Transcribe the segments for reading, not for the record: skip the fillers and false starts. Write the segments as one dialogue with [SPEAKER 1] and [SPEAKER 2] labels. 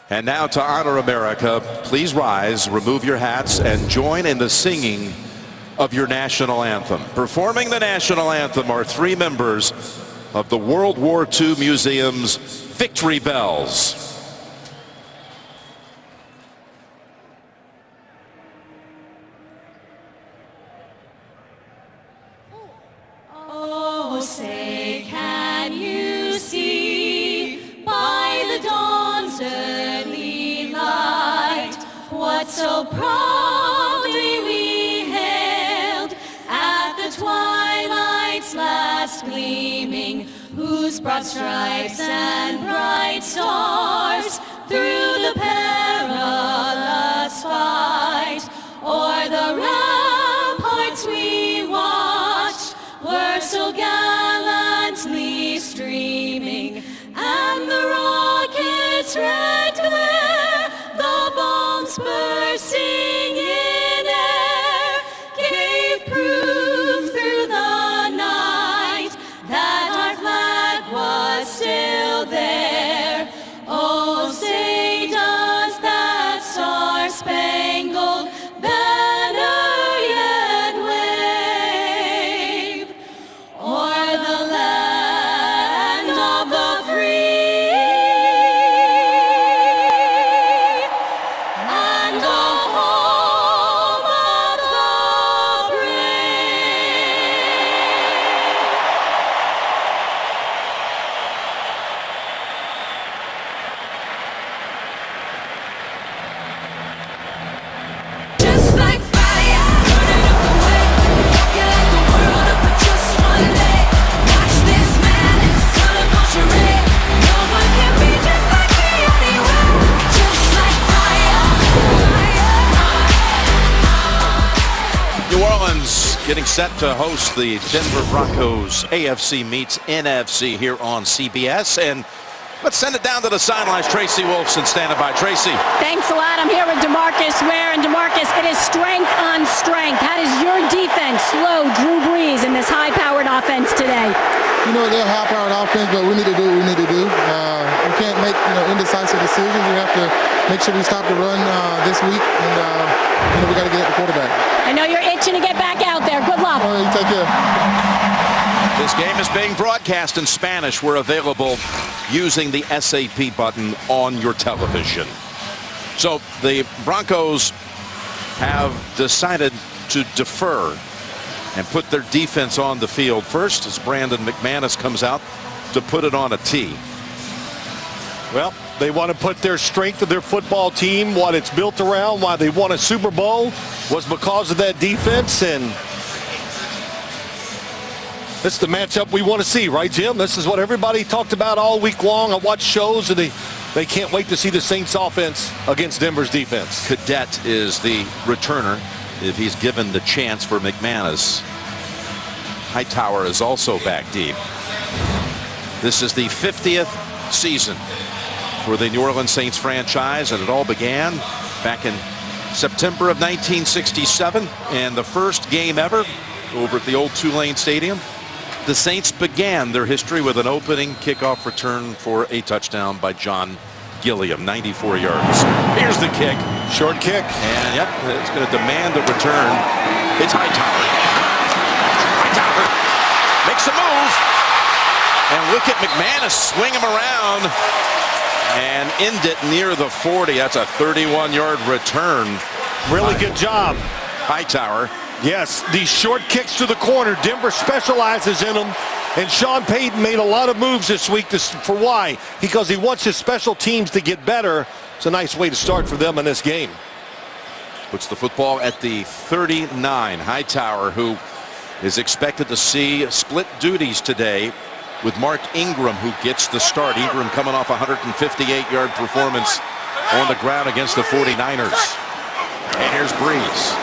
[SPEAKER 1] And now to honor America, please rise, remove your hats, and join in the singing of your national anthem. Performing the national anthem are three members of the World War II Museum's Victory Bells.
[SPEAKER 2] Oh, say, can you see by the dawn's early light what so proudly we hailed at the twilight's last gleaming, whose broad stripes and bright stars through the perilous fight o'er the ramparts we watched were so gallantly streaming, and the rocket's red glare, the bombs bursting in air, gave proof through the night that our flag was still there. Oh, say does that star-spangled banner yet wave o'er the land of the free and the home of the brave. Just like fire, burning up the way, fucking like the world up for just one day. Watch this madness, turn up on charade. No one can be just like me anyway. Just like fire.
[SPEAKER 1] New Orleans getting set to host the Denver Broncos. AFC meets NFC here on CBS. And let's send it down to the sidelines. Tracy Wolfson standing by. Tracy.
[SPEAKER 3] Thanks a lot. I'm here with DeMarcus Ware. And DeMarcus, it is strength on strength. How does your defense slow Drew Brees in this high-powered offense today?
[SPEAKER 4] You know, they're a high-powered offense, but we need to do what we need to do. We can't make indecisive decisions. We have to make sure we stop the run this week, and we got to get at the quarterback.
[SPEAKER 3] I know you're itching to get back out there. Good luck.
[SPEAKER 4] All right, you take care.
[SPEAKER 1] This game is being broadcast in Spanish. We're available using the SAP button on your television. So the Broncos have decided to defer and put their defense on the field first as Brandon McManus comes out to put it on a tee.
[SPEAKER 5] Well, they want to put their strength of their football team, what it's built around, why they won a Super Bowl, was because of that defense. And this is the matchup we want to see, right, Jim? This is what everybody talked about all week long. I watched shows, and they can't wait to see the Saints offense against Denver's defense.
[SPEAKER 1] Cadet is the returner if he's given the chance for McManus. Hightower is also back deep. This is the 50th season for the New Orleans Saints franchise, and it all began back in September of 1967, and the first game ever over at the old Tulane Stadium. The Saints began their history with an opening kickoff return for a touchdown by John Gilliam, 94 yards. Here's the kick.
[SPEAKER 5] Short kick.
[SPEAKER 1] And yep, it's going to demand a return. It's Hightower. Hightower makes a move. And look at McManus swing him around and end it near the 40. That's a 31-yard return.
[SPEAKER 5] Really good job.
[SPEAKER 1] Hightower.
[SPEAKER 5] Yes, these short kicks to the corner. Denver specializes in them. And Sean Payton made a lot of moves this week. For why? Because he wants his special teams to get better. It's a nice way to start for them in this game.
[SPEAKER 1] Puts the football at the 39. Hightower, who is expected to see split duties today with Mark Ingram, who gets the start. Ingram coming off a 158-yard performance on the ground against the 49ers. And here's Brees.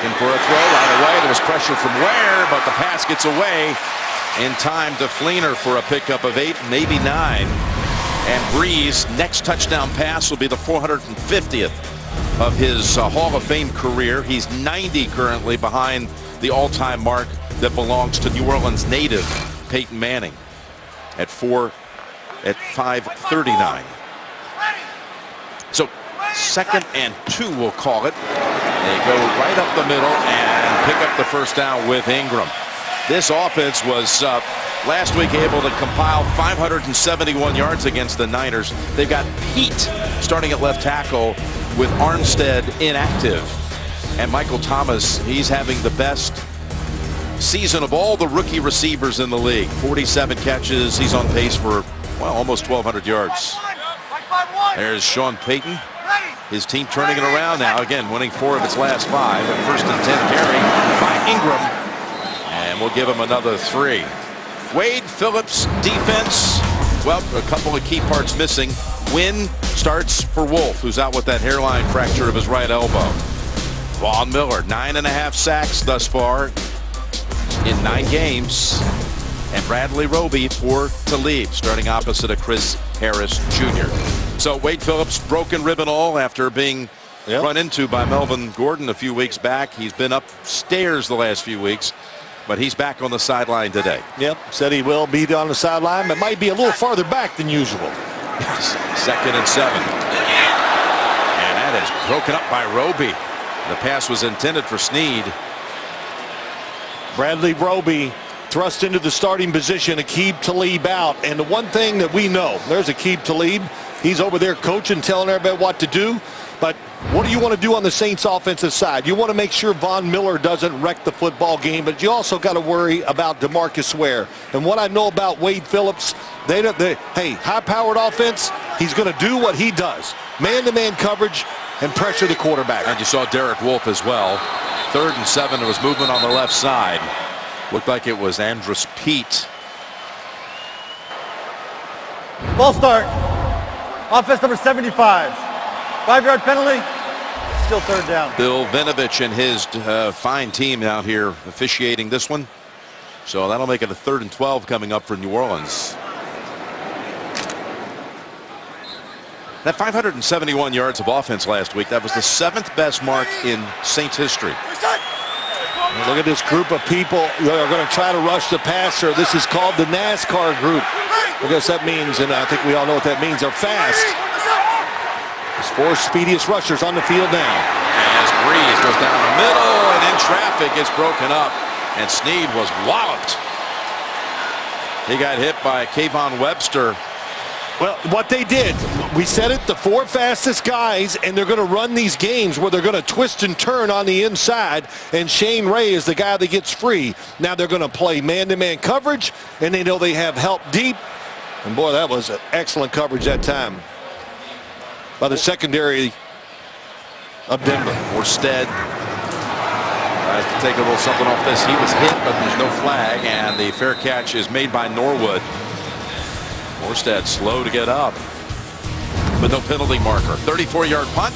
[SPEAKER 1] In for a throw right away. There was pressure from Ware, but the pass gets away in time to Fleener for a pickup of 8, maybe 9. And Brees' next touchdown pass will be the 450th of his Hall of Fame career. He's 90 currently, behind the all-time mark that belongs to New Orleans native Peyton Manning at 539. 2nd and 2, we'll call it. They go right up the middle and pick up the first down with Ingram. This offense was last week able to compile 571 yards against the Niners. They've got Pete starting at left tackle with Armstead inactive. And Michael Thomas, he's having the best season of all the rookie receivers in the league. 47 catches. He's on pace for, well, almost 1,200 yards. There's Sean Payton. His team turning it around now. Again, winning 4 of its last 5. A 1st and 10 carry by Ingram. And we'll give him another 3. Wade Phillips defense. Well, a couple of key parts missing. Wynn starts for Wolf, who's out with that hairline fracture of his right elbow. Von Miller, 9.5 sacks thus far in 9 games. And Bradley Roby for Talib, starting opposite of Chris Harris Jr. So Wade Phillips, broken rib and all after being run into by Melvin Gordon a few weeks back. He's been upstairs the last few weeks, but he's back on the sideline today.
[SPEAKER 5] Yep, said he will be on the sideline, but might be a little farther back than usual.
[SPEAKER 1] 2nd and 7. And that is broken up by Roby. The pass was intended for Snead.
[SPEAKER 5] Bradley Roby thrust into the starting position. Aqib Talib out. And the one thing that we know, there's Aqib Talib. He's over there coaching, telling everybody what to do. But what do you want to do on the Saints offensive side? You want to make sure Von Miller doesn't wreck the football game, but you also got to worry about DeMarcus Ware. And what I know about Wade Phillips, hey, high-powered offense, he's going to do what he does. Man-to-man coverage and pressure the quarterback.
[SPEAKER 1] And you saw Derek Wolfe as well. 3rd and 7, there was movement on the left side. Looked like it was Andrus Pete.
[SPEAKER 6] Ball start. Offense number 75. 5-yard penalty. Still 3rd down.
[SPEAKER 1] Bill Vinovich and his fine team out here officiating this one. So that'll make it a 3rd and 12 coming up for New Orleans. That 571 yards of offense last week, that was the 7th best mark in Saints history.
[SPEAKER 5] Look at this group of people that are going to try to rush the passer. This is called the NASCAR group. I guess that means, and I think we all know what that means, they're fast. There's 4 speediest rushers on the field now.
[SPEAKER 1] As Breeze goes down the middle and in traffic, gets broken up, and Snead was walloped. He got hit by Kayvon Webster.
[SPEAKER 5] Well, what they did, we said it, the 4 fastest guys, and they're going to run these games where they're going to twist and turn on the inside, and Shane Ray is the guy that gets free. Now they're going to play man-to-man coverage, and they know they have help deep. And boy, that was excellent coverage that time by the secondary of Denver.
[SPEAKER 1] Orsted tries to take a little something off this. He was hit, but there's no flag, and the fair catch is made by Norwood. Orsted slow to get up, but no penalty marker. 34-yard punt.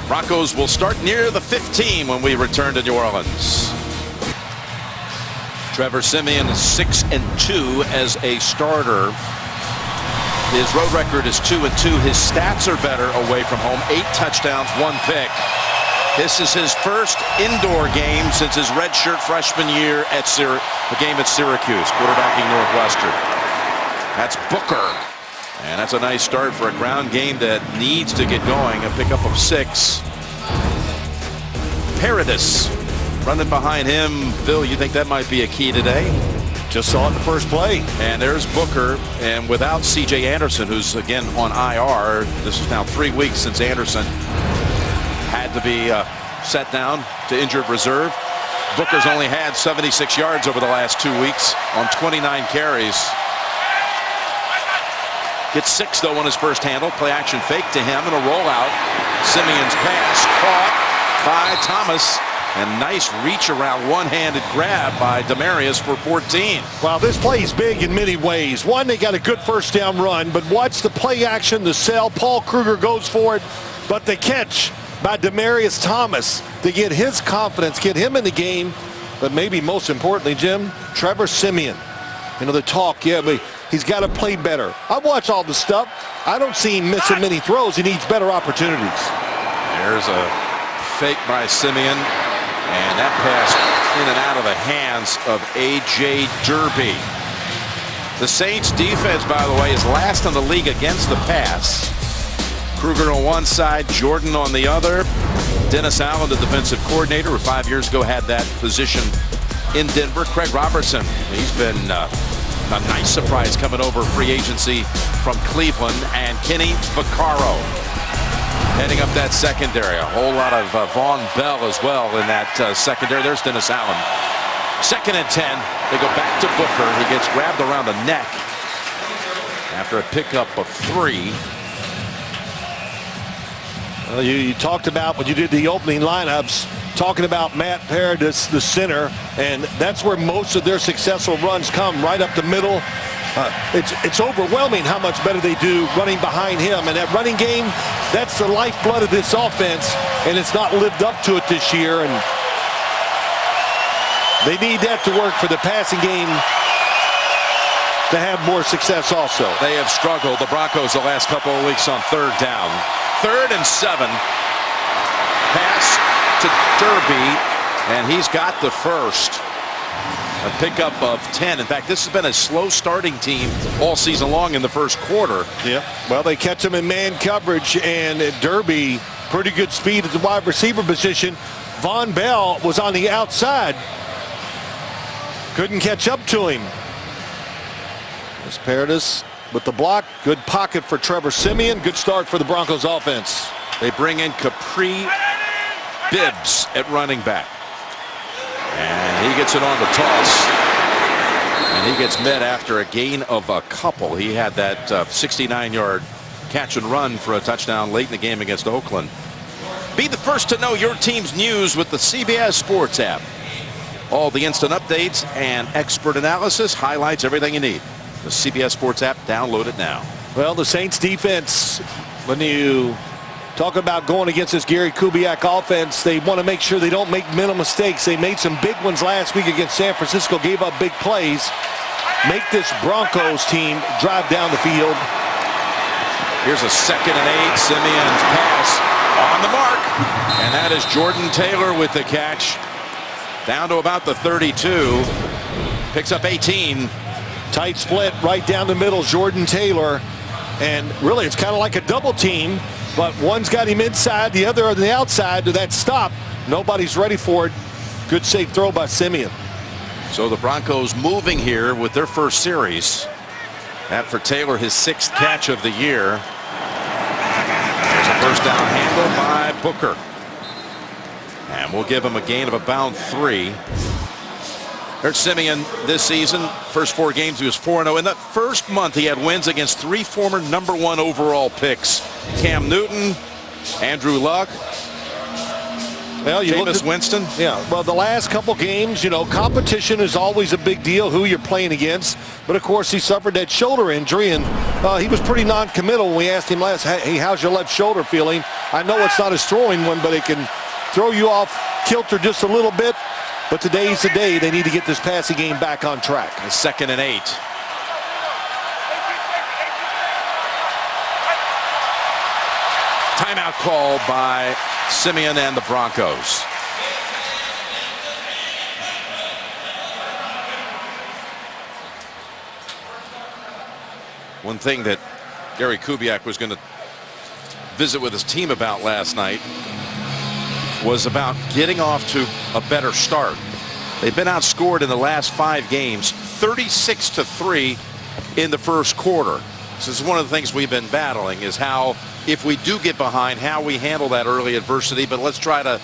[SPEAKER 1] Broncos will start near the 15 when we return to New Orleans. Trevor Siemian is 6-2 as a starter. His road record is 2-2. His stats are better away from home. 8 touchdowns, 1 pick. This is his first indoor game since his redshirt freshman year at a game at Syracuse, quarterbacking Northwestern. That's Booker. And that's a nice start for a ground game that needs to get going. A pickup of 6. Paradis running behind him. Phil, you think that might be a key today?
[SPEAKER 5] Just saw it in the first play.
[SPEAKER 1] And there's Booker, and without C.J. Anderson, who's again on IR. This is now 3 weeks since Anderson had to be set down to injured reserve. Booker's only had 76 yards over the last 2 weeks on 29 carries. Gets 6 though on his first handle. Play action fake to him and a rollout. Simeon's pass caught by Thomas. And nice reach around one-handed grab by Demarius for 14.
[SPEAKER 5] Well, this play is big in many ways. One, they got a good first down run, but watch the play action, the sell. Paul Kruger goes for it, but the catch by Demarius Thomas to get his confidence, get him in the game. But maybe most importantly, Jim, Trevor Siemian. You know, the talk, but he's got to play better. I watch all the stuff. I don't see him missing many throws. He needs better opportunities.
[SPEAKER 1] There's a fake by Siemian. And that pass in and out of the hands of A.J. Derby. The Saints defense, by the way, is last in the league against the pass. Kruger on one side, Jordan on the other. Dennis Allen, the defensive coordinator, who 5 years ago had that position in Denver. Craig Robertson, he's been a nice surprise coming over free agency from Cleveland. And Kenny Vaccaro heading up that secondary. A whole lot of Von Bell as well in that secondary. There's Dennis Allen. 2nd and 10. They go back to Booker. He gets grabbed around the neck after a pickup of 3.
[SPEAKER 5] Well, you talked about when you did the opening lineups, talking about Matt Paradis, the center, and that's where most of their successful runs come, right up the middle. It's overwhelming how much better they do running behind him. And that running game, that's the lifeblood of this offense, and it's not lived up to it this year. And they need that to work for the passing game to have more success also.
[SPEAKER 1] They have struggled, the Broncos, the last couple of weeks on 3rd down. 3rd and 7. Pass to Derby, and he's got the first. A pickup of 10. In fact, this has been a slow starting team all season long in the first quarter.
[SPEAKER 5] Yeah. Well, they catch him in man coverage, and Derby, pretty good speed at the wide receiver position. Von Bell was on the outside. Couldn't catch up to him. There's Paradis with the block. Good pocket for Trevor Siemian. Good start for the Broncos offense.
[SPEAKER 1] They bring in Capri Bibbs at running back. And he gets it on the toss. And he gets met after a gain of a couple. He had that 69-yard catch and run for a touchdown late in the game against Oakland. Be the first to know your team's news with the CBS Sports app. All the instant updates and expert analysis, highlights, everything you need. The CBS Sports app, download it now.
[SPEAKER 5] Well, the Saints defense, when you talk about going against this Gary Kubiak offense, they want to make sure they don't make mental mistakes. They made some big ones last week against San Francisco, gave up big plays. Make this Broncos team drive down the field.
[SPEAKER 1] Here's a 2nd and 8. Simeon's pass on the mark. And that is Jordan Taylor with the catch. Down to about the 32. Picks up 18.
[SPEAKER 5] Tight split right down the middle, Jordan Taylor. And really, it's kind of like a double team. But one's got him inside, the other on the outside to that stop. Nobody's ready for it. Good safe throw by Siemian.
[SPEAKER 1] So the Broncos moving here with their first series. That for Taylor, his 6th catch of the year. There's a first down handle by Booker. And we'll give him a gain of about 3. There's Siemian this season. First 4 games, he was 4-0. In that first month, he had wins against 3 former #1 overall picks. Cam Newton, Andrew Luck,
[SPEAKER 5] well,
[SPEAKER 1] Jameis Winston.
[SPEAKER 5] Yeah, well, the last couple games, you know, competition is always a big deal, who you're playing against. But, of course, he suffered that shoulder injury, and he was pretty non-committal when we asked him last, hey, how's your left shoulder feeling? I know it's not his throwing one, but it can throw you off kilter just a little bit. But today's the day they need to get this passing game back on track.
[SPEAKER 1] A 2nd and 8. Timeout call by Siemian and the Broncos. One thing that Gary Kubiak was going to visit with his team about last night was about getting off to a better start. They've been outscored in the last 5 games, 36-3 in the first quarter. This is one of the things we've been battling, is how, if we do get behind, how we handle that early adversity. But let's try to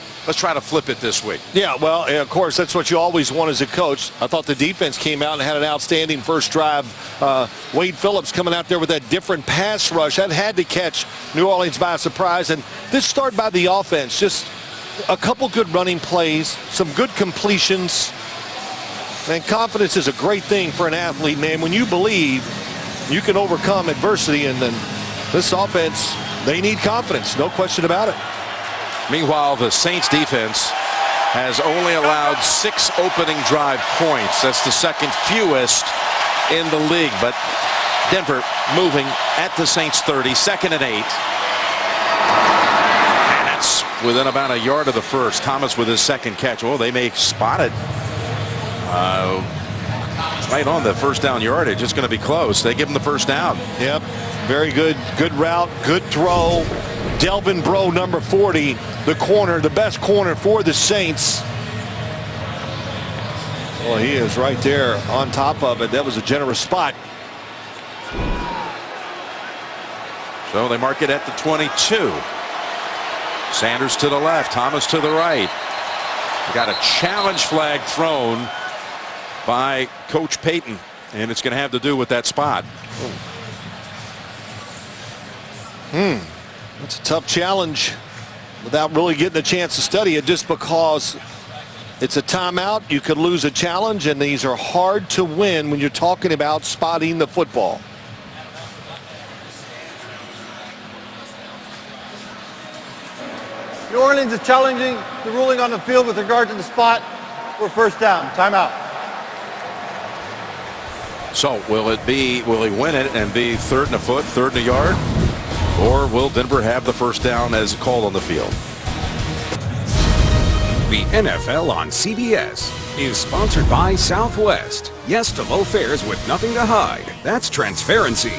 [SPEAKER 1] flip it this week.
[SPEAKER 5] Yeah, well, of course, that's what you always want as a coach. I thought the defense came out and had an outstanding first drive. Wade Phillips coming out there with that different pass rush. That had to catch New Orleans by surprise. And this start by the offense, just a couple good running plays, some good completions. And confidence is a great thing for an athlete, man. When you believe you can overcome adversity, and then this offense, they need confidence, no question about it.
[SPEAKER 1] Meanwhile, the Saints defense has only allowed 6 opening drive points. That's the 2nd fewest in the league. But Denver moving at the Saints 30, 2nd and 8. And that's within about a yard of the first. Thomas with his 2nd catch. Oh, they may spot it. Right on the first down yardage. It's going to be close. They give him the first down.
[SPEAKER 5] Yep. Very good route, good throw. Delvin Breaux, number 40, the corner, the best corner for the Saints. Well, he is right there on top of it. That was a generous spot.
[SPEAKER 1] So they mark it at the 22. Sanders to the left, Thomas to the right. We got a challenge flag thrown by Coach Payton, and it's going to have to do with that spot.
[SPEAKER 5] It's a tough challenge without really getting a chance to study it, just because it's a timeout. You could lose a challenge, and these are hard to win when you're talking about spotting the football.
[SPEAKER 6] New Orleans is challenging the ruling on the field with regard to the spot for first down. Timeout.
[SPEAKER 1] So will he win it and be 3rd and a foot, 3rd and a yard? Or will Denver have the first down as called on the field?
[SPEAKER 7] The NFL on CBS is sponsored by Southwest. Yes to low fares with nothing to hide. That's transparency.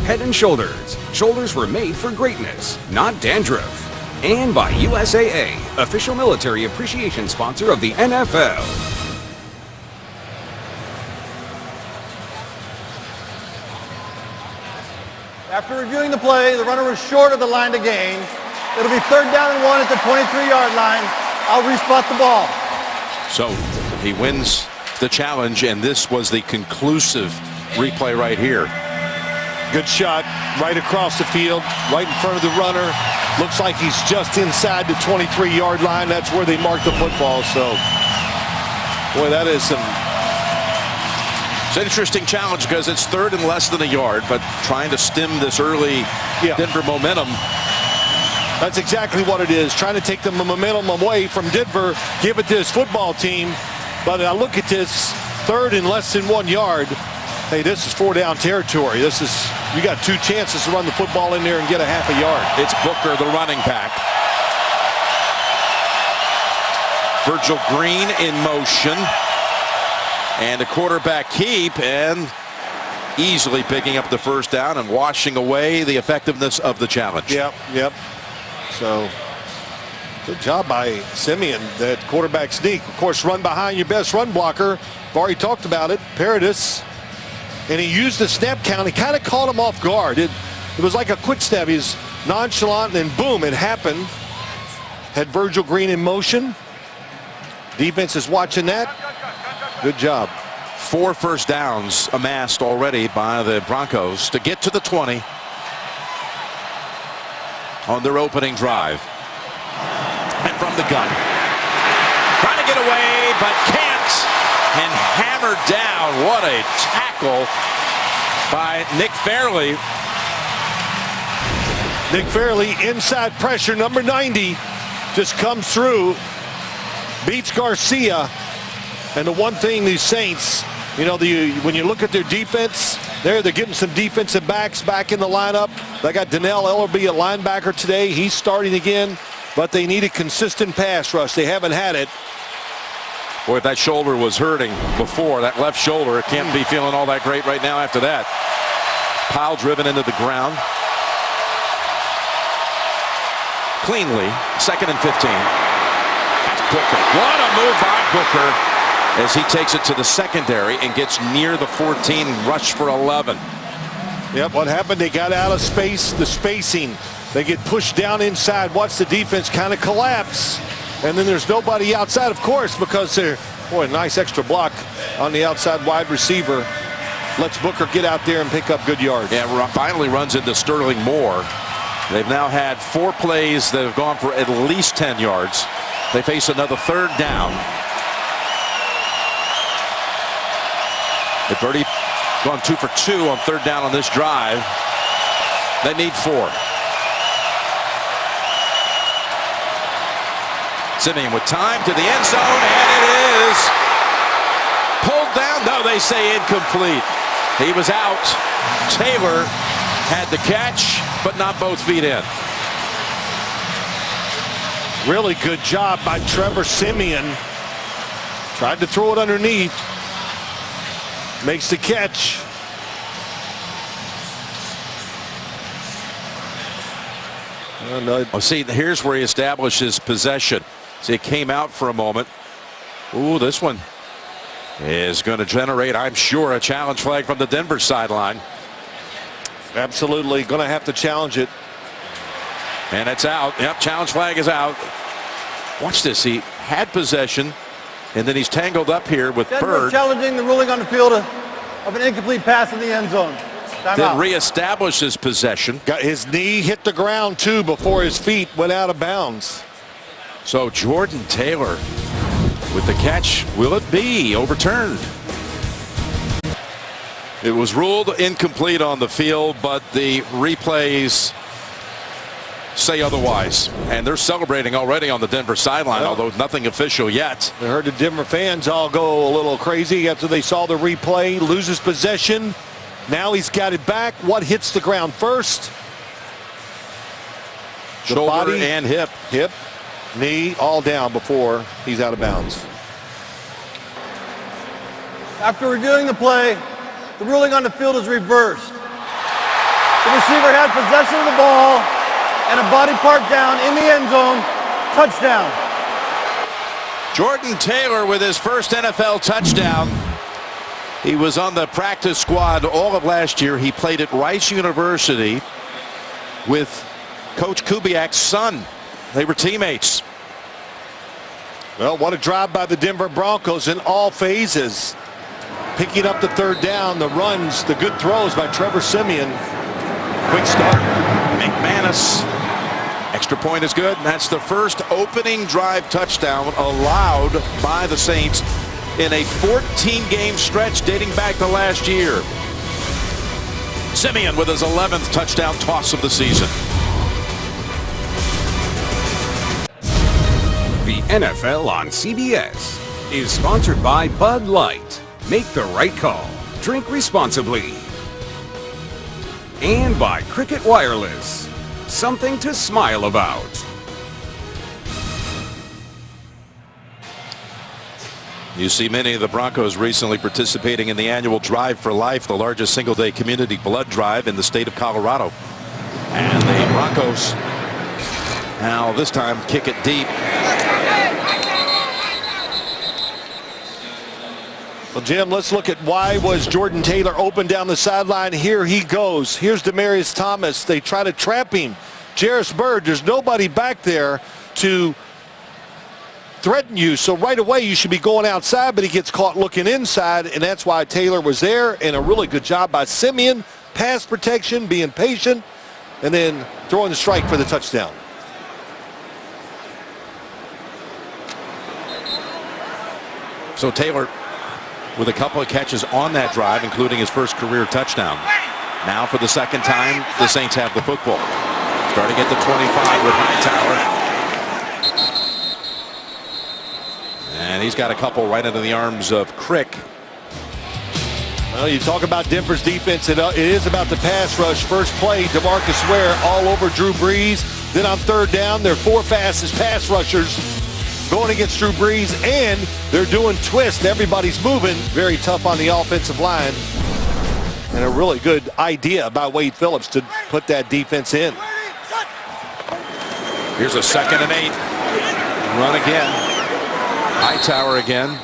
[SPEAKER 7] Head and Shoulders. Shoulders were made for greatness, not dandruff. And by USAA, official military appreciation sponsor of the NFL.
[SPEAKER 6] After reviewing the play, the runner was short of the line to gain. It'll be 3rd down and 1 at the 23-yard line. I'll respot the ball.
[SPEAKER 1] So he wins the challenge, and this was the conclusive replay right here.
[SPEAKER 5] Good shot right across the field, right in front of the runner. Looks like he's just inside the 23-yard line. That's where they marked the football. So, boy, that is some...
[SPEAKER 1] It's an interesting challenge because it's 3rd and less than a yard, but trying to stem this early Denver momentum.
[SPEAKER 5] That's exactly what it is, trying to take the momentum away from Denver, give it to his football team. But I look at this, 3rd and less than 1 yard. Hey, this is 4-down territory. This is, you got 2 chances to run the football in there and get a half a yard.
[SPEAKER 1] It's Booker, the running back. Virgil Green in motion. And the quarterback keep, and easily picking up the first down and washing away the effectiveness of the challenge.
[SPEAKER 5] Yep. So, good job by Simeon, that quarterback sneak. Of course, run behind your best run blocker. I've already talked about it, Paradis. And he used the snap count. He kind of caught him off guard. It was like a quick snap. He's nonchalant, and then boom, it happened. Had Virgil Green in motion. Defense is watching that. Good job.
[SPEAKER 1] 4 first downs amassed already by the Broncos to get to the 20 on their opening drive. And from the gun. Trying to get away, but can't. And hammered down. What a tackle by Nick Fairley.
[SPEAKER 5] Nick Fairley, inside pressure, number 90, just comes through, beats Garcia. And the one thing these Saints, you know, when you look at their defense, they're getting some defensive backs back in the lineup. They got Donnell Ellerby at linebacker today. He's starting again, but they need a consistent pass rush. They haven't had it.
[SPEAKER 1] Boy, if that shoulder was hurting before, that left shoulder, it can't be feeling all that great right now after that. Pile driven into the ground. Cleanly, 2nd and 15. That's Booker. What a move by Booker as he takes it to the secondary and gets near the 14, rush for 11.
[SPEAKER 5] Yep, what happened? They got out of space, the spacing. They get pushed down inside. Watch the defense kind of collapse. And then there's nobody outside, of course, because they're, boy, nice extra block on the outside wide receiver. Lets Booker get out there and pick up good yards.
[SPEAKER 1] Yeah, finally runs into Sterling Moore. They've now had 4 plays that have gone for at least 10 yards. They face another 3rd down. They've already gone 2 for 2 on 3rd down on this drive. They need 4. Simeon with time to the end zone, and it is pulled down. No, they say incomplete. He was out. Taylor had the catch, but not both feet in.
[SPEAKER 5] Really good job by Trevor Simeon. Tried to throw it underneath. Makes the catch.
[SPEAKER 1] Oh, see, here's where he establishes possession. See, it came out for a moment. Ooh, this one is going to generate, I'm sure, a challenge flag from the Denver sideline.
[SPEAKER 5] Absolutely. Going to have to challenge it.
[SPEAKER 1] And it's out. Yep, challenge flag is out. Watch this. He had possession, and then he's tangled up here with
[SPEAKER 6] Denver
[SPEAKER 1] Bird.
[SPEAKER 6] challenging the ruling on the field of an incomplete pass in the end zone.
[SPEAKER 1] Then reestablishes possession.
[SPEAKER 5] Got his knee hit the ground, too, before his feet went out of bounds.
[SPEAKER 1] So Jordan Taylor with the catch. Will it be overturned? It was ruled incomplete on the field, but the replays say otherwise. And they're celebrating already on the Denver sideline, although nothing official yet.
[SPEAKER 5] I heard the Denver fans all go a little crazy after they saw the replay. Loses possession. Now he's got it back. What hits the ground first?
[SPEAKER 1] Shoulder
[SPEAKER 5] body
[SPEAKER 1] and hip.
[SPEAKER 5] Hip, knee, all down before he's out of bounds.
[SPEAKER 6] After reviewing the play, the ruling on the field is reversed. The receiver had possession of the ball and a body part down in the end zone. Touchdown.
[SPEAKER 1] Jordan Taylor with his first NFL touchdown. He was on the practice squad all of last year. He played at Rice University with Coach Kubiak's son. They were teammates.
[SPEAKER 5] Well, what a drive by the Denver Broncos in all phases. Picking up the third down, the runs, the good throws by Trevor Siemian. Quick start.
[SPEAKER 1] McManus. Extra point is good. And that's the first opening drive touchdown allowed by the Saints in a 14-game stretch dating back to last year. Siemian with his 11th touchdown toss of the season.
[SPEAKER 7] The NFL on CBS is sponsored by Bud Light. Make the right call. Drink responsibly. And by Cricket Wireless. Something to smile about.
[SPEAKER 1] You see many of the Broncos recently participating in the annual Drive for Life, the largest single-day community blood drive in the state of Colorado. And the Broncos now this time kick it deep.
[SPEAKER 5] Well, Jim, let's look at why was Jordan Taylor open down the sideline. Here he goes. Here's Demaryius Thomas. They try to trap him. Jarris Bird, there's nobody back there to threaten you. So right away you should be going outside, but he gets caught looking inside, and that's why Taylor was there. And a really good job by Siemian. Pass protection, being patient, and then throwing the strike for the touchdown.
[SPEAKER 1] So Taylor with a couple of catches on that drive, including his first career touchdown. Now for the second time, the Saints have the football. Starting at the 25 with Hightower. And he's got a couple right into the arms of Crick.
[SPEAKER 5] Well, you talk about Denver's defense. It is about the pass rush. First play, DeMarcus Ware all over Drew Brees. Then on third down, their four fastest pass rushers going against Drew Brees, and they're doing twist. Everybody's moving. Very tough on the offensive line. And a really good idea by Wade Phillips to put that defense in.
[SPEAKER 1] Here's a 2nd and 8. Run again. Hightower again.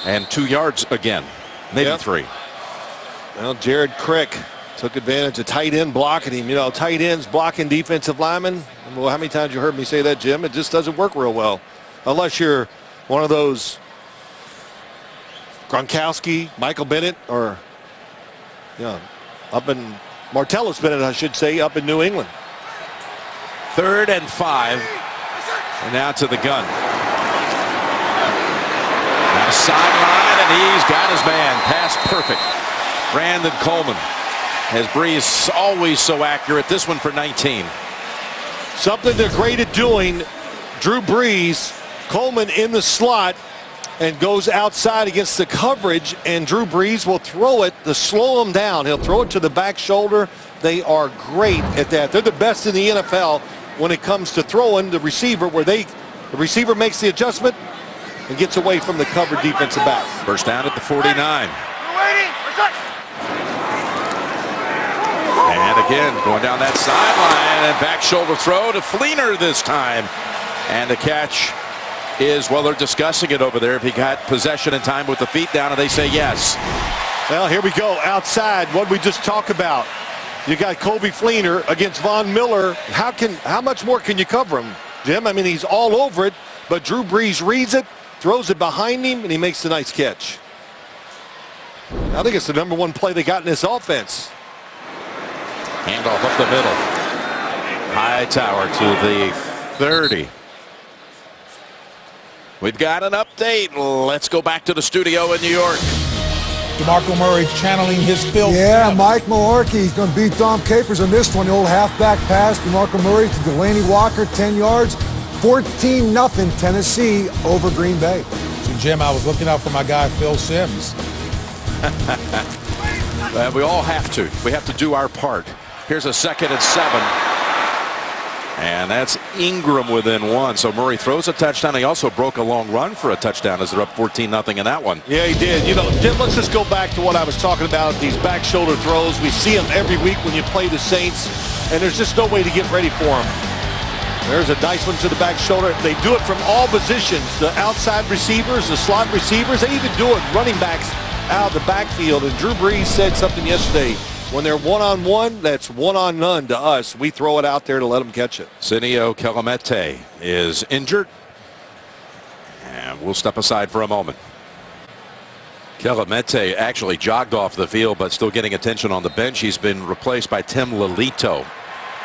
[SPEAKER 1] And 2 yards again. Maybe 3.
[SPEAKER 5] Well, Jared Crick took advantage of tight end blocking him. You know, tight ends blocking defensive linemen. Well, how many times you heard me say that, Jim? It just doesn't work real well. Unless you're one of those Gronkowski, Michael Bennett, or up in Martellus Bennett, I should say, up in New England.
[SPEAKER 1] 3rd and 5. And now to the gun. Now sideline, and he's got his man. Pass perfect. Brandon Coleman has Brees always so accurate. This one for 19.
[SPEAKER 5] Something they're great at doing. Drew Brees, Coleman in the slot, and goes outside against the coverage, and Drew Brees will throw it to slow him down. He'll throw it to the back shoulder. They are great at that. They're the best in the NFL when it comes to throwing the receiver, where the receiver makes the adjustment and gets away from the covered defensive back.
[SPEAKER 1] First down at the 49. And again, going down that sideline, and back shoulder throw to Fleener this time. And the catch is, well, they're discussing it over there, if he got possession in time with the feet down, and they say yes.
[SPEAKER 5] Well, here we go. Outside, what we just talked about. You got Kobe Fleener against Von Miller. How much more can you cover him, Jim? I mean, he's all over it, but Drew Brees reads it, throws it behind him, and he makes the nice catch. I think it's the #1 play they got in this offense.
[SPEAKER 1] Handoff up the middle. Hightower to the 30. We've got an update. Let's go back to the studio in New York.
[SPEAKER 8] DeMarco Murray channeling his Phil.
[SPEAKER 9] Yeah, Mike Mularkey. He's going to beat Dom Capers on this one. The old halfback pass. DeMarco Murray to Delaney Walker, 10 yards. 14-0 Tennessee over Green Bay.
[SPEAKER 8] So, Jim, I was looking out for my guy, Phil Simms.
[SPEAKER 1] We all have to. We have to do our part. Here's a 2nd and 7. And that's Ingram within 1. So Murray throws a touchdown. He also broke a long run for a touchdown as they're up 14-0 in that one.
[SPEAKER 5] Yeah, he did. You know, Jim, let's just go back to what I was talking about, these back shoulder throws. We see them every week when you play the Saints, and there's just no way to get ready for them. There's a nice one to the back shoulder. They do it from all positions. The outside receivers, the slot receivers, they even do it running backs out of the backfield. And Drew Brees said something yesterday. When they're one-on-one, that's one-on-none to us. We throw it out there to let them catch it.
[SPEAKER 1] Sinio Kelemete is injured. And we'll step aside for a moment. Kelemete actually jogged off the field, but still getting attention on the bench. He's been replaced by Tim Lelito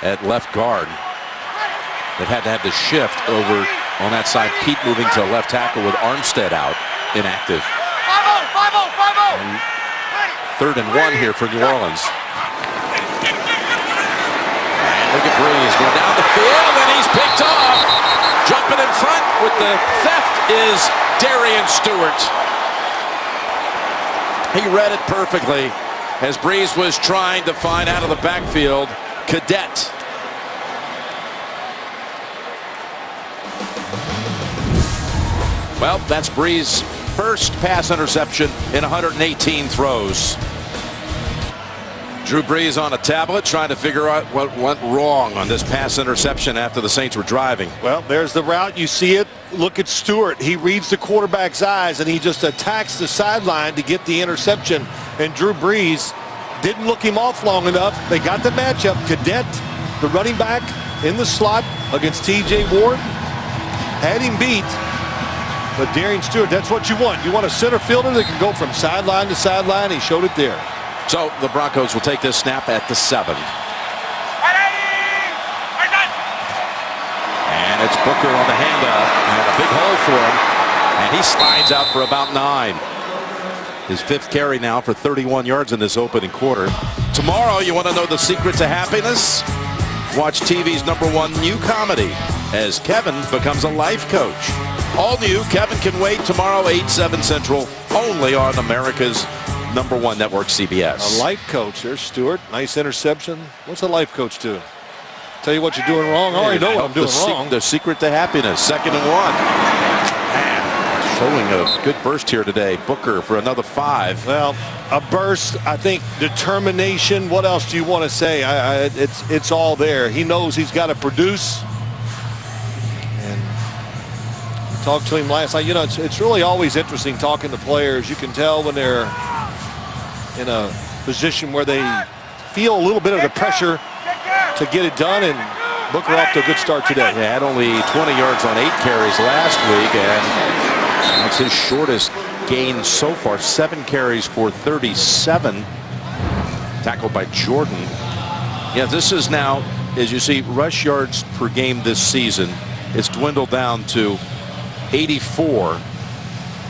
[SPEAKER 1] at left guard. They've had to have the shift over on that side. Pete moving to left tackle with Armstead out, inactive. 3rd and 1 here for New Orleans. And look at Brees going down the field, and he's picked off. Jumping in front with the theft is Darian Stewart. He read it perfectly as Brees was trying to find out of the backfield Cadet. Well, that's Brees' first pass interception in 118 throws. Drew Brees on a tablet trying to figure out what went wrong on this pass interception after the Saints were driving.
[SPEAKER 5] Well, there's the route. You see it. Look at Stewart. He reads the quarterback's eyes, and he just attacks the sideline to get the interception. And Drew Brees didn't look him off long enough. They got the matchup. Cadet, the running back, in the slot against T.J. Ward. Had him beat. But Darian Stewart, that's what you want. You want a center fielder that can go from sideline to sideline. He showed it there.
[SPEAKER 1] So the Broncos will take this snap at the 7. And it's Booker on the handoff. And a big hole for him. And he slides out for about 9. His 5th carry now for 31 yards in this opening quarter. Tomorrow, you want to know the secret to happiness? Watch TV's #1 new comedy as Kevin becomes a life coach. All new Kevin Can Wait tomorrow, 8/7 Central, only on America's #1 network, CBS.
[SPEAKER 5] A life coach. There's Stewart. Nice interception. What's a life coach do? Tell you what you're doing wrong. I already know what I'm doing wrong.
[SPEAKER 1] The secret to happiness. 2nd and 1. Man, showing a good burst here today. Booker for another 5.
[SPEAKER 5] Well, a burst. I think determination. What else do you want to say? It's all there. He knows he's got to produce. And talked to him last night. You know, it's really always interesting talking to players. You can tell when they're in a position where they feel a little bit of the pressure to get it done, and Booker off to a good start today.
[SPEAKER 1] He had only 20 yards on 8 carries last week, and that's his shortest gain so far. 7 carries for 37. Tackled by Jordan. Yeah, this is now, as you see, rush yards per game this season. It's dwindled down to 84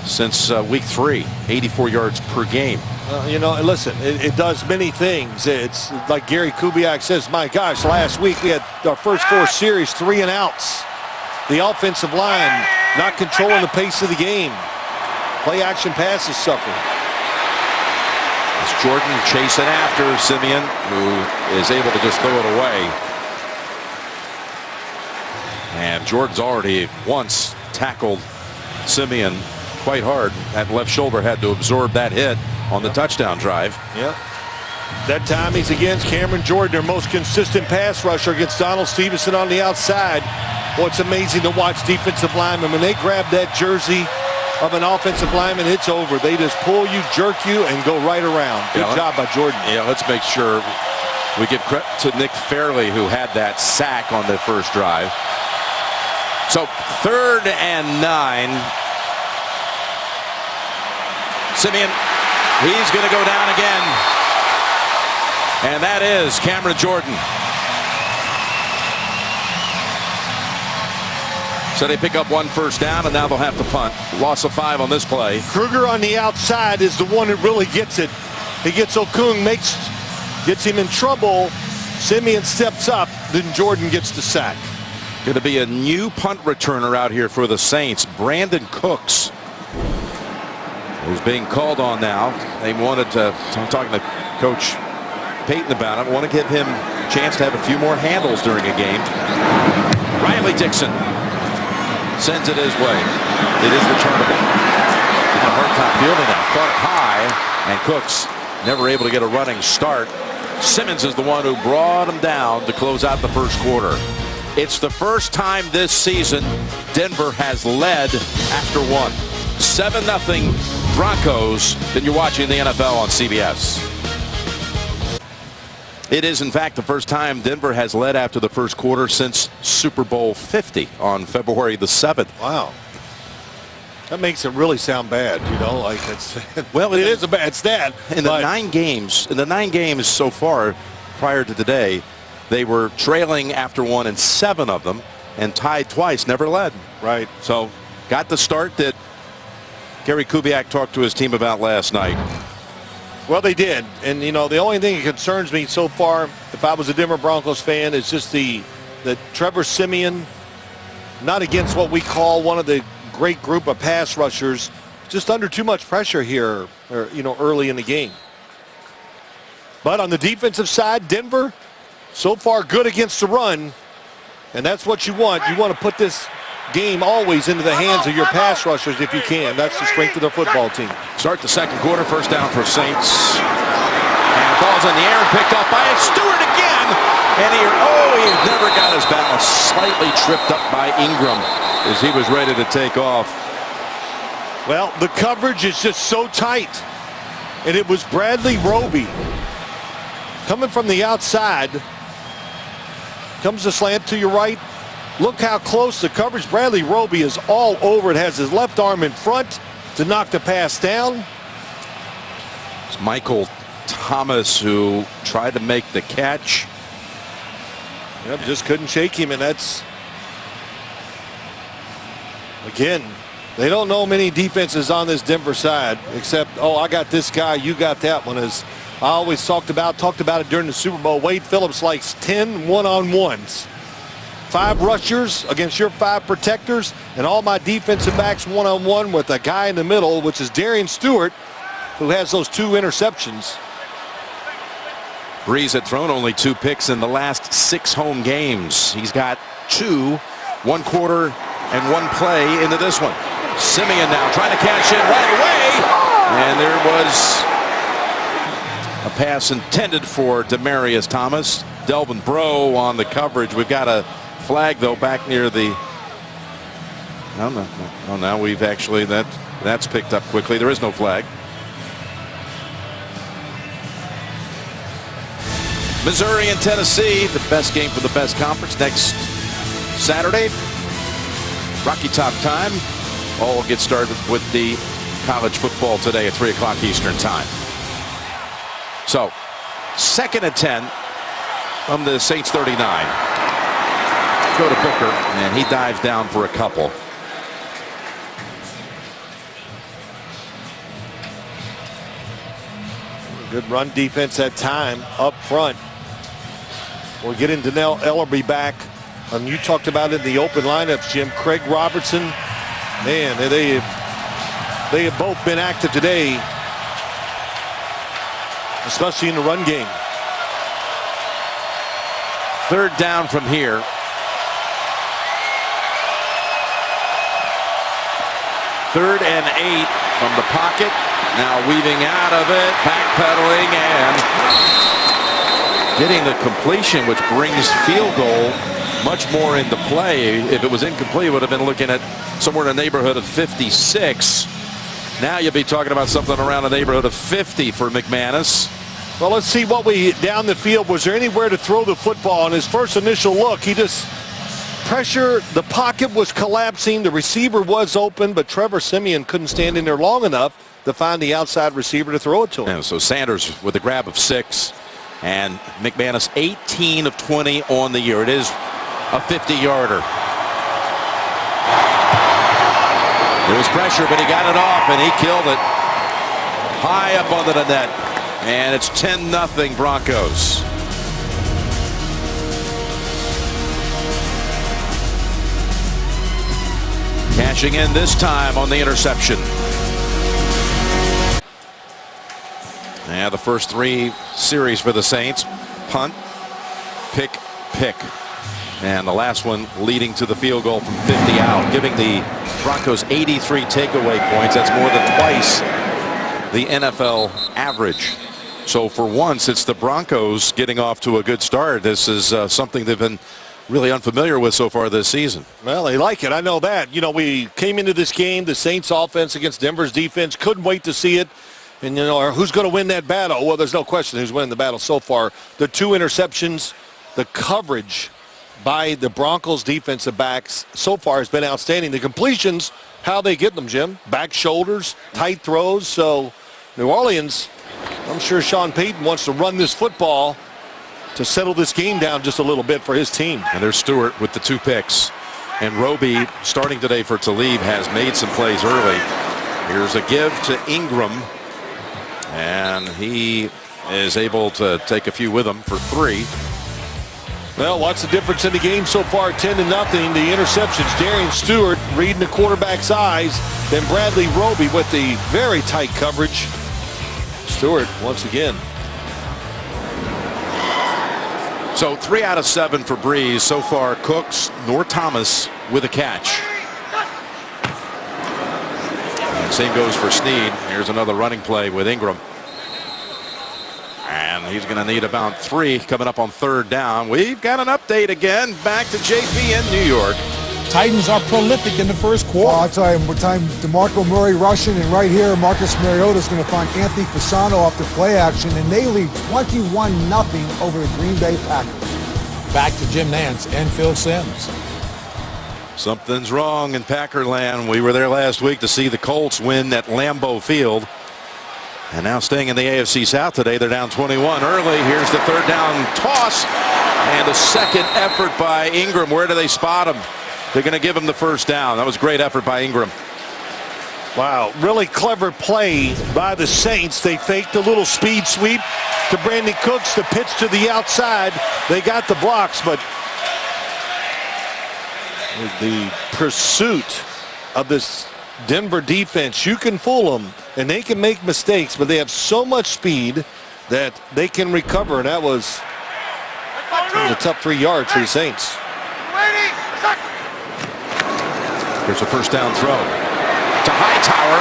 [SPEAKER 1] since week 3. 84 yards per game.
[SPEAKER 5] You know, listen, it does many things. It's like Gary Kubiak says, my gosh, last week we had our first 4 series, 3 and outs. The offensive line not controlling the pace of the game. Play action passes suffering.
[SPEAKER 1] It's Jordan chasing after Simeon, who is able to just throw it away. And Jordan's already once tackled Simeon quite hard. That left shoulder had to absorb that hit on the touchdown drive.
[SPEAKER 5] Yeah. That time he's against Cameron Jordan, their most consistent pass rusher, against Donald Stevenson on the outside. Well, it's amazing to watch defensive linemen. When they grab that jersey of an offensive lineman, it's over. They just pull you, jerk you, and go right around. Good job by Jordan.
[SPEAKER 1] Yeah, let's make sure we give credit to Nick Fairley, who had that sack on the first drive. So 3rd and 9. Simeon, he's going to go down again. And that is Cameron Jordan. So they pick up 1 first down, and now they'll have to punt. Loss of 5 on this play.
[SPEAKER 5] Kruger on the outside is the one that really gets it. He gets Okung, gets him in trouble. Simeon steps up, then Jordan gets the sack.
[SPEAKER 1] Going to be a new punt returner out here for the Saints, Brandon Cooks, who's being called on now. They wanted to, I'm talking to Coach Payton about it, want to give him a chance to have a few more handles during a game. Riley Dixon sends it his way. It is returnable. A hard time fielding now. Caught it high, and Cooks never able to get a running start. Simmons is the one who brought him down to close out the first quarter. It's the first time this season Denver has led after 1. 7-0 Broncos. Then you're watching the NFL on CBS. It is, in fact, the first time Denver has led after the first quarter since Super Bowl 50 on February the 7th.
[SPEAKER 5] Wow. That makes it really sound bad, you know, like it's, well, it is a bad stat.
[SPEAKER 1] In the 9 games so far prior to today, they were trailing after 1 in 7 of them and tied twice, never led.
[SPEAKER 5] Right.
[SPEAKER 1] So got the start that Gary Kubiak talked to his team about last night.
[SPEAKER 5] Well, they did. And, you know, the only thing that concerns me so far, if I was a Denver Broncos fan, is just the Trevor Siemian, not against what we call one of the great group of pass rushers, just under too much pressure here, you know, early in the game. But on the defensive side, Denver, so far good against the run, and that's what you want. You want to put this game always into the hands of your pass rushers if you can. That's the strength of the football team.
[SPEAKER 1] Start the second quarter, first down for Saints. And the ball's in the air and picked up by Stewart again. And he never got his balance. Slightly tripped up by Ingram as he was ready to take off.
[SPEAKER 5] Well, the coverage is just so tight. And it was Bradley Roby coming from the outside. Comes the slant to your right. Look how close the coverage. Bradley Roby is all over it. Has his left arm in front to knock the pass down.
[SPEAKER 1] It's Michael Thomas who tried to make the catch.
[SPEAKER 5] Yep, just couldn't shake him, and that's, again, they don't know many defenses on this Denver side except, oh, I got this guy, you got that one. As I always talked about it during the Super Bowl. Wade Phillips likes 10 one-on-ones. 5 rushers against your 5 protectors, and all my defensive backs one-on-one with a guy in the middle, which is Darian Stewart, who has those 2 interceptions.
[SPEAKER 1] Breeze had thrown only 2 picks in the last 6 home games. He's got 2, 1 quarter and 1 play into this one. Simeon now trying to cash in right away, and there was a pass intended for Demaryius Thomas. Delvin Breaux on the coverage. We've got a flag though back near the, oh, now we've actually, that's picked up quickly. There is no flag. Missouri and Tennessee, the best game for the best conference next Saturday. Rocky Top time. All get started with the college football today at 3 o'clock Eastern time. So 2nd and 10 from the Saints 39. Go to Booker, and he dives down for a couple.
[SPEAKER 5] Good run defense at time up front. We're getting Donnell Ellerby back. You talked about it in the open lineups, Jim. Craig Robertson, man, they have both been active today, especially in the run game.
[SPEAKER 1] 3rd down from here. 3rd and 8 from the pocket. Now weaving out of it, backpedaling, and getting the completion, which brings field goal much more into play. If it was incomplete, it would have been looking at somewhere in the neighborhood of 56. Now you'll be talking about something around the neighborhood of 50 for McManus.
[SPEAKER 5] Well, let's see what we down the field. Was there anywhere to throw the football? On his first initial look, he just pressure. The pocket was collapsing. The receiver was open, but Trevor Siemian couldn't stand in there long enough to find the outside receiver to throw it to him.
[SPEAKER 1] And so Sanders with a grab of 6, and McManus 18 of 20 on the year. It is a 50-yarder. There was pressure, but he got it off, and he killed it high up under the net. And it's 10-0 Broncos. Cashing in this time on the interception. And the first 3 series for the Saints: punt, pick, pick. And the last one leading to the field goal from 50 out, giving the Broncos 83 takeaway points. That's more than twice the NFL average. So for once, it's the Broncos getting off to a good start. This is something they've been really unfamiliar with so far this season.
[SPEAKER 5] Well, they like it. I know that. You know, we came into this game, the Saints offense against Denver's defense. Couldn't wait to see it. And, you know, who's going to win that battle? Well, there's no question who's winning the battle so far. The 2 interceptions, the coverage by the Broncos defensive backs so far has been outstanding. The completions, how they get them, Jim? Back shoulders, tight throws. So New Orleans, I'm sure Sean Payton wants to run this football to settle this game down just a little bit for his team.
[SPEAKER 1] And there's Stewart with the 2 picks. And Roby, starting today for Talib, has made some plays early. Here's a give to Ingram. And he is able to take a few with him for 3.
[SPEAKER 5] Well, what's the difference in the game so far? 10-0. The interceptions, Darian Stewart reading the quarterback's eyes. Then Bradley Roby with the very tight coverage. Stewart once again.
[SPEAKER 1] So 3 out of 7 for Breeze. So far, Cooks nor Thomas with a catch. And same goes for Snead. Here's another running play with Ingram. And he's going to need about 3 coming up on 3rd down. We've got an update again. Back to JP in New York.
[SPEAKER 8] Titans are prolific in the first quarter.
[SPEAKER 9] I'll tell you, what time DeMarco Murray rushing, and right here, Marcus Mariota is going to find Anthony Fasano off the play action, and they lead 21-0 over the Green Bay Packers.
[SPEAKER 8] Back to Jim Nantz and Phil Simms.
[SPEAKER 1] Something's wrong in Packerland. We were there last week to see the Colts win at Lambeau Field. And now staying in the AFC South today, they're down 21 early. Here's the 3rd down toss. And a second effort by Ingram. Where do they spot him? They're going to give him the 1st down. That was a great effort by Ingram.
[SPEAKER 5] Wow, really clever play by the Saints. They faked a little speed sweep to Brandon Cooks, the pitch to the outside. They got the blocks, but the pursuit of this Denver defense, you can fool them, and they can make mistakes, but they have so much speed that they can recover, and that was a tough 3 yards for the Saints.
[SPEAKER 1] Here's a 1st down throw to Hightower,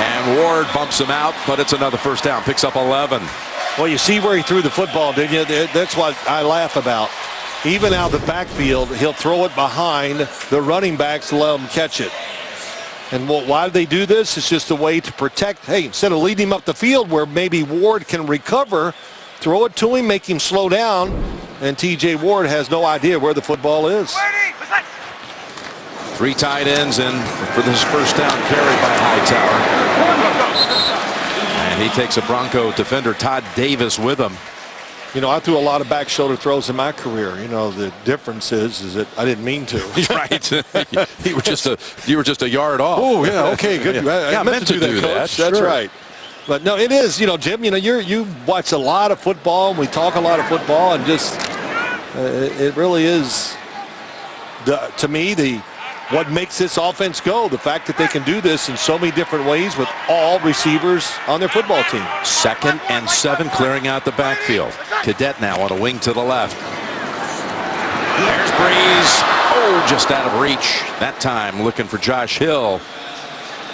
[SPEAKER 1] and Ward bumps him out, but it's another 1st down. Picks up 11.
[SPEAKER 5] Well, you see where he threw the football, didn't you? That's what I laugh about. Even out of the backfield, he'll throw it behind the running backs to let them catch it. And why do they do this? It's just a way to protect. Hey, instead of leading him up the field where maybe Ward can recover, throw it to him, make him slow down, and T.J. Ward has no idea where the football is.
[SPEAKER 1] 3 tight ends in for this 1st down carry by Hightower. And he takes a Bronco defender, Todd Davis, with him.
[SPEAKER 5] You know, I threw a lot of back shoulder throws in my career. You know, the difference is that I didn't mean to.
[SPEAKER 1] Right. you were just a yard off.
[SPEAKER 5] Oh, yeah, okay, good.
[SPEAKER 1] Yeah,
[SPEAKER 5] I meant to do that, Coach. That's
[SPEAKER 1] sure.
[SPEAKER 5] right. But no, it is, you know, Jim, you know, you've watched a lot of football, and we talk a lot of football, and just it really is, to me, what makes this offense go, the fact that they can do this in so many different ways with all receivers on their football team.
[SPEAKER 1] 2nd and 7, clearing out the backfield. Cadet now on a wing to the left. There's Breeze. Oh, just out of reach. That time looking for Josh Hill.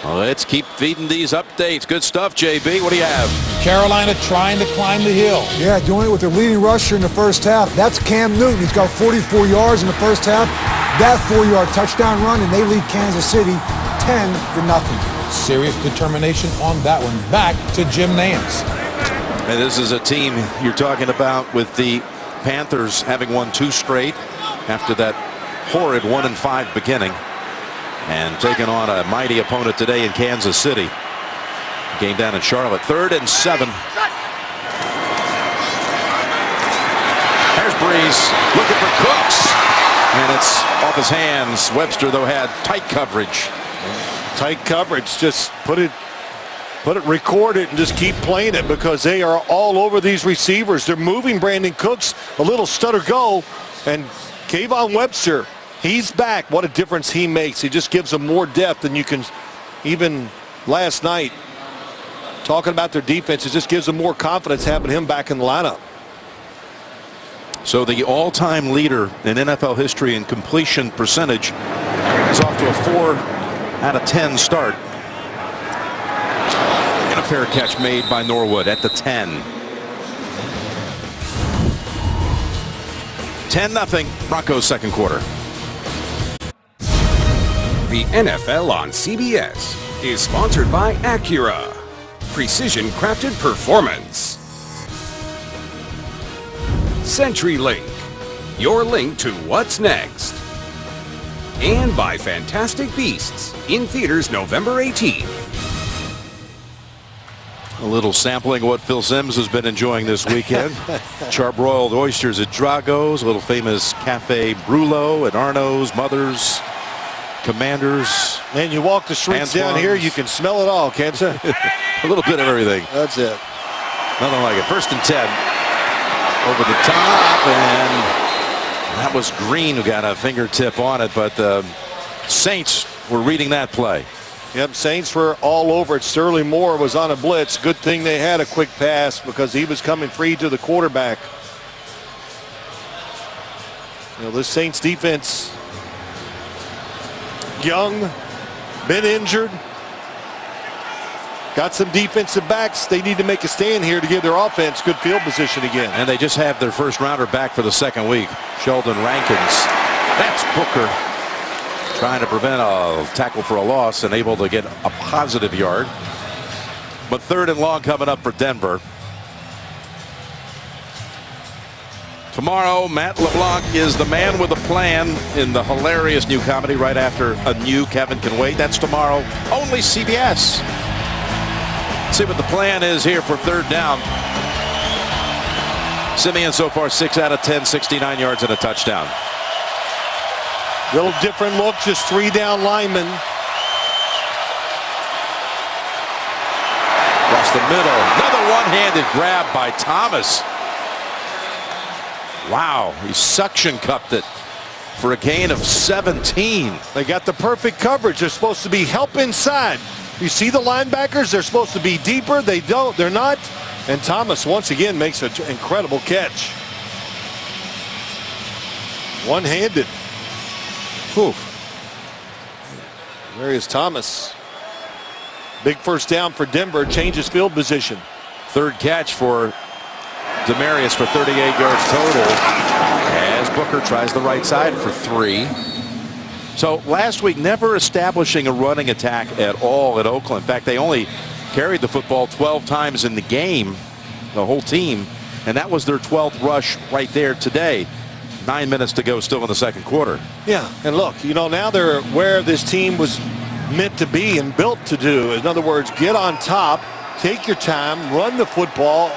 [SPEAKER 1] Let's keep feeding these updates. Good stuff, JB. What do you have?
[SPEAKER 8] Carolina trying to climb the hill.
[SPEAKER 9] Yeah, doing it with their leading rusher in the first half. That's Cam Newton. He's got 44 yards in the first half. That 4-yard touchdown run, and they lead Kansas City 10-0.
[SPEAKER 8] Serious determination on that one. Back to Jim Nantz.
[SPEAKER 1] And this is a team you're talking about with the Panthers having won 2 straight after that horrid 1-5 beginning, and taking on a mighty opponent today in Kansas City. Game down in Charlotte. 3rd and 7. There's Breeze looking for Cooks, and it's off his hands. Webster, though, had tight coverage.
[SPEAKER 5] Tight coverage. Just put it, record it, and just keep playing it, because they are all over these receivers. They're moving Brandon Cooks. A little stutter go, and Kayvon Webster, he's back. What a difference he makes. He just gives them more depth than you can. Even last night, talking about their defense, it just gives them more confidence having him back in the lineup.
[SPEAKER 1] So the all-time leader in NFL history in completion percentage is off to a 4 out of 10 start. And a fair catch made by Norwood at the 10. 10-0 Broncos second quarter.
[SPEAKER 7] The NFL on CBS is sponsored by Acura. Precision crafted performance. CenturyLink, your link to what's next. And by Fantastic Beasts, in theaters November 18th.
[SPEAKER 1] A little sampling of what Phil Simms has been enjoying this weekend. Charbroiled oysters at Drago's, a little famous Cafe Brulo at Arno's, Mother's, Commanders.
[SPEAKER 5] And you walk the streets down here, you can smell it all, can't you?
[SPEAKER 1] A little bit of everything.
[SPEAKER 5] That's it.
[SPEAKER 1] Nothing like it. 1st and 10. Over the top, and that was Green who got a fingertip on it, but the Saints were reading that play.
[SPEAKER 5] Yep, Saints were all over it. Sterling Moore was on a blitz. Good thing they had a quick pass, because he was coming free to the quarterback. You know, this Saints defense, young, been injured, got some defensive backs. They need to make a stand here to give their offense good field position again.
[SPEAKER 1] And they just have their first rounder back for the second week. Sheldon Rankins. That's Booker trying to prevent a tackle for a loss and able to get a positive yard. But 3rd and long coming up for Denver. Tomorrow, Matt LeBlanc is the man with a plan in the hilarious new comedy right after A New Kevin Can Wait. That's tomorrow, only CBS. See what the plan is here for 3rd down. Simeon so far 6 out of 10, 69 yards and a touchdown.
[SPEAKER 5] Little different look, just 3 down linemen.
[SPEAKER 1] Across the middle, another one-handed grab by Thomas. Wow, he suction cupped it for a gain of 17.
[SPEAKER 5] They got the perfect coverage. They're supposed to be help inside. You see the linebackers, they're supposed to be deeper. They don't, they're not. And Thomas once again makes an incredible catch. One-handed. There is Thomas. Big first down for Denver, changes field position.
[SPEAKER 1] 3rd catch for Demarius for 38 yards total, as Booker tries the right side for 3. So last week, never establishing a running attack at all at Oakland. In fact, they only carried the football 12 times in the game, the whole team, and that was their 12th rush right there today. 9 minutes to go still in the second quarter.
[SPEAKER 5] Yeah, and look, you know, now they're where this team was meant to be and built to do. In other words, get on top, take your time, run the football.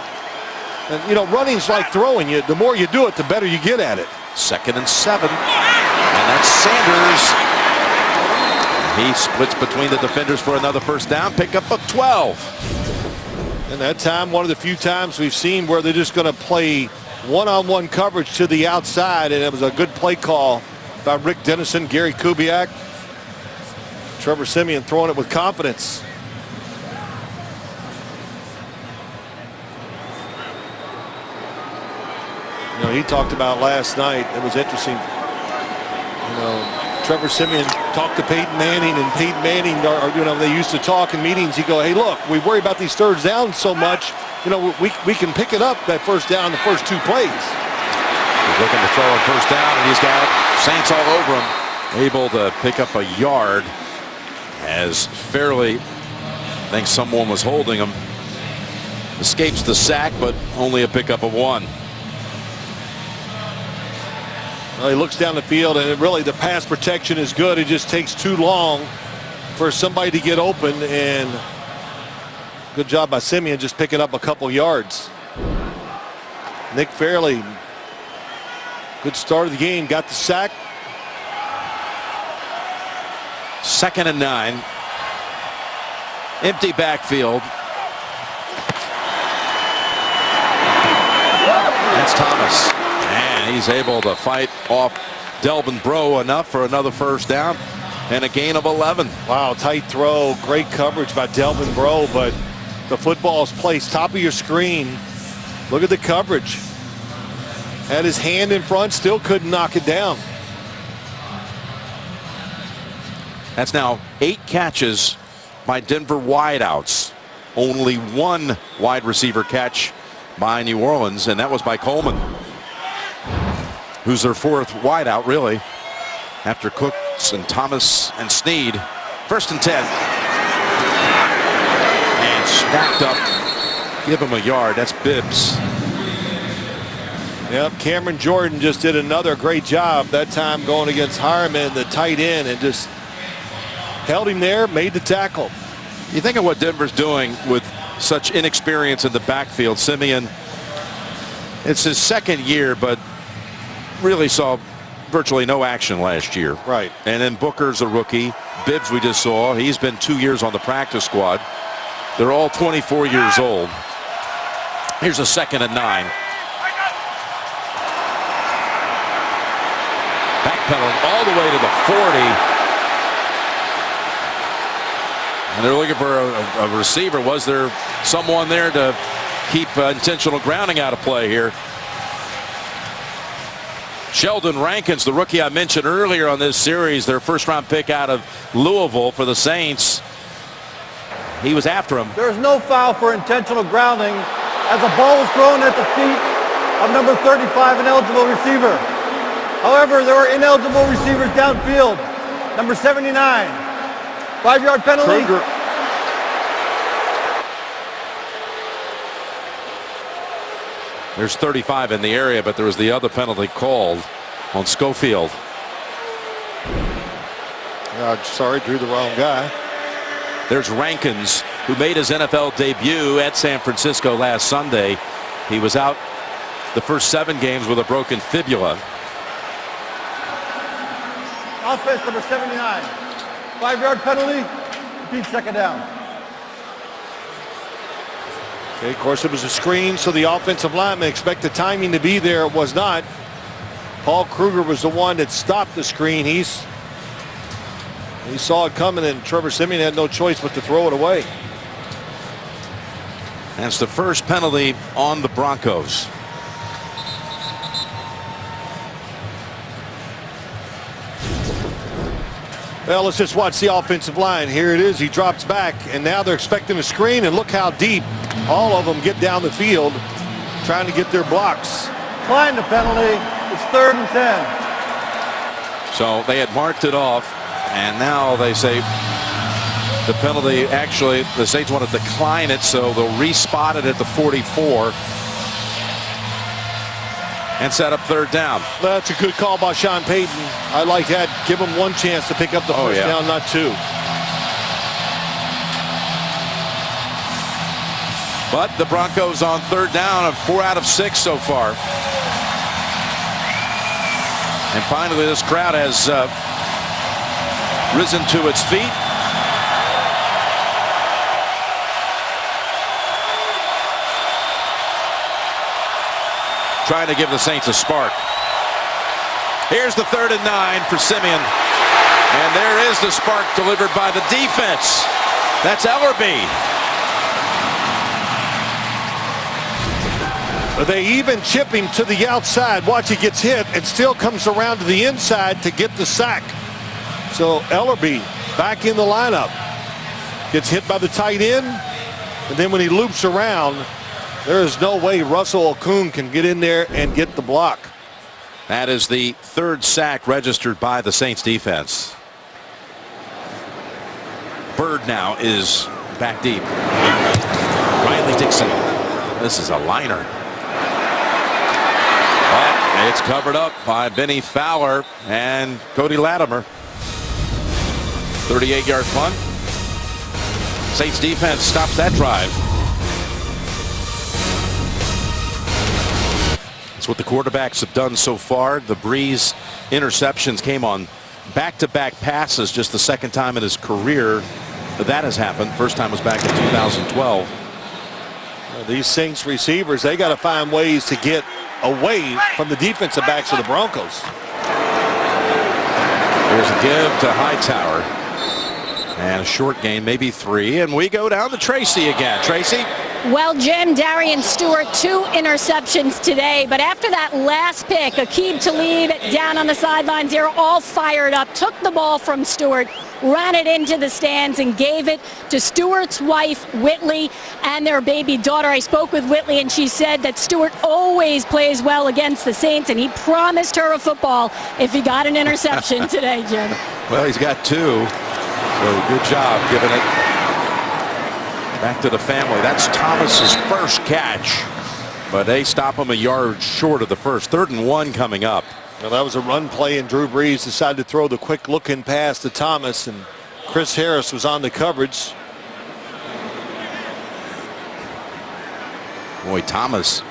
[SPEAKER 5] And, you know, running's like throwing. You, the more you do it, the better you get at it.
[SPEAKER 1] 2nd and 7. And that's Sanders. He splits between the defenders for another first down. Pick up of 12.
[SPEAKER 5] And that time, one of the few times we've seen where they're just going to play one-on-one coverage to the outside. And it was a good play call by Rick Dennison, Gary Kubiak. Trevor Siemian throwing it with confidence. You know, he talked about last night. It was interesting. You know, Trevor Siemian talked to Peyton Manning, and Peyton Manning, they used to talk in meetings. He'd go, hey, look, we worry about these thirds down so much. We can pick it up, that first down, the first 2 plays.
[SPEAKER 1] He's looking to throw a first down, and he's got Saints all over him. Able to pick up a yard as Fairley thinks someone was holding him. Escapes the sack, but only a pickup of 1.
[SPEAKER 5] Well, he looks down the field, and really the pass protection is good. It just takes too long for somebody to get open, and good job by Siemian just picking up a couple yards. Nick Fairley, good start of the game, got the sack.
[SPEAKER 1] 2nd and 9. Empty backfield. That's Thomas. And he's able to fight off Delvin Breaux enough for another first down and a gain of 11.
[SPEAKER 5] Wow, tight throw. Great coverage by Delvin Breaux, but the football is placed top of your screen. Look at the coverage. Had his hand in front, still couldn't knock it down.
[SPEAKER 1] That's now 8 catches by Denver wideouts. Only 1 wide receiver catch by New Orleans, and that was by Coleman, who's their 4th wideout, really, after Cooks and Thomas and Snead. 1st and 10. And stacked up. Give him a yard. That's Bibbs.
[SPEAKER 5] Yep, Cameron Jordan just did another great job that time going against Harmon, the tight end, and just held him there, made the tackle.
[SPEAKER 1] You think of what Denver's doing with such inexperience in the backfield. Siemian, it's his 2nd year, but really saw virtually no action last year.
[SPEAKER 5] Right.
[SPEAKER 1] And then Booker's a rookie. Bibbs we just saw. He's been 2 years on the practice squad. They're all 24 years old. Here's a 2nd and 9. Backpedaling all the way to the 40. And they're looking for a receiver. Was there someone there to keep intentional grounding out of play here? Sheldon Rankins, the rookie I mentioned earlier on this series, their 1st-round pick out of Louisville for the Saints. He was after him.
[SPEAKER 6] There's no foul for intentional grounding as the ball was thrown at the feet of number 35, an eligible receiver. However, there were ineligible receivers downfield. Number 79. 5-yard penalty.
[SPEAKER 5] Kruger.
[SPEAKER 1] There's 35 in the area, but there was the other penalty called on Schofield.
[SPEAKER 5] Sorry, drew the wrong guy.
[SPEAKER 1] There's Rankins, who made his NFL debut at San Francisco last Sunday. He was out the first 7 games with a broken fibula.
[SPEAKER 6] Offense number 79. 5-yard penalty. Repeat 2nd down.
[SPEAKER 5] Okay, of course, it was a screen, so the offensive lineman expect the timing to be there. It was not. Paul Kruger was the one that stopped the screen. He saw it coming, and Trevor Siemian had no choice but to throw it away.
[SPEAKER 1] That's the first penalty on the Broncos.
[SPEAKER 5] Well, let's just watch the offensive line. Here it is. He drops back, and now they're expecting a screen, and look how deep all of them get down the field trying to get their blocks.
[SPEAKER 6] Decline the penalty. It's 3rd and 10.
[SPEAKER 1] So they had marked it off, and now they say the penalty, actually, the Saints want to decline it, so they'll respot it at the 44 and set up 3rd down.
[SPEAKER 5] That's a good call by Sean Payton. I like that. Give him 1 chance to pick up the first down, not 2.
[SPEAKER 1] But the Broncos on 3rd down of 4 out of 6 so far. And finally, this crowd has risen to its feet. Trying to give the Saints a spark. Here's the 3rd and 9 for Siemian. And there is the spark delivered by the defense. That's Ellerby.
[SPEAKER 5] They even chip him to the outside. Watch, he gets hit and still comes around to the inside to get the sack. So Ellerby back in the lineup. Gets hit by the tight end. And then when he loops around, there is no way Russell Okung can get in there and get the block.
[SPEAKER 1] That is the third sack registered by the Saints defense. Bird now is back deep. Riley Dixon. This is a liner. Oh, it's covered up by Benny Fowler and Cody Latimer. 38-yard punt. Saints defense stops that drive. That's what the quarterbacks have done so far. The Breeze interceptions came on back-to-back passes, just the second time in his career that has happened. First time was back in 2012.
[SPEAKER 5] These Saints receivers, they got to find ways to get away from the defensive backs of the Broncos.
[SPEAKER 1] There's a give to Hightower. And a short gain, maybe 3. And we go down to Tracy again. Tracy?
[SPEAKER 3] Well, Jim, Darian Stewart, 2 interceptions today. But after that last pick, Aqib Talib down on the sidelines, they're all fired up, took the ball from Stewart, ran it into the stands, and gave it to Stewart's wife, Whitley, and their baby daughter. I spoke with Whitley, and she said that Stewart always plays well against the Saints, and he promised her a football if he got an interception today, Jim.
[SPEAKER 1] Well, he's got 2. So good job giving it back to the family. That's Thomas's first catch, but they stop him a yard short of the first. 3rd and 1 coming up.
[SPEAKER 5] Well, that was a run play, and Drew Brees decided to throw the quick looking pass to Thomas, and Chris Harris was on the coverage.
[SPEAKER 1] Boy, Thomas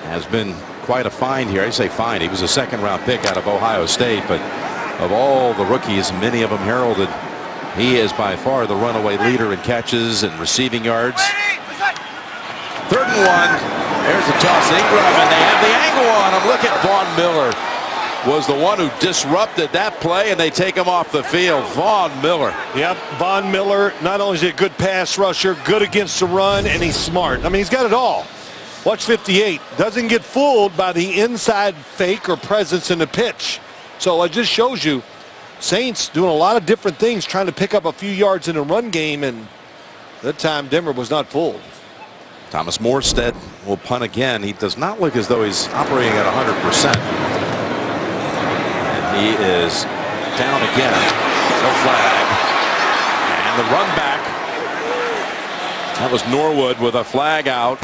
[SPEAKER 1] has been quite a find here. I say find. He was a 2nd-round pick out of Ohio State, but of all the rookies, many of them heralded, he is by far the runaway leader in catches and receiving yards. 3rd and 1. There's the toss. Ingram, and they have the angle on him. Look at Vaughn Miller. Was the one who disrupted that play, and they take him off the field. Vaughn Miller.
[SPEAKER 5] Yep, Vaughn Miller, not only is he a good pass rusher, good against the run, and he's smart. I mean, he's got it all. Watch 58. Doesn't get fooled by the inside fake or presence in the pitch. So it just shows you Saints doing a lot of different things, trying to pick up a few yards in a run game, and that time Denver was not fooled.
[SPEAKER 1] Thomas Morstead will punt again. He does not look as though he's operating at 100%. And he is down again. No flag. And the run back. That was Norwood with a flag out.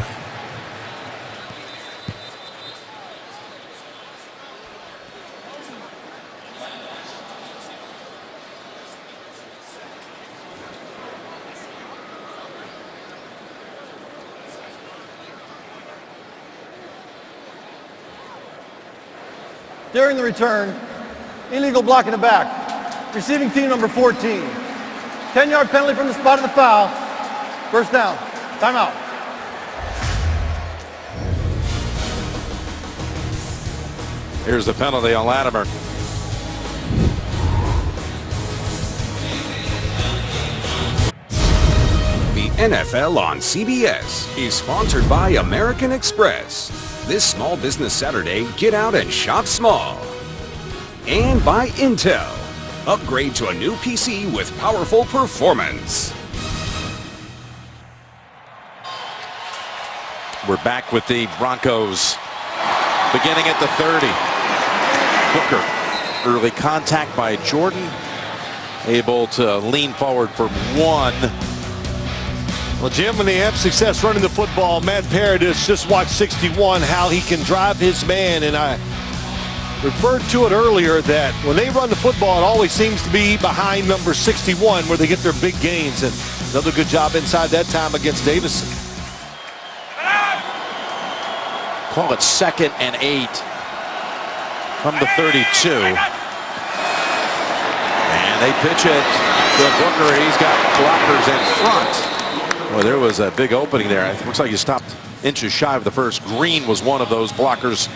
[SPEAKER 6] During the return, illegal block in the back. Receiving team number 14. 10-yard penalty from the spot of the foul. First down. Timeout.
[SPEAKER 1] Here's the penalty on Latimer.
[SPEAKER 7] The NFL on CBS is sponsored by American Express. This Small Business Saturday, get out and shop small. And by Intel. Upgrade to a new PC with powerful performance.
[SPEAKER 1] We're back with the Broncos beginning at the 30. Booker, early contact by Jordan, able to lean forward for 1.
[SPEAKER 5] Well, Jim, when they have success running the football, Matt Paradis just watched 61, how he can drive his man. And I referred to it earlier that when they run the football, it always seems to be behind number 61 where they get their big gains. And another good job inside that time against Davison.
[SPEAKER 1] Call it 2nd and 8 from the 32. And they pitch it to Booker. He's got blockers in front. Well, there was a big opening there. It looks like he stopped inches shy of the first. Green was one of those blockers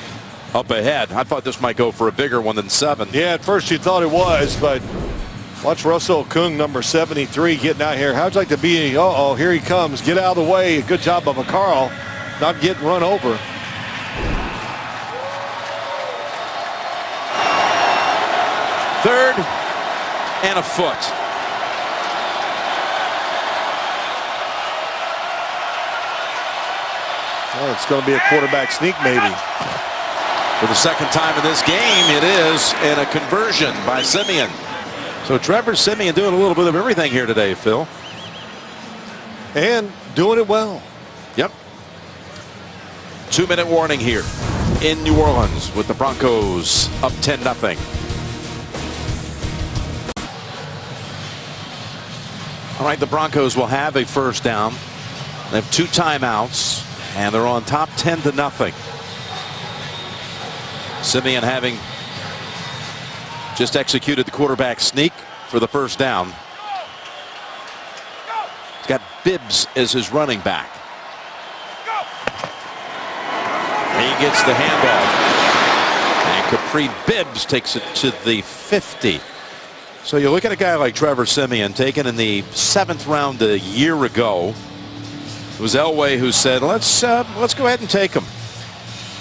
[SPEAKER 1] up ahead. I thought this might go for a bigger one than 7.
[SPEAKER 5] Yeah, at first you thought it was, but watch Russell Okung, number 73, getting out here. How'd you like to be? Uh-oh, here he comes. Get out of the way. Good job of Carl not getting run over.
[SPEAKER 1] Third and a foot.
[SPEAKER 5] Well, it's going to be a quarterback sneak maybe.
[SPEAKER 1] For the second time in this game, it is, and a conversion by Simeon. So Trevor Simeon doing a little bit of everything here today, Phil.
[SPEAKER 5] And doing it well.
[SPEAKER 1] Yep. 2-minute warning here in New Orleans with the Broncos up 10-0. All right, the Broncos will have a first down. They have 2 timeouts, and they're on top 10-0. Simeon having just executed the quarterback sneak for the first down. He's got Bibbs as his running back. He gets the handoff. And Capri Bibbs takes it to the 50. So you look at a guy like Trevor Simeon, taken in the 7th round a year ago. It was Elway who said, let's go ahead and take him.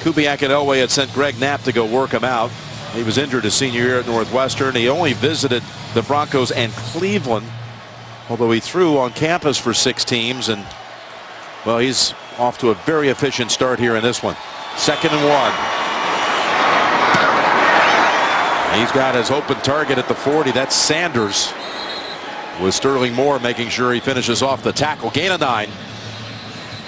[SPEAKER 1] Kubiak and Elway had sent Greg Knapp to go work him out. He was injured his senior year at Northwestern. He only visited the Broncos and Cleveland, although he threw on campus for 6 teams. And, well, he's off to a very efficient start here in this one. 2nd and 1. He's got his open target at the 40. That's Sanders, with Sterling Moore making sure he finishes off the tackle. Gain of 9.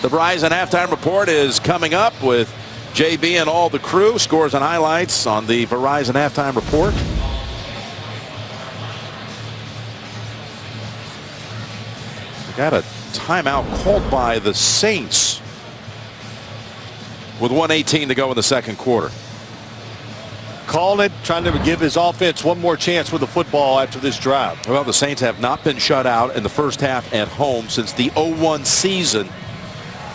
[SPEAKER 1] The Verizon halftime report is coming up with JB and all the crew. Scores and highlights on the Verizon halftime report. We got a timeout called by the Saints with 1:18 to go in the second quarter.
[SPEAKER 5] Calling it, trying to give his offense one more chance with the football after this drive.
[SPEAKER 1] Well, the Saints have not been shut out in the first half at home since the 0-1 season.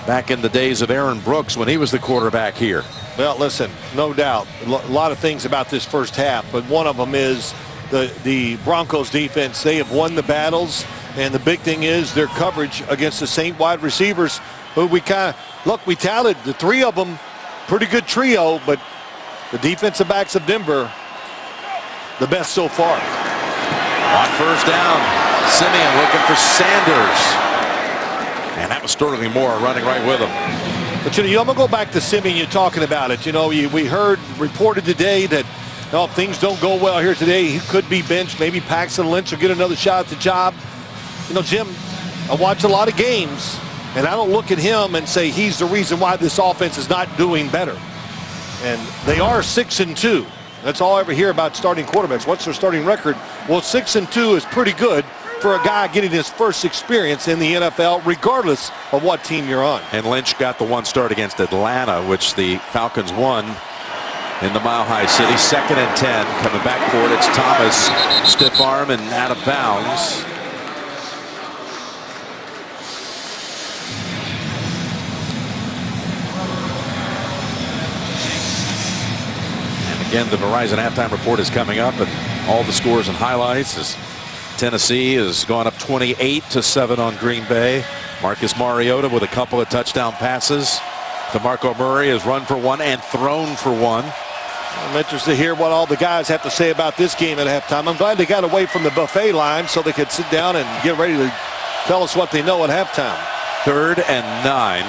[SPEAKER 1] Back in the days of Aaron Brooks when he was the quarterback here.
[SPEAKER 5] Well, listen, no doubt. A lot of things about this first half, but one of them is the Broncos defense. They have won the battles, and the big thing is their coverage against the Saint wide receivers, who we touted the 3 of them, pretty good trio, but the defensive backs of Denver, the best so far.
[SPEAKER 1] On first down, Simeon looking for Sanders. And that was Sterling Moore running right with him.
[SPEAKER 5] But, I'm going to go back to Simeon. You're talking about it. We heard reported today that if things don't go well here today, he could be benched. Maybe Paxton Lynch will get another shot at the job. Jim, I watch a lot of games, and I don't look at him and say he's the reason why this offense is not doing better. And they are 6-2. That's all I ever hear about starting quarterbacks. What's their starting record? Well, 6-2 is pretty good for a guy getting his first experience in the NFL, regardless of what team you're on.
[SPEAKER 1] And Lynch got the 1 start against Atlanta, which the Falcons won in the Mile High City. 2nd and 10. Coming back for it, it's Thomas. Stiff arm and out of bounds. And again, the Verizon halftime report is coming up, and all the scores and highlights is Tennessee has gone up 28-7 on Green Bay. Marcus Mariota with a couple of touchdown passes. DeMarco Murray has run for 1 and thrown for 1.
[SPEAKER 5] I'm interested to hear what all the guys have to say about this game at halftime. I'm glad they got away from the buffet line so they could sit down and get ready to tell us what they know at halftime.
[SPEAKER 1] 3rd and 9.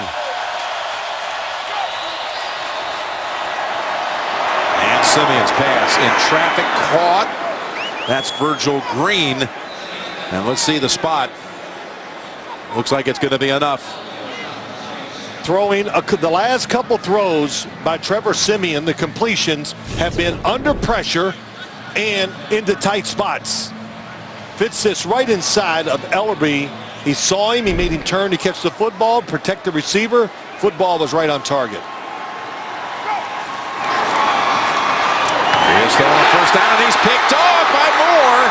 [SPEAKER 1] And Simeon's pass in traffic caught. That's Virgil Green. And let's see the spot. Looks like it's going to be enough.
[SPEAKER 5] Throwing the last couple throws by Trevor Simeon, the completions have been under pressure and into tight spots. Fits this right inside of Ellerby. He saw him. He made him turn to catch the football, protect the receiver. Football was right on target.
[SPEAKER 1] He is throwing first down, and he's picked off by Moore.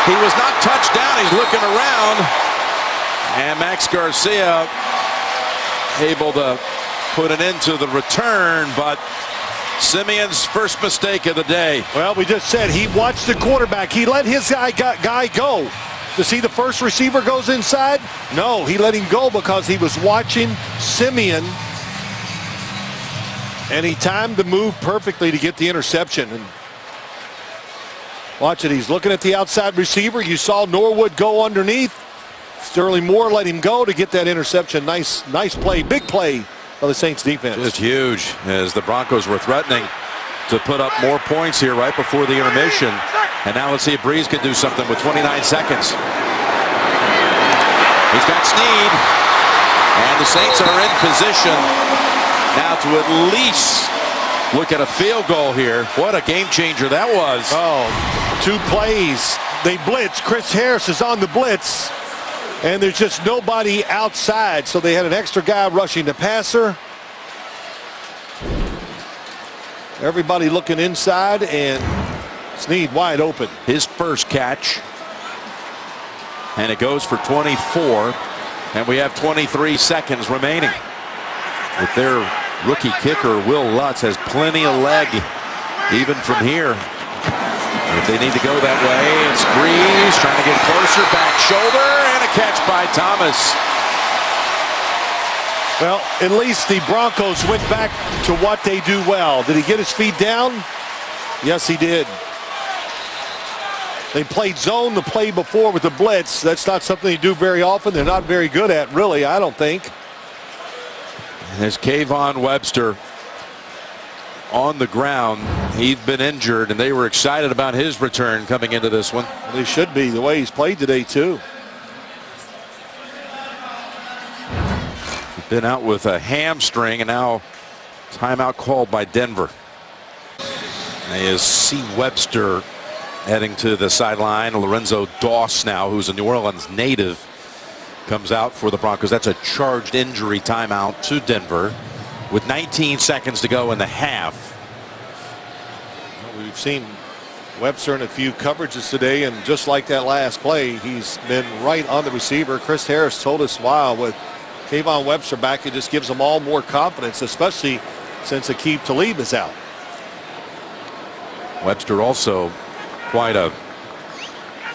[SPEAKER 1] He was not touched down. He's looking around. And Max Garcia able to put an end to the return, but Simeon's first mistake of the day.
[SPEAKER 5] Well, we just said he watched the quarterback. He let his guy go. To see the first receiver goes inside? No, he let him go because he was watching Simeon. And he timed the move perfectly to get the interception. And Watch it. He's looking at the outside receiver. You saw Norwood go underneath. Sterling Moore let him go to get that interception. Nice play, big play by the Saints defense.
[SPEAKER 1] Just huge, as the Broncos were threatening to put up more points here right before the intermission. And now let's see if Breeze can do something with 29 seconds. He's got Snead. And the Saints are in position now to at least look at a field goal here. What a game changer that was.
[SPEAKER 5] Oh, 2 plays. They blitz. Chris Harris is on the blitz. And there's just nobody outside. So they had an extra guy rushing the passer. Everybody looking inside, and Snead wide open.
[SPEAKER 1] His first catch. And it goes for 24. And we have 23 seconds remaining. With their rookie kicker, Will Lutz, has plenty of leg even from here. If they need to go that way, it's Breeze trying to get closer, back shoulder, and a catch by Thomas.
[SPEAKER 5] Well, at least the Broncos went back to what they do well. Did he get his feet down? Yes, he did. They played zone the play before with the blitz. That's not something they do very often. They're not very good at, really, I don't think.
[SPEAKER 1] There's Kayvon Webster on the ground. He'd been injured, and they were excited about his return coming into this one.
[SPEAKER 5] They should be, the way he's played today, too.
[SPEAKER 1] Been out with a hamstring, and now timeout called by Denver. As C. Webster heading to the sideline. Lorenzo Doss now, who's a New Orleans native, comes out for the Broncos. That's a charged injury timeout to Denver with 19 seconds to go in the half.
[SPEAKER 5] Well, we've seen Webster in a few coverages today, and just like that last play, he's been right on the receiver. Chris Harris told us, wow, with Kayvon Webster back, it just gives them all more confidence, especially since Aqib Talib is out.
[SPEAKER 1] Webster also quite a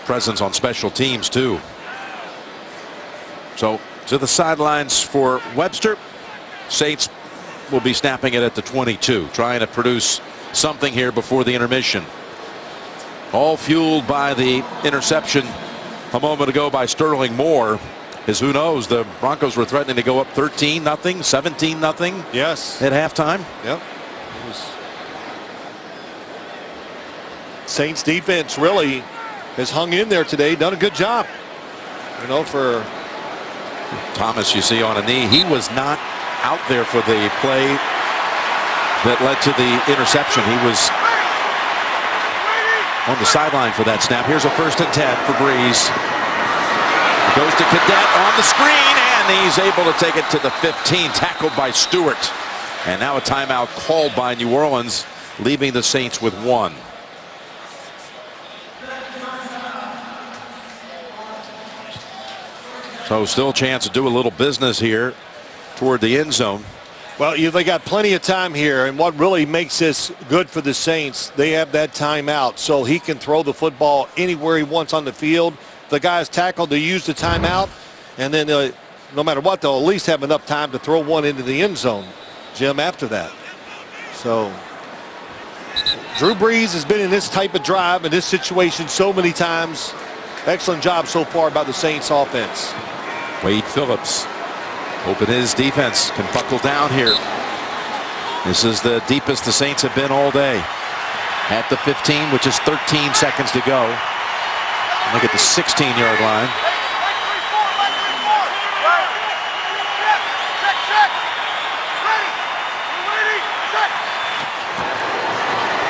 [SPEAKER 1] presence on special teams, too. So to the sidelines for Webster. Saints will be snapping it at the 22, trying to produce something here before the intermission. All fueled by the interception a moment ago by Sterling Moore. As who knows, the Broncos were threatening to go up 13-0, 17-0.
[SPEAKER 5] Yes.
[SPEAKER 1] At halftime.
[SPEAKER 5] Yep. Saints defense really has hung in there today, done a good job. You know, for
[SPEAKER 1] Thomas, you see on a knee. He was not out there for the play that led to the interception. He was on the sideline for that snap. Here's a 1st and 10 for Breeze. Goes to Cadet on the screen, and he's able to take it to the 15, tackled by Stewart. And now a timeout called by New Orleans, leaving the Saints with 1. So still a chance to do a little business here toward the end zone.
[SPEAKER 5] Well, they got plenty of time here, and what really makes this good for the Saints, they have that timeout, so he can throw the football anywhere he wants on the field. If the guy's tackled, they use the timeout, and then no matter what, they'll at least have enough time to throw one into the end zone, Jim, after that. So Drew Brees has been in this type of drive, in this situation so many times. Excellent job so far by the Saints offense.
[SPEAKER 1] Wade Phillips hoping his defense can buckle down here. This is the deepest the Saints have been all day. At the 15, which is 13 seconds to go. Look at the 16-yard line.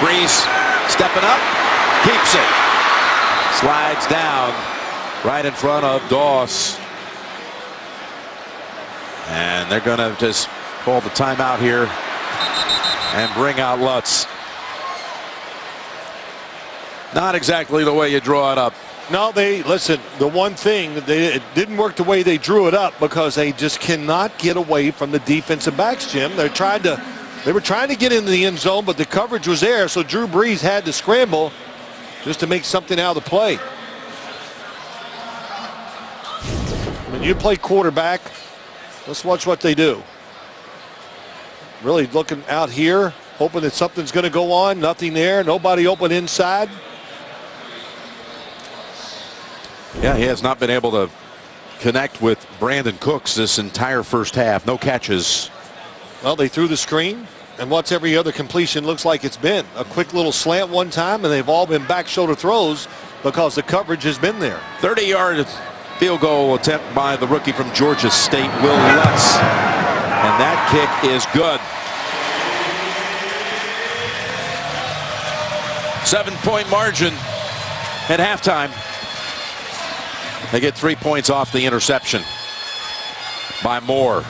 [SPEAKER 1] Breeze stepping up, keeps it. Slides down right in front of Doss. And they're going to just call the timeout here and bring out Lutz. Not exactly the way you draw it up.
[SPEAKER 5] No, listen, the one thing, it didn't work the way they drew it up because they just cannot get away from the defensive backs, Jim. They were trying to get into the end zone, but the coverage was there, so Drew Brees had to scramble just to make something out of the play. When you play quarterback, let's watch what they do. Really looking out here, hoping that something's going to go on. Nothing there. Nobody open inside.
[SPEAKER 1] Yeah, he has not been able to connect with Brandon Cooks this entire first half. No catches.
[SPEAKER 5] Well, they threw the screen, and what's every other completion looks like it's been? A quick little slant one time, and they've all been back shoulder throws because the coverage has been there.
[SPEAKER 1] 30-yard field goal attempt by the rookie from Georgia State, Will Lutz. And that kick is good. 7-point margin at halftime. They get 3 points off the interception by Moore.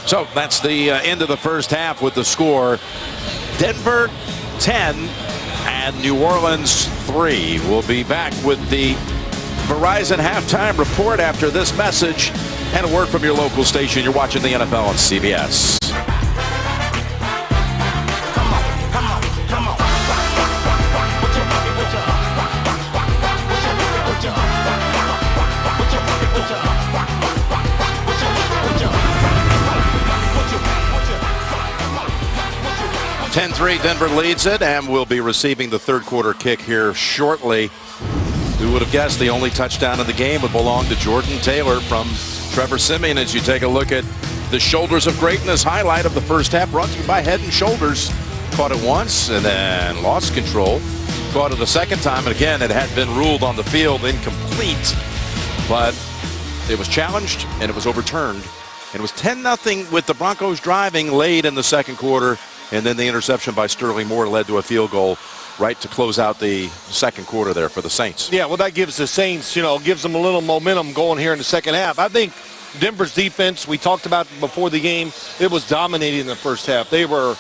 [SPEAKER 1] So that's the end of the first half with the score. Denver 10 and New Orleans 3. We'll be back with the Verizon halftime report after this message and a word from your local station. You're watching the NFL on CBS. Denver leads it, and will be receiving the third quarter kick here shortly. Who would have guessed the only touchdown in the game would belong to Jordan Taylor from Trevor Siemian? As you take a look at the Shoulders of Greatness highlight of the first half, brought to you by Head and Shoulders. Caught it once and then lost control. Caught it a second time, and again it had been ruled on the field incomplete, but it was challenged and it was overturned. And it was 10-0 with the Broncos driving late in the second quarter. And then the interception by Sterling Moore led to a field goal right to close out the second quarter there for the Saints.
[SPEAKER 5] Yeah, well, that gives the Saints, gives them a little momentum going here in the second half. I think Denver's defense, we talked about before the game, it was dominating in the first half. They were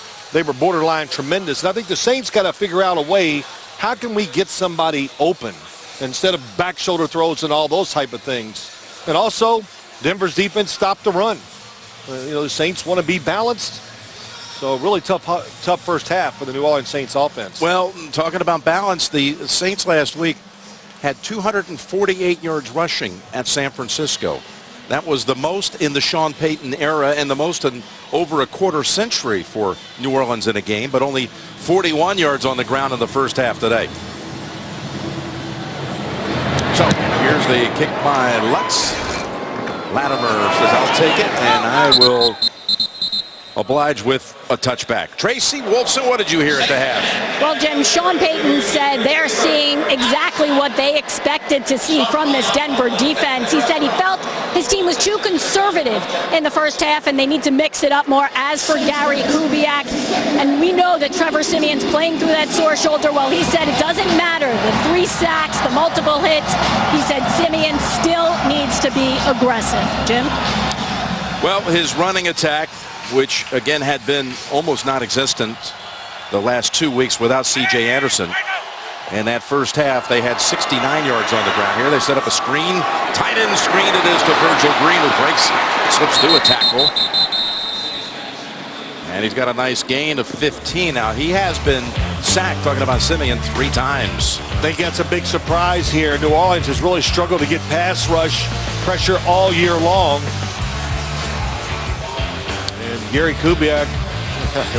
[SPEAKER 5] borderline tremendous. And I think the Saints got to figure out a way, how can we get somebody open instead of back shoulder throws and all those type of things. And also, Denver's defense stopped the run. The Saints want to be balanced. So really tough first half for the New Orleans Saints offense.
[SPEAKER 1] Well, talking about balance, the Saints last week had 248 yards rushing at San Francisco. That was the most in the Sean Payton era and the most in over a quarter century for New Orleans in a game, but only 41 yards on the ground in the first half today. So here's the kick by Lutz. Latimer says, I'll take it, and I will oblige with a touchback. Tracy Wolfson, what did you hear at the half?
[SPEAKER 3] Well, Jim, Sean Payton said they're seeing exactly what they expected to see from this Denver defense. He said he felt his team was too conservative in the first half and they need to mix it up more. As for Gary Kubiak, and we know that Trevor Siemian's playing through that sore shoulder. Well, he said it doesn't matter. The 3 sacks, the multiple hits. He said Siemian still needs to be aggressive. Jim?
[SPEAKER 1] Well, his running attack, which again had been almost non-existent the last 2 weeks without C.J. Anderson. In that first half, they had 69 yards on the ground. Here they set up a screen. Tight end screen it is to Virgil Green, who breaks, slips through a tackle. And he's got a nice gain of 15. Now, he has been sacked, talking about Siemian, 3 times.
[SPEAKER 5] I think that's a big surprise here. New Orleans has really struggled to get pass rush pressure all year long. Gary Kubiak,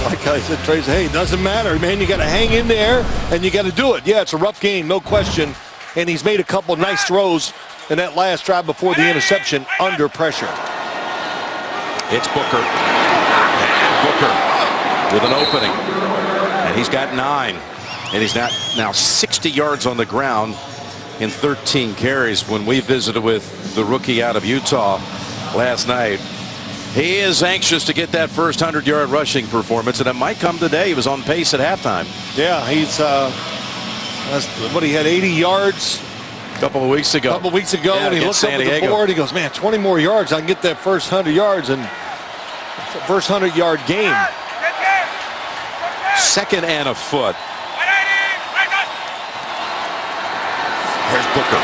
[SPEAKER 5] like I said, Tracy, hey, it doesn't matter, man. You got to hang in there, and you got to do it. Yeah, it's a rough game, no question. And he's made a couple nice throws in that last drive before the interception under pressure.
[SPEAKER 1] It's Booker. And Booker with an opening. And he's got 9. And he's now 60 yards on the ground in 13 carries. When we visited with the rookie out of Utah last night, he is anxious to get that first 100-yard rushing performance, and it might come today. He was on pace at halftime.
[SPEAKER 5] Yeah, he's, he had 80 yards
[SPEAKER 1] a couple of weeks ago.
[SPEAKER 5] Yeah, and he looked up at the board. He goes, man, 20 more yards. I can get that first 100 yards, and first 100-yard game.
[SPEAKER 1] Second and a foot. There's Booker.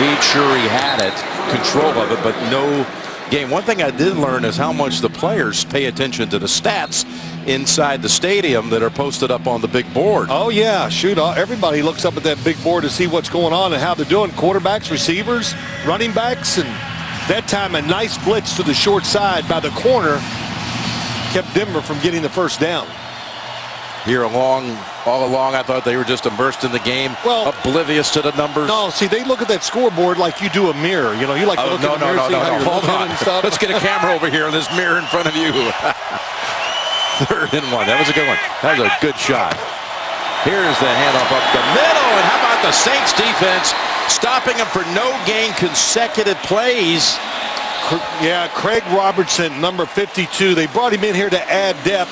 [SPEAKER 1] Made sure he had it, control of it, but no game. One thing I did learn is how much the players pay attention to the stats inside the stadium that are posted up on the big board.
[SPEAKER 5] Oh, yeah. Shoot, everybody looks up at that big board to see what's going on and how they're doing. Quarterbacks, receivers, running backs, and That time, a nice blitz to the short side by the corner kept Denver from getting the first down.
[SPEAKER 1] Here all along, I thought they were just immersed in the game, oblivious to the numbers.
[SPEAKER 5] No, see, they look at that scoreboard like you do a mirror. You know, you like to look at the mirror, see how you're
[SPEAKER 1] hold
[SPEAKER 5] looking
[SPEAKER 1] on.
[SPEAKER 5] and stuff.
[SPEAKER 1] Let's get a camera over here in this mirror in front of you. 3rd and 1. That was a good one. That was a good shot. Here's the handoff up the middle, and how about the Saints defense stopping them for no gain consecutive plays.
[SPEAKER 5] Yeah, Craig Robertson, number 52. They brought him in here to add depth.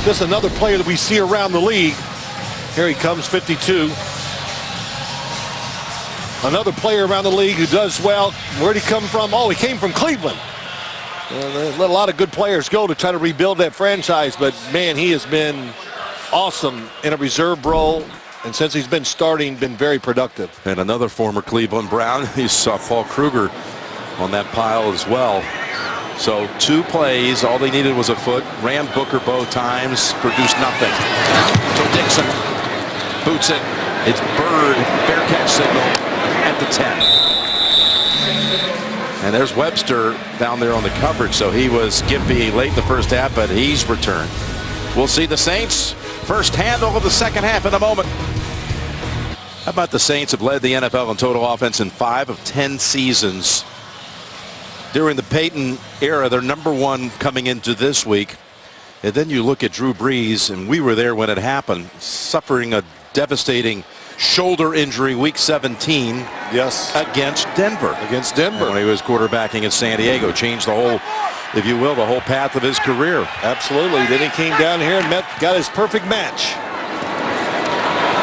[SPEAKER 5] Just another player that we see around the league. Here he comes, 52. Another player around the league who does well. Where'd he come from? Oh, he came from Cleveland. They let a lot of good players go to try to rebuild that franchise, but man, he has been awesome in a reserve role, and since he's been starting, been very productive.
[SPEAKER 1] And another former Cleveland Brown. You saw Paul Kruger on that pile as well. So 2 plays, all they needed was a foot. Ran Booker both times, produced nothing. So Dixon boots it. It's Bird, fair catch signal at the 10. And there's Webster down there on the coverage, so he was gimpy late in the first half, but he's returned. We'll see the Saints first handle of the second half in a moment. How about the Saints have led the NFL in total offense in 5 of 10 seasons. During the Peyton era, they're number 1 coming into this week. And then you look at Drew Brees, and we were there when it happened, suffering a devastating shoulder injury week 17 against Denver. When he was quarterbacking in San Diego. Changed the whole, if you will, the whole path of his career.
[SPEAKER 5] Absolutely. Then he came down here and got his perfect match.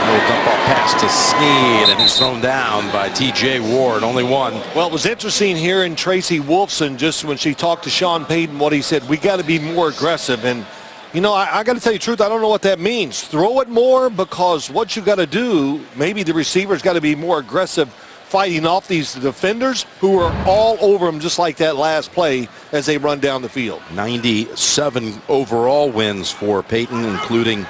[SPEAKER 1] Little dump ball pass to Snead, and he's thrown down by T.J. Ward, only 1.
[SPEAKER 5] Well, it was interesting hearing Tracy Wolfson just when she talked to Sean Payton, what he said, we got to be more aggressive. And, you know, I got to tell you the truth, I don't know what that means. Throw it more, because what you got to do, maybe the receivers got to be more aggressive fighting off these defenders who are all over them just like that last play as they run down the field. 97 overall wins for Payton, including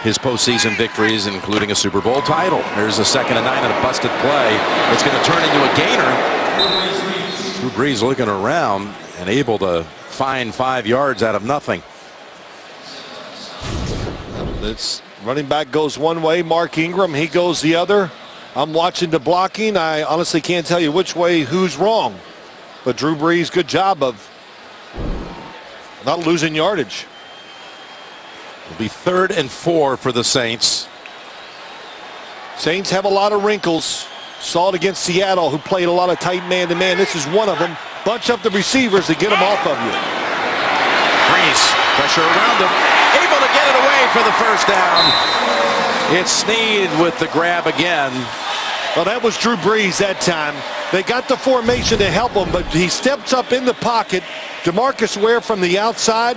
[SPEAKER 5] his postseason victories, including a Super Bowl title. There's a 2nd and 9 and a busted play. It's going to turn into a gainer. Drew Brees looking around and able to find 5 yards out of nothing. This running back goes one way. Mark Ingram, he goes the other. I'm watching the blocking. I honestly can't tell you which way who's wrong. But Drew Brees, good job of not losing yardage.
[SPEAKER 1] It'll be 3rd and 4 for the Saints.
[SPEAKER 5] Saints have a lot of wrinkles. Saw it against Seattle, who played a lot of tight man-to-man. This is one of them. Bunch up the receivers to get them off of you.
[SPEAKER 1] Brees, pressure around him. Able to get it away for the first down. It's Snead with the grab again.
[SPEAKER 5] Well, that was Drew Brees that time. They got the formation to help him, but he steps up in the pocket. DeMarcus Ware from the outside.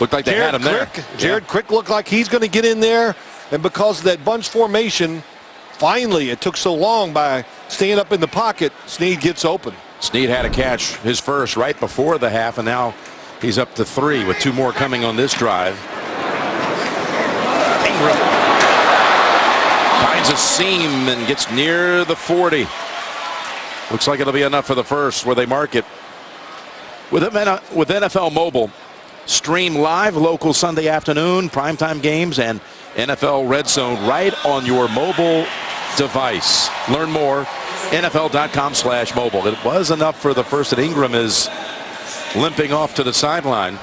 [SPEAKER 1] Looked like they had him there.
[SPEAKER 5] Jared Crick looked like he's going to get in there. And because of that bunch formation, finally, it took so long by staying up in the pocket, Snead gets open.
[SPEAKER 1] Snead had a catch, his first right before the half, and now he's up to 3 with 2 more coming on this drive. Ingram finds a seam and gets near the 40. Looks like it'll be enough for the first where they mark it. With NFL Mobile, stream live local Sunday afternoon, primetime games, and NFL Red Zone right on your mobile device. Learn more, NFL.com/mobile. It was enough for the first, and Ingram is limping off to the sideline.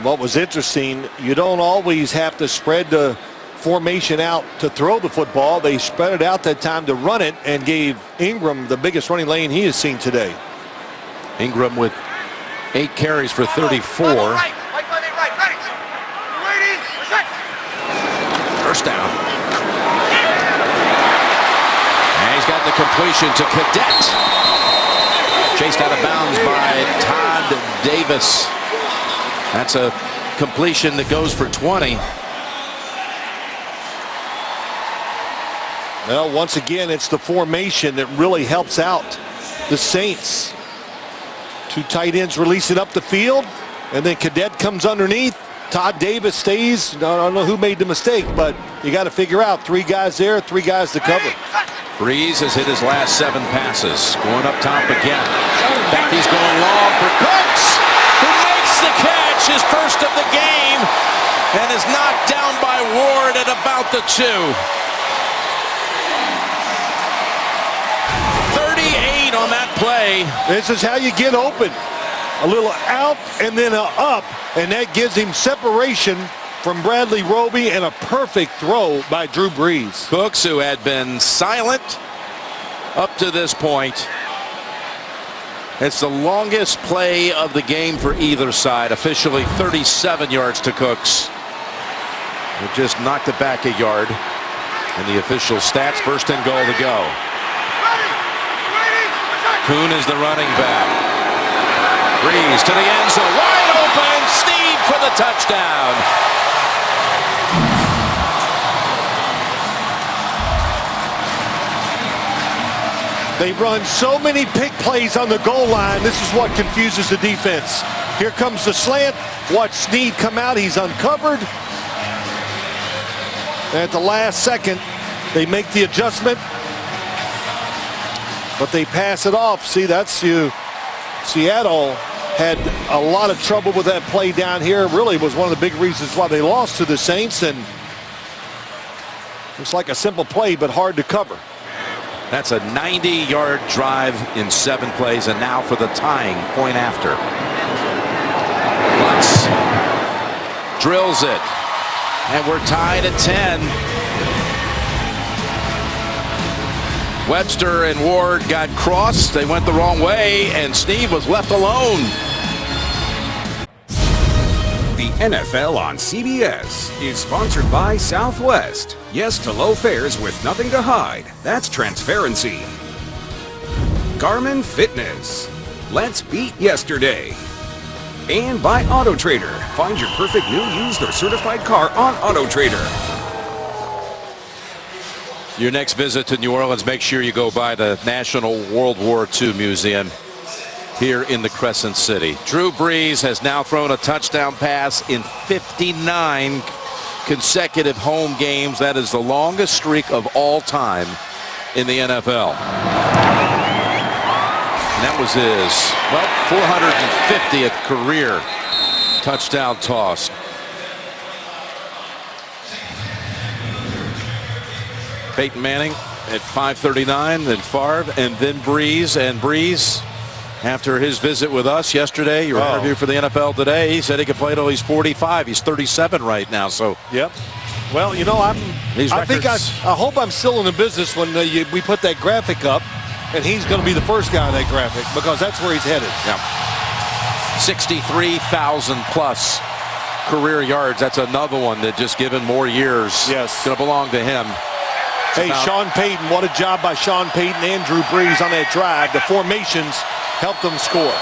[SPEAKER 5] What was interesting, you don't always have to spread the formation out to throw the football. They spread it out that time to run it and gave Ingram the biggest running lane he has seen today.
[SPEAKER 1] Ingram with 8 carries for 34. First down. And he's got the completion to Cadet. Chased out of bounds by Todd Davis. That's a completion that goes for 20.
[SPEAKER 5] Well, once again, it's the formation that really helps out the Saints. 2 tight ends releasing up the field, and then Cadet comes underneath. Todd Davis stays. I don't know who made the mistake, but you got to figure out 3 guys there, 3 guys to cover.
[SPEAKER 1] Breeze has hit his last 7 passes. Going up top again. In fact, he's going long for Cooks, who makes the catch, his first of the game, and is knocked down by Ward at about the 2. 38 on that play.
[SPEAKER 5] This is how you get open. A little out and then a up, and that gives him separation from Bradley Roby and a perfect throw by Drew Brees.
[SPEAKER 1] Cooks, who had been silent up to this point. It's the longest play of the game for either side. Officially 37 yards to Cooks. It just knocked it back a yard. And the official stats, first and goal to go. Kuhn is the running back. Breeze to the end zone, wide open. Snead for the touchdown.
[SPEAKER 5] They run so many pick plays on the goal line. This is what confuses the defense. Here comes the slant. Watch Snead come out. He's uncovered. And at the last second, they make the adjustment. But they pass it off. See, that's you. Seattle had a lot of trouble with that play down here. Really was one of the big reasons why they lost to the Saints. And it's like a simple play, but hard to cover.
[SPEAKER 1] That's a 90-yard drive in 7 plays, and now for the tying point after. Lutz drills it, and we're tied at 10. Webster and Ward got crossed. They went the wrong way, and Steve was left alone.
[SPEAKER 7] The NFL on CBS is sponsored by Southwest. Yes to low fares with nothing to hide. That's transparency. Garmin Fitness. Let's beat yesterday. And by Auto Trader. Find your perfect new, used, or certified car on Auto Trader.
[SPEAKER 1] Your next visit to New Orleans, make sure you go by the National World War II Museum here in the Crescent City. Drew Brees has now thrown a touchdown pass in 59 consecutive home games. That is the longest streak of all time in the NFL. And that was his, well, 450th career touchdown toss. Peyton Manning at 539, then Favre, and then Brees. And Brees, after his visit with us yesterday, your interview for the NFL Today, he said he could play till he's 45. He's 37 right now. So
[SPEAKER 5] yep. Well, you know, I hope I'm still in the business when we put that graphic up, and he's going to be the first guy on that graphic because that's where he's headed.
[SPEAKER 1] Yeah. 63,000 plus career yards. That's another one that, just given more years,
[SPEAKER 5] yes,
[SPEAKER 1] going to belong to him.
[SPEAKER 5] Hey, Sean Payton, what a job by Sean Payton and Drew Brees on that drive. The formations helped them score.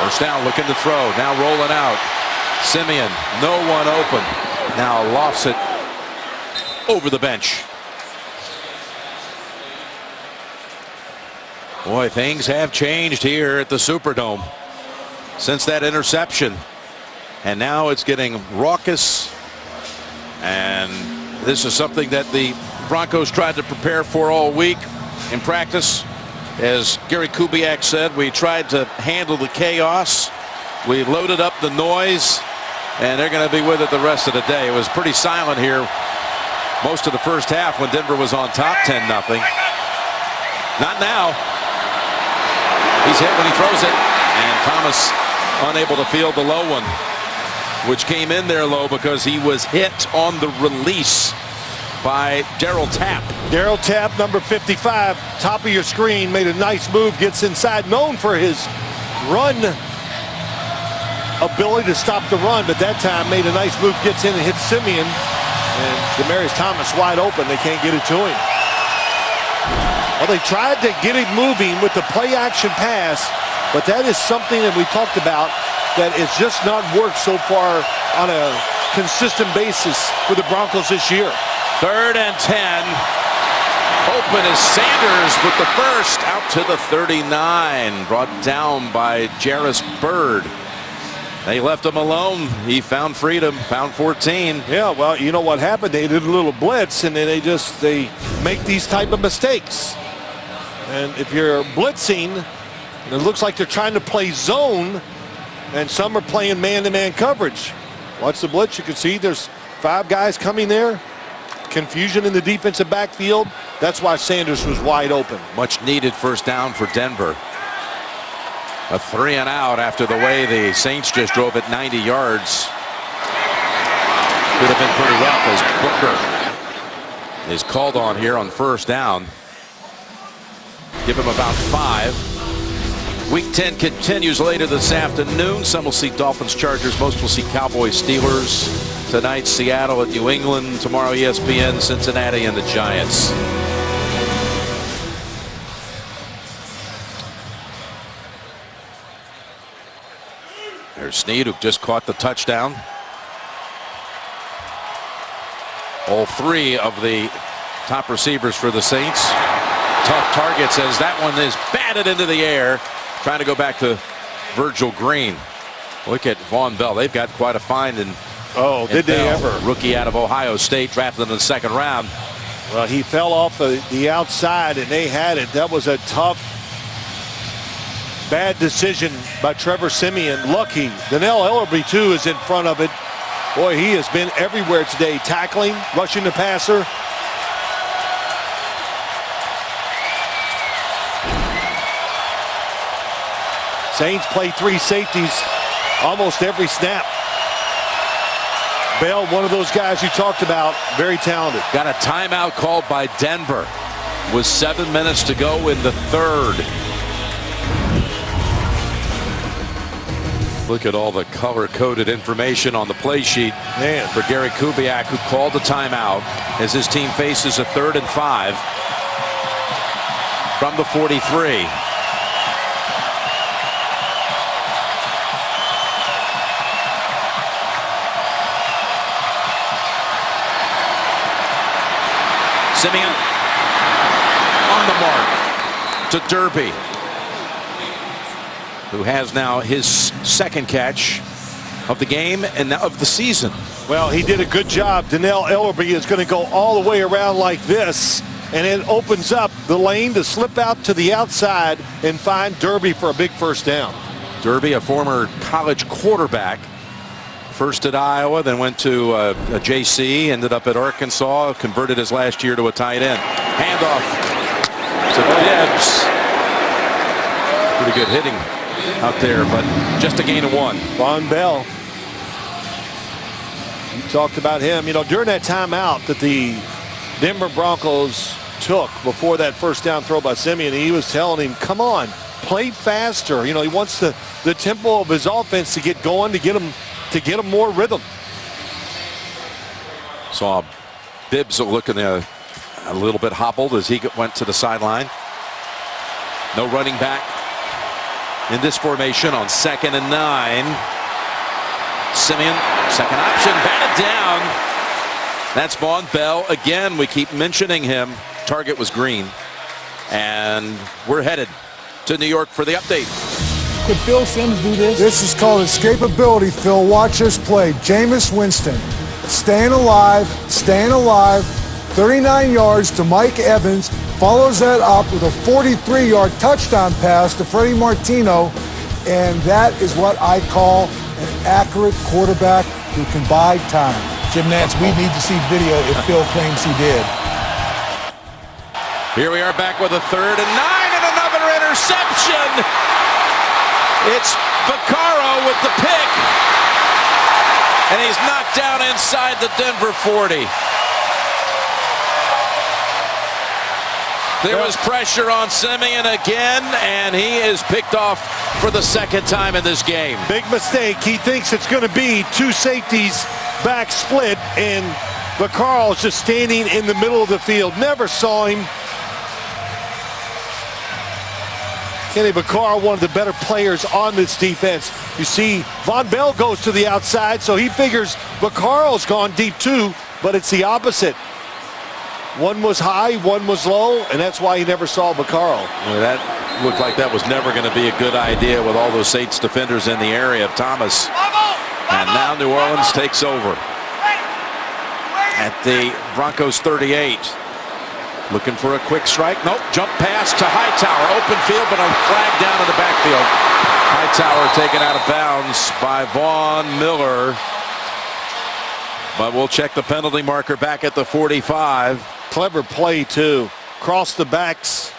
[SPEAKER 1] First down, looking to throw. Now rolling out. Simeon, no one open. Now lofts it over the bench. Boy, things have changed here at the Superdome since that interception. And now it's getting raucous. And this is something that the Broncos tried to prepare for all week in practice. As Gary Kubiak said, we tried to handle the chaos. We loaded up the noise, and they're going to be with it the rest of the day. It was pretty silent here most of the first half when Denver was on top 10-0. Not now. He's hit when he throws it, and Thomas unable to field the low one, which came in there low because he was hit on the release by Darryl Tapp.
[SPEAKER 5] Darryl Tapp, number 55, top of your screen, made a nice move, gets inside, known for his run ability to stop the run, but that time made a nice move, gets in and hits Simeon, and Demaryius Thomas wide open. They can't get it to him. Well, they tried to get it moving with the play action pass, but that is something that we talked about that has just not worked so far on a consistent basis for the Broncos this year.
[SPEAKER 1] 3rd and 10. Open is Sanders with the first, out to the 39. Brought down by Jarris Byrd. They left him alone. He found freedom, found 14.
[SPEAKER 5] Yeah, well, you know what happened? They did a little blitz, and then they make these type of mistakes. And if you're blitzing, it looks like they're trying to play zone, and some are playing man-to-man coverage. Watch the blitz. You can see there's 5 guys coming there. Confusion in the defensive backfield. That's why Sanders was wide open.
[SPEAKER 1] Much needed first down for Denver. A 3 and out after the way the Saints just drove it 90 yards. Could have been pretty rough as Booker is called on here on first down. Give him about 5. Week 10 continues later this afternoon. Some will see Dolphins, Chargers. Most will see Cowboys, Steelers. Tonight, Seattle at New England. Tomorrow, ESPN, Cincinnati, and the Giants. There's Snead, who just caught the touchdown. All 3 of the top receivers for the Saints. Tough targets as that one is batted into the air. Trying to go back to Virgil Green. Look at Von Bell. They've got quite a find. And
[SPEAKER 5] did they ever?
[SPEAKER 1] Rookie out of Ohio State, drafted in the 2nd round.
[SPEAKER 5] Well, he fell off the outside, and they had it. That was a tough, bad decision by Trevor Siemian. Lucky. Donnell Ellerbe, too, is in front of it. Boy, he has been everywhere today. Tackling, rushing the passer. Saints play 3 safeties almost every snap. Bell, one of those guys you talked about, very talented.
[SPEAKER 1] Got a timeout called by Denver with 7 minutes to go in the 3rd. Look at all the color-coded information on the play sheet.
[SPEAKER 5] Man.
[SPEAKER 1] For Gary Kubiak, who called the timeout as his team faces a 3rd and 5 from the 43. Siemian on the mark to Derby, who has now his 2nd catch of the game and of the season.
[SPEAKER 5] Well, he did a good job. Donnell Ellerbe is going to go all the way around like this, and it opens up the lane to slip out to the outside and find Derby for a big first down.
[SPEAKER 1] Derby, a former college quarterback, first at Iowa, then went to a JC, ended up at Arkansas, converted his last year to a tight end. Handoff to Bibbs. Pretty good hitting out there, but just a gain of 1.
[SPEAKER 5] Von Bell. You talked about him. You know, during that timeout that the Denver Broncos took before that first down throw by Siemian, he was telling him, come on, play faster. You know, he wants the tempo of his offense to get going, to get him more rhythm.
[SPEAKER 1] Saw Bibbs looking a little bit hobbled as he went to the sideline. No running back in this formation on 2nd and 9. Siemian, 2nd option, batted down. That's Von Bell. Again, we keep mentioning him. Target was Green. And we're headed to New York for the update.
[SPEAKER 8] Could Phil Simms do this?
[SPEAKER 9] This is called escapability, Phil. Watch this play. Jameis Winston staying alive, 39 yards to Mike Evans, follows that up with a 43-yard touchdown pass to Freddie Martino, and that is what I call an accurate quarterback who can buy time.
[SPEAKER 8] Jim Nantz, we need to see video if Phil claims he did.
[SPEAKER 1] Here we are back with a 3rd and 9 and another interception. It's Vaccaro with the pick, and he's knocked down inside the Denver 40. There was pressure on Siemian again, and he is picked off for the 2nd time in this game.
[SPEAKER 5] Big mistake. He thinks it's going to be 2 safeties back split, and Vaccaro's just standing in the middle of the field. Never saw him. Kenny Vaccaro, one of the better players on this defense. You see, Von Bell goes to the outside, so he figures Vaccaro's gone deep too, but it's the opposite. One was high, one was low, and that's why he never saw Vaccaro.
[SPEAKER 1] That looked like that was never going to be a good idea with all those Saints defenders in the area of Thomas. And now New Orleans takes over at the Broncos 38. Looking for a quick strike. Nope. Jump pass to Hightower. Open field, but a flag down in the backfield. Hightower taken out of bounds by Von Miller. But we'll check the penalty marker back at the 45.
[SPEAKER 5] Clever play, too. Cross the backs.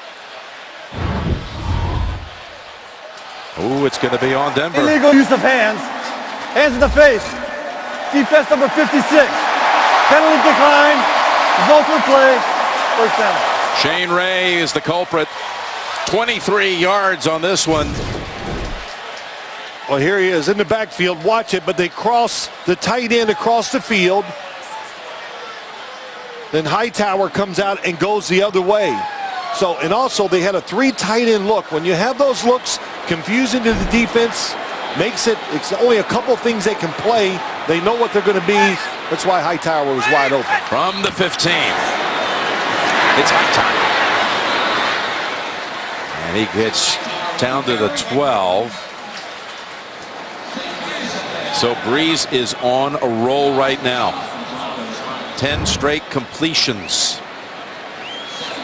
[SPEAKER 1] Oh, it's going to be on Denver.
[SPEAKER 6] Illegal use of hands. Hands in the face. Defense number 56. Penalty decline. Result of play. First down.
[SPEAKER 1] Shane Ray is the culprit. 23 yards on this one.
[SPEAKER 5] Well, here he is in the backfield. Watch it, but they cross the tight end across the field. Then Hightower comes out and goes the other way. So, and also they had a 3 tight end look. When you have those looks, confusing to the defense, it's only a couple things they can play. They know what they're going to be. That's why Hightower was wide open.
[SPEAKER 1] From the 15, it's Hightower. And he gets down to the 12. So Breeze is on a roll right now. 10 straight completions,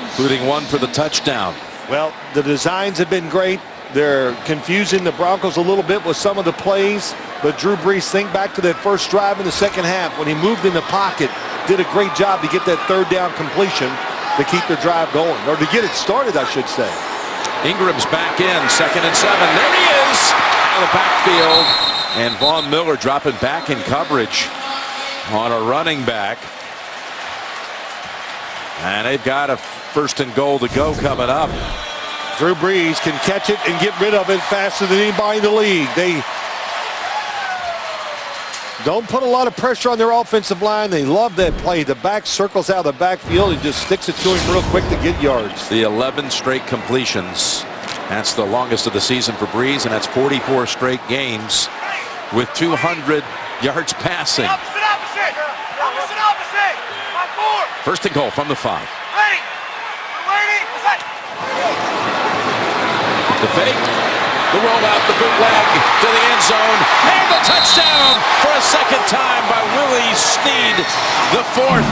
[SPEAKER 1] including one for the touchdown.
[SPEAKER 5] Well, the designs have been great. They're confusing the Broncos a little bit with some of the plays. But Drew Brees, think back to that first drive in the second half when he moved in the pocket, did a great job to get that third down completion to keep their drive going, or to get it started, I should say.
[SPEAKER 1] Ingram's back in, 2nd and 7. There he is, out of the backfield. And Von Miller dropping back in coverage on a running back. And they've got a 1st and goal to go coming up.
[SPEAKER 5] Drew Brees can catch it and get rid of it faster than anybody in the league. They don't put a lot of pressure on their offensive line. They love that play. The back circles out of the backfield and just sticks it to him real quick to get yards.
[SPEAKER 1] The 11 straight completions. That's the longest of the season for Brees, and that's 44 straight games with 200 yards passing.
[SPEAKER 10] Opposite.
[SPEAKER 1] 1st and goal from the 5.
[SPEAKER 10] Ready. Set.
[SPEAKER 1] The fake, the rollout, the bootleg to the end zone, and the touchdown for a 2nd time by Willie Snead, the 4th.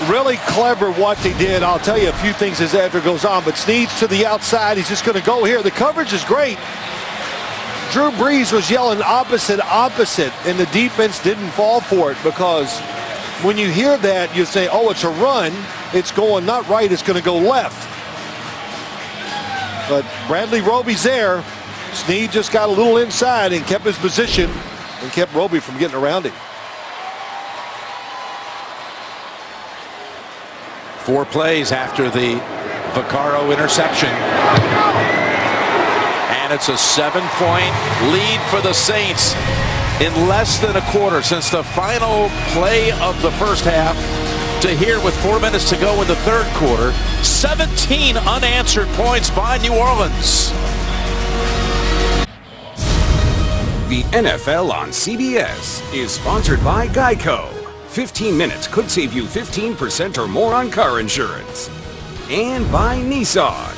[SPEAKER 5] Really clever what they did. I'll tell you a few things as after it goes on, but Snead's to the outside. He's just going to go here. The coverage is great. Drew Brees was yelling opposite, and the defense didn't fall for it, because when you hear that, you say, oh, it's a run. It's going not right, it's going to go left. But Bradley Roby's there. Snead just got a little inside and kept his position and kept Roby from getting around him.
[SPEAKER 1] 4 plays after the Vaccaro interception. And it's a 7-point lead for the Saints in less than a quarter since the final play of the first half to here with 4 minutes to go in the 3rd quarter. 17 unanswered points by New Orleans.
[SPEAKER 7] The NFL on CBS is sponsored by Geico. 15 minutes could save you 15% or more on car insurance. And by Nissan.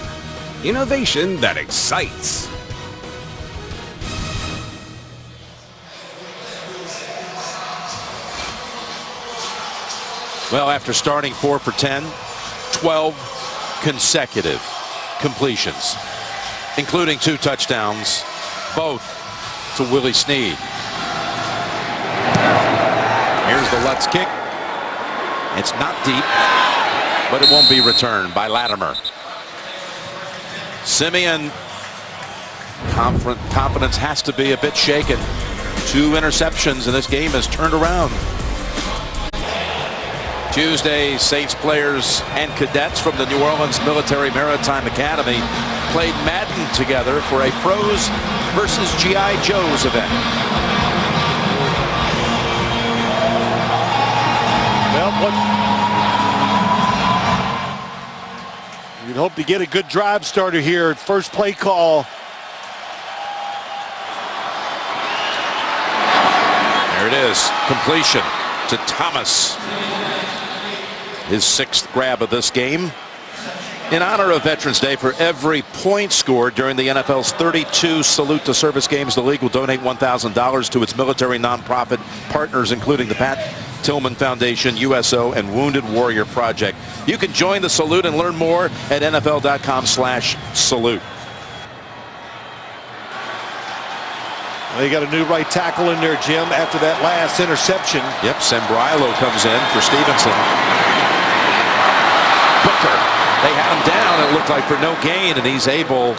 [SPEAKER 7] Innovation that excites.
[SPEAKER 1] Well, after starting 4 for 10, 12 consecutive completions, including 2 touchdowns, both to Willie Snead. Here's the Lutz kick. It's not deep, but it won't be returned by Latimer. Simeon, confidence has to be a bit shaken. 2 interceptions, and this game has turned around. Tuesday, Saints players and cadets from the New Orleans Military Maritime Academy played Madden together for a pros versus G.I. Joe's event.
[SPEAKER 5] Well, you'd hope to get a good drive starter here. First play call.
[SPEAKER 1] There it is. Completion to Thomas. His 6th grab of this game. In honor of Veterans Day, for every point scored during the NFL's 32 Salute to Service games, the league will donate $1,000 to its military nonprofit partners, including the Pat Tillman Foundation, USO, and Wounded Warrior Project. You can join the salute and learn more at NFL.com/salute.
[SPEAKER 5] Well, you got a new right tackle in there, Jim, after that last interception.
[SPEAKER 1] Yep, Sembrilo comes in for Stevenson. Booker, they had him down, it looked like, for no gain, and he's able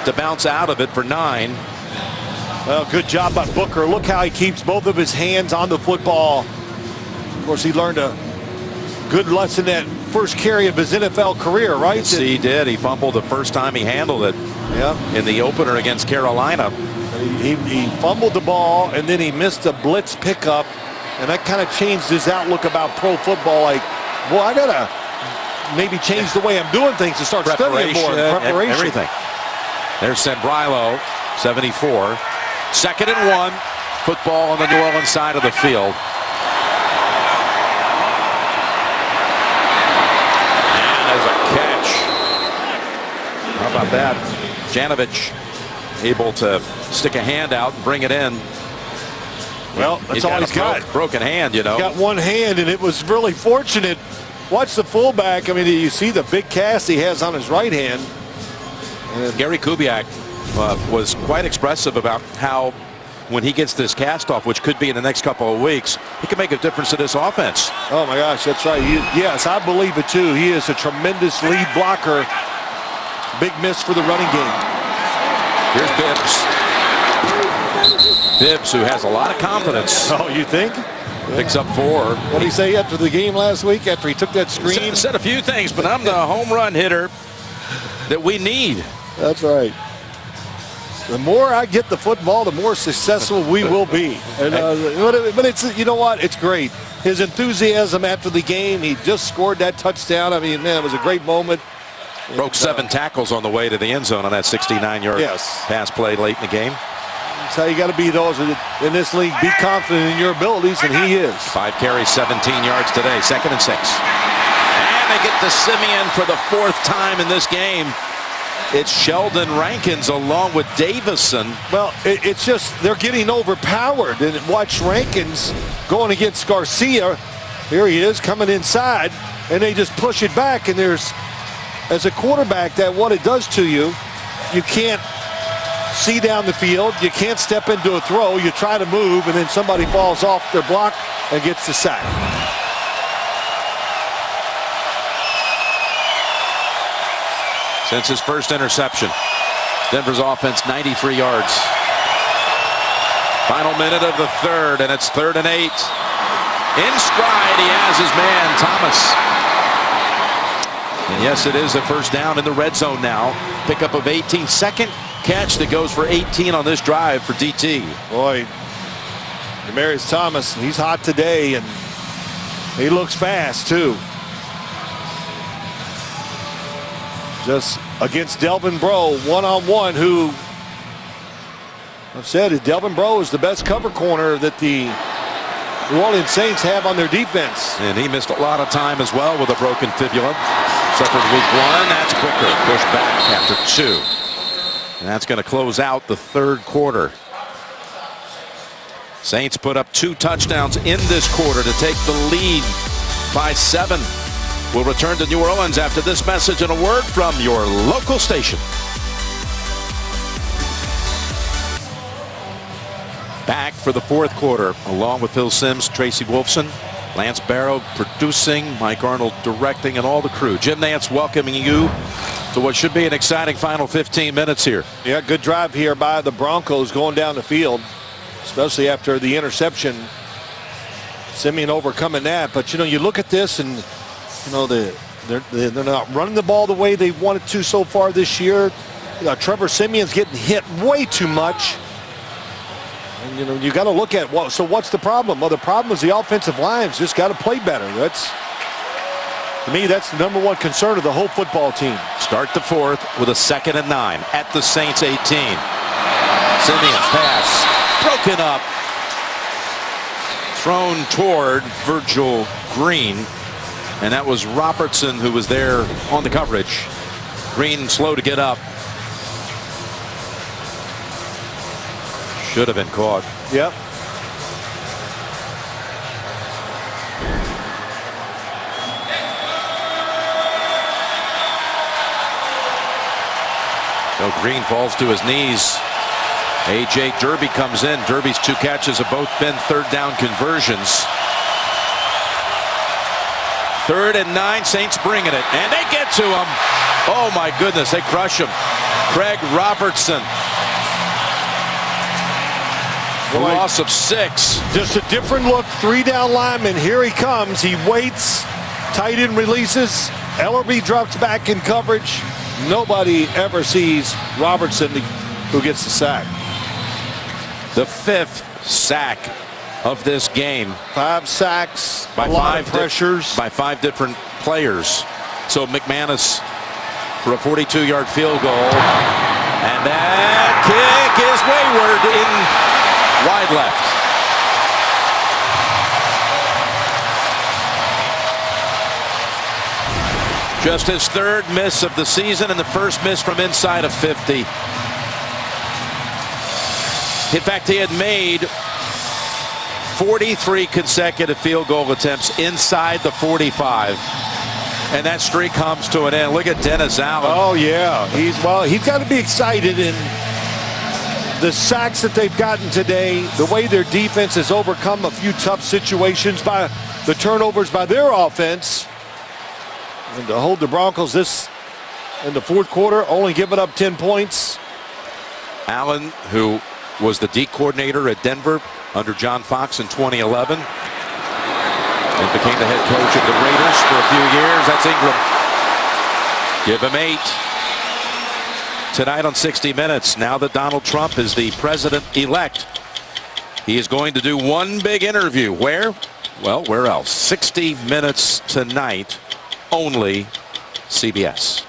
[SPEAKER 1] to bounce out of it for 9.
[SPEAKER 5] Well, good job by Booker. Look how he keeps both of his hands on the football. Of course, he learned a good lesson that first carry of his NFL career, right?
[SPEAKER 1] Yes, he did. He fumbled the first time he handled it.
[SPEAKER 5] Yeah.
[SPEAKER 1] In the opener against Carolina.
[SPEAKER 5] He fumbled the ball, and then he missed a blitz pickup, and that kind of changed his outlook about pro football. Like, well, I gotta maybe change the way I'm doing things to start studying more. Preparation.
[SPEAKER 1] Everything. There's Sembrilo, 74. 2nd and 1. Football on the New Orleans side of the field. And there's a catch. How about that? Janovich able to stick a hand out and bring it in.
[SPEAKER 5] Well, that's all he's got.
[SPEAKER 1] Broken hand, you know.
[SPEAKER 5] He's got one hand, and it was really fortunate. Watch the fullback. I mean, you see the big cast he has on his right hand.
[SPEAKER 1] And Gary Kubiak was quite expressive about how when he gets this cast off, which could be in the next couple of weeks, he can make a difference to this offense.
[SPEAKER 5] Oh, my gosh, that's right. Yes, I believe it, too. He is a tremendous lead blocker. Big miss for the running game.
[SPEAKER 1] Here's Bibbs. Bibbs, who has a lot of confidence.
[SPEAKER 5] Oh, you think?
[SPEAKER 1] Picks up 4.
[SPEAKER 5] What did he say after the game last week, after he took that screen?
[SPEAKER 1] Said a few things, but I'm the home run hitter that we need.
[SPEAKER 5] That's right. The more I get the football, the more successful we will be. And, but it's, you know what? It's great. His enthusiasm after the game, he just scored that touchdown. I mean, man, it was a great moment.
[SPEAKER 1] Broke 7 tackles on the way to the end zone on that 69-yard pass play late in the game.
[SPEAKER 5] That's how you got to be those in this league. Be confident in your abilities, and he is.
[SPEAKER 1] 5 carries, 17 yards today. 2nd and 6. And they get to Simeon for the 4th time in this game. It's Sheldon Rankins along with Davison.
[SPEAKER 5] Well, it's just they're getting overpowered. And watch Rankins going against Garcia. Here he is coming inside, and they just push it back. And there's, as a quarterback, that what it does to you, you can't see down the field. You can't step into a throw. You try to move, and then somebody falls off their block and gets the sack.
[SPEAKER 1] Since his first interception, Denver's offense 93 yards. Final minute of the 3rd, and it's 3rd and 8. In stride, he has his man, Thomas. And yes, it is a first down in the red zone now. Pickup of 18. 2nd catch that goes for 18 on this drive for DT.
[SPEAKER 5] Boy, Demaryius Thomas, he's hot today, and he looks fast, too. Just against Delvin Breaux, one-on-one, who I've said Delvin Breaux is the best cover corner that the New Orleans Saints have on their defense.
[SPEAKER 1] And he missed a lot of time as well with a broken fibula. Suffered week 1. That's Booker pushed back after 2. And that's going to close out the 3rd quarter. Saints put up 2 touchdowns in this quarter to take the lead by 7. We'll return to New Orleans after this message and a word from your local station. Back for the 4th quarter, along with Phil Simms, Tracy Wolfson, Lance Barrow producing, Mike Arnold directing, and all the crew. Jim Nantz welcoming you to what should be an exciting final 15 minutes here.
[SPEAKER 5] Yeah, good drive here by the Broncos going down the field, especially after the interception. Simeon overcoming that. But, you know, you look at this and, you know, they're not running the ball the way they wanted to so far this year. Trevor Simeon's getting hit way too much. And, you know, you got to look at so what's the problem? Well, the problem is the offensive line's just got to play better. That's, to me, that's the #1 concern of the whole football team.
[SPEAKER 1] Start the 4th with a 2nd and 9 at the Saints 18. Simeon's pass broken up. thrown toward Virgil Green, and that was Robertson who was there on the coverage. Green slow to get up. Should have been caught.
[SPEAKER 5] Yep.
[SPEAKER 1] So Green falls to his knees. A.J. Derby comes in. Derby's 2 catches have both been third down conversions. 3rd and 9. Saints bringing it, and they get to him. Oh my goodness, they crush him. Craig Robertson. A loss of 6.
[SPEAKER 5] Just a different look. 3 down linemen. Here he comes. He waits. Tight end releases. Ellerby drops back in coverage. Nobody ever sees Robertson who gets the sack.
[SPEAKER 1] The 5th sack of this game.
[SPEAKER 5] 5 sacks.
[SPEAKER 1] By
[SPEAKER 5] a lot of
[SPEAKER 1] 5
[SPEAKER 5] pressures.
[SPEAKER 1] by 5 different players. So McManus for a 42-yard field goal. And that kick is wayward in wide left. Just his 3rd miss of the season and the first miss from inside of 50. In fact, he had made 43 consecutive field goal attempts inside the 45. And that streak comes to an end. Look at Dennis Allen.
[SPEAKER 5] Oh, yeah. He's got to be excited. And the sacks that they've gotten today, the way their defense has overcome a few tough situations by the turnovers by their offense. And to hold the Broncos this in the 4th quarter, only giving up 10 points.
[SPEAKER 1] Allen, who was the D coordinator at Denver under John Fox in 2011 and became the head coach of the Raiders for a few years. That's Ingram. Give him 8. Tonight on 60 Minutes, now that Donald Trump is the president-elect, he is going to do one big interview. Where? Well, where else? 60 Minutes tonight, only CBS.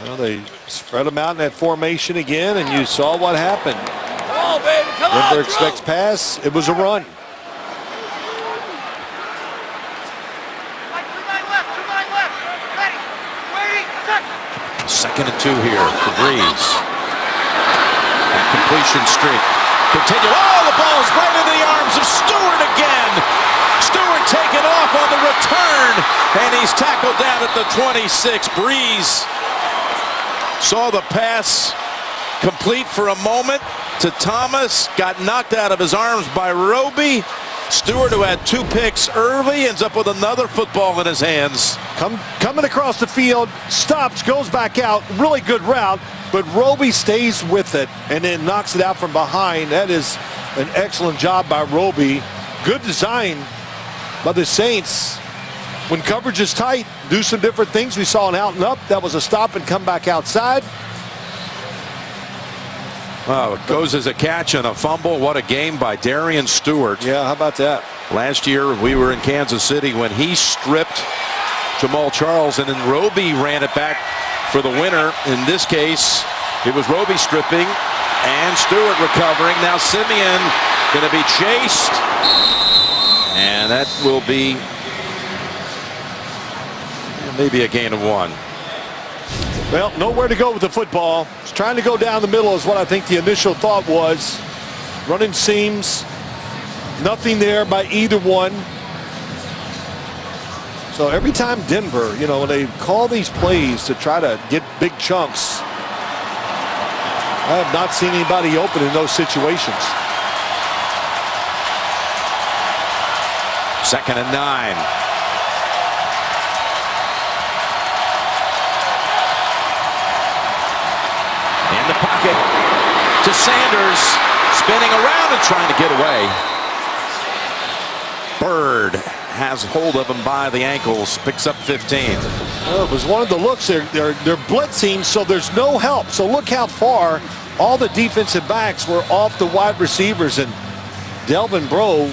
[SPEAKER 5] Well, they spread them out in that formation again, and you saw what happened.
[SPEAKER 10] Come on, baby. Come on.
[SPEAKER 5] Denver expects pass. It was a run.
[SPEAKER 10] 2 left. Ready. Waiting. Set.
[SPEAKER 1] 2nd and 2 here for Breeze. That completion streak continue. Oh, the ball is right into the arms of Stewart again. Stewart taken off on the return, and he's tackled down at the 26. Breeze saw the pass complete for a moment to Thomas, got knocked out of his arms by Roby. Stewart, who had 2 picks early, ends up with another football in his hands.
[SPEAKER 5] Coming across the field, stops, goes back out. Really good route, but Roby stays with it and then knocks it out from behind. That is an excellent job by Roby. Good design by the Saints. When coverage is tight, do some different things. We saw an out and up. That was a stop and come back outside.
[SPEAKER 1] Oh, it goes as a catch and a fumble. What a game by Darian Stewart.
[SPEAKER 5] Yeah, how about that?
[SPEAKER 1] Last year we were in Kansas City when he stripped Jamal Charles, and then Roby ran it back for the winner. In this case, it was Roby stripping and Stewart recovering. Now Simeon going to be chased, and that will be maybe a gain of 1.
[SPEAKER 5] Well, nowhere to go with the football. It's trying to go down the middle is what I think the initial thought was. Running seams, nothing there by either one. So every time Denver, when they call these plays to try to get big chunks, I have not seen anybody open in those situations.
[SPEAKER 1] 2nd and 9. In the pocket to Sanders, spinning around and trying to get away. Bird has hold of him by the ankles, picks up 15.
[SPEAKER 5] Well, it was one of the looks. They're blitzing, so there's no help. So look how far all the defensive backs were off the wide receivers, and Delvin Breaux.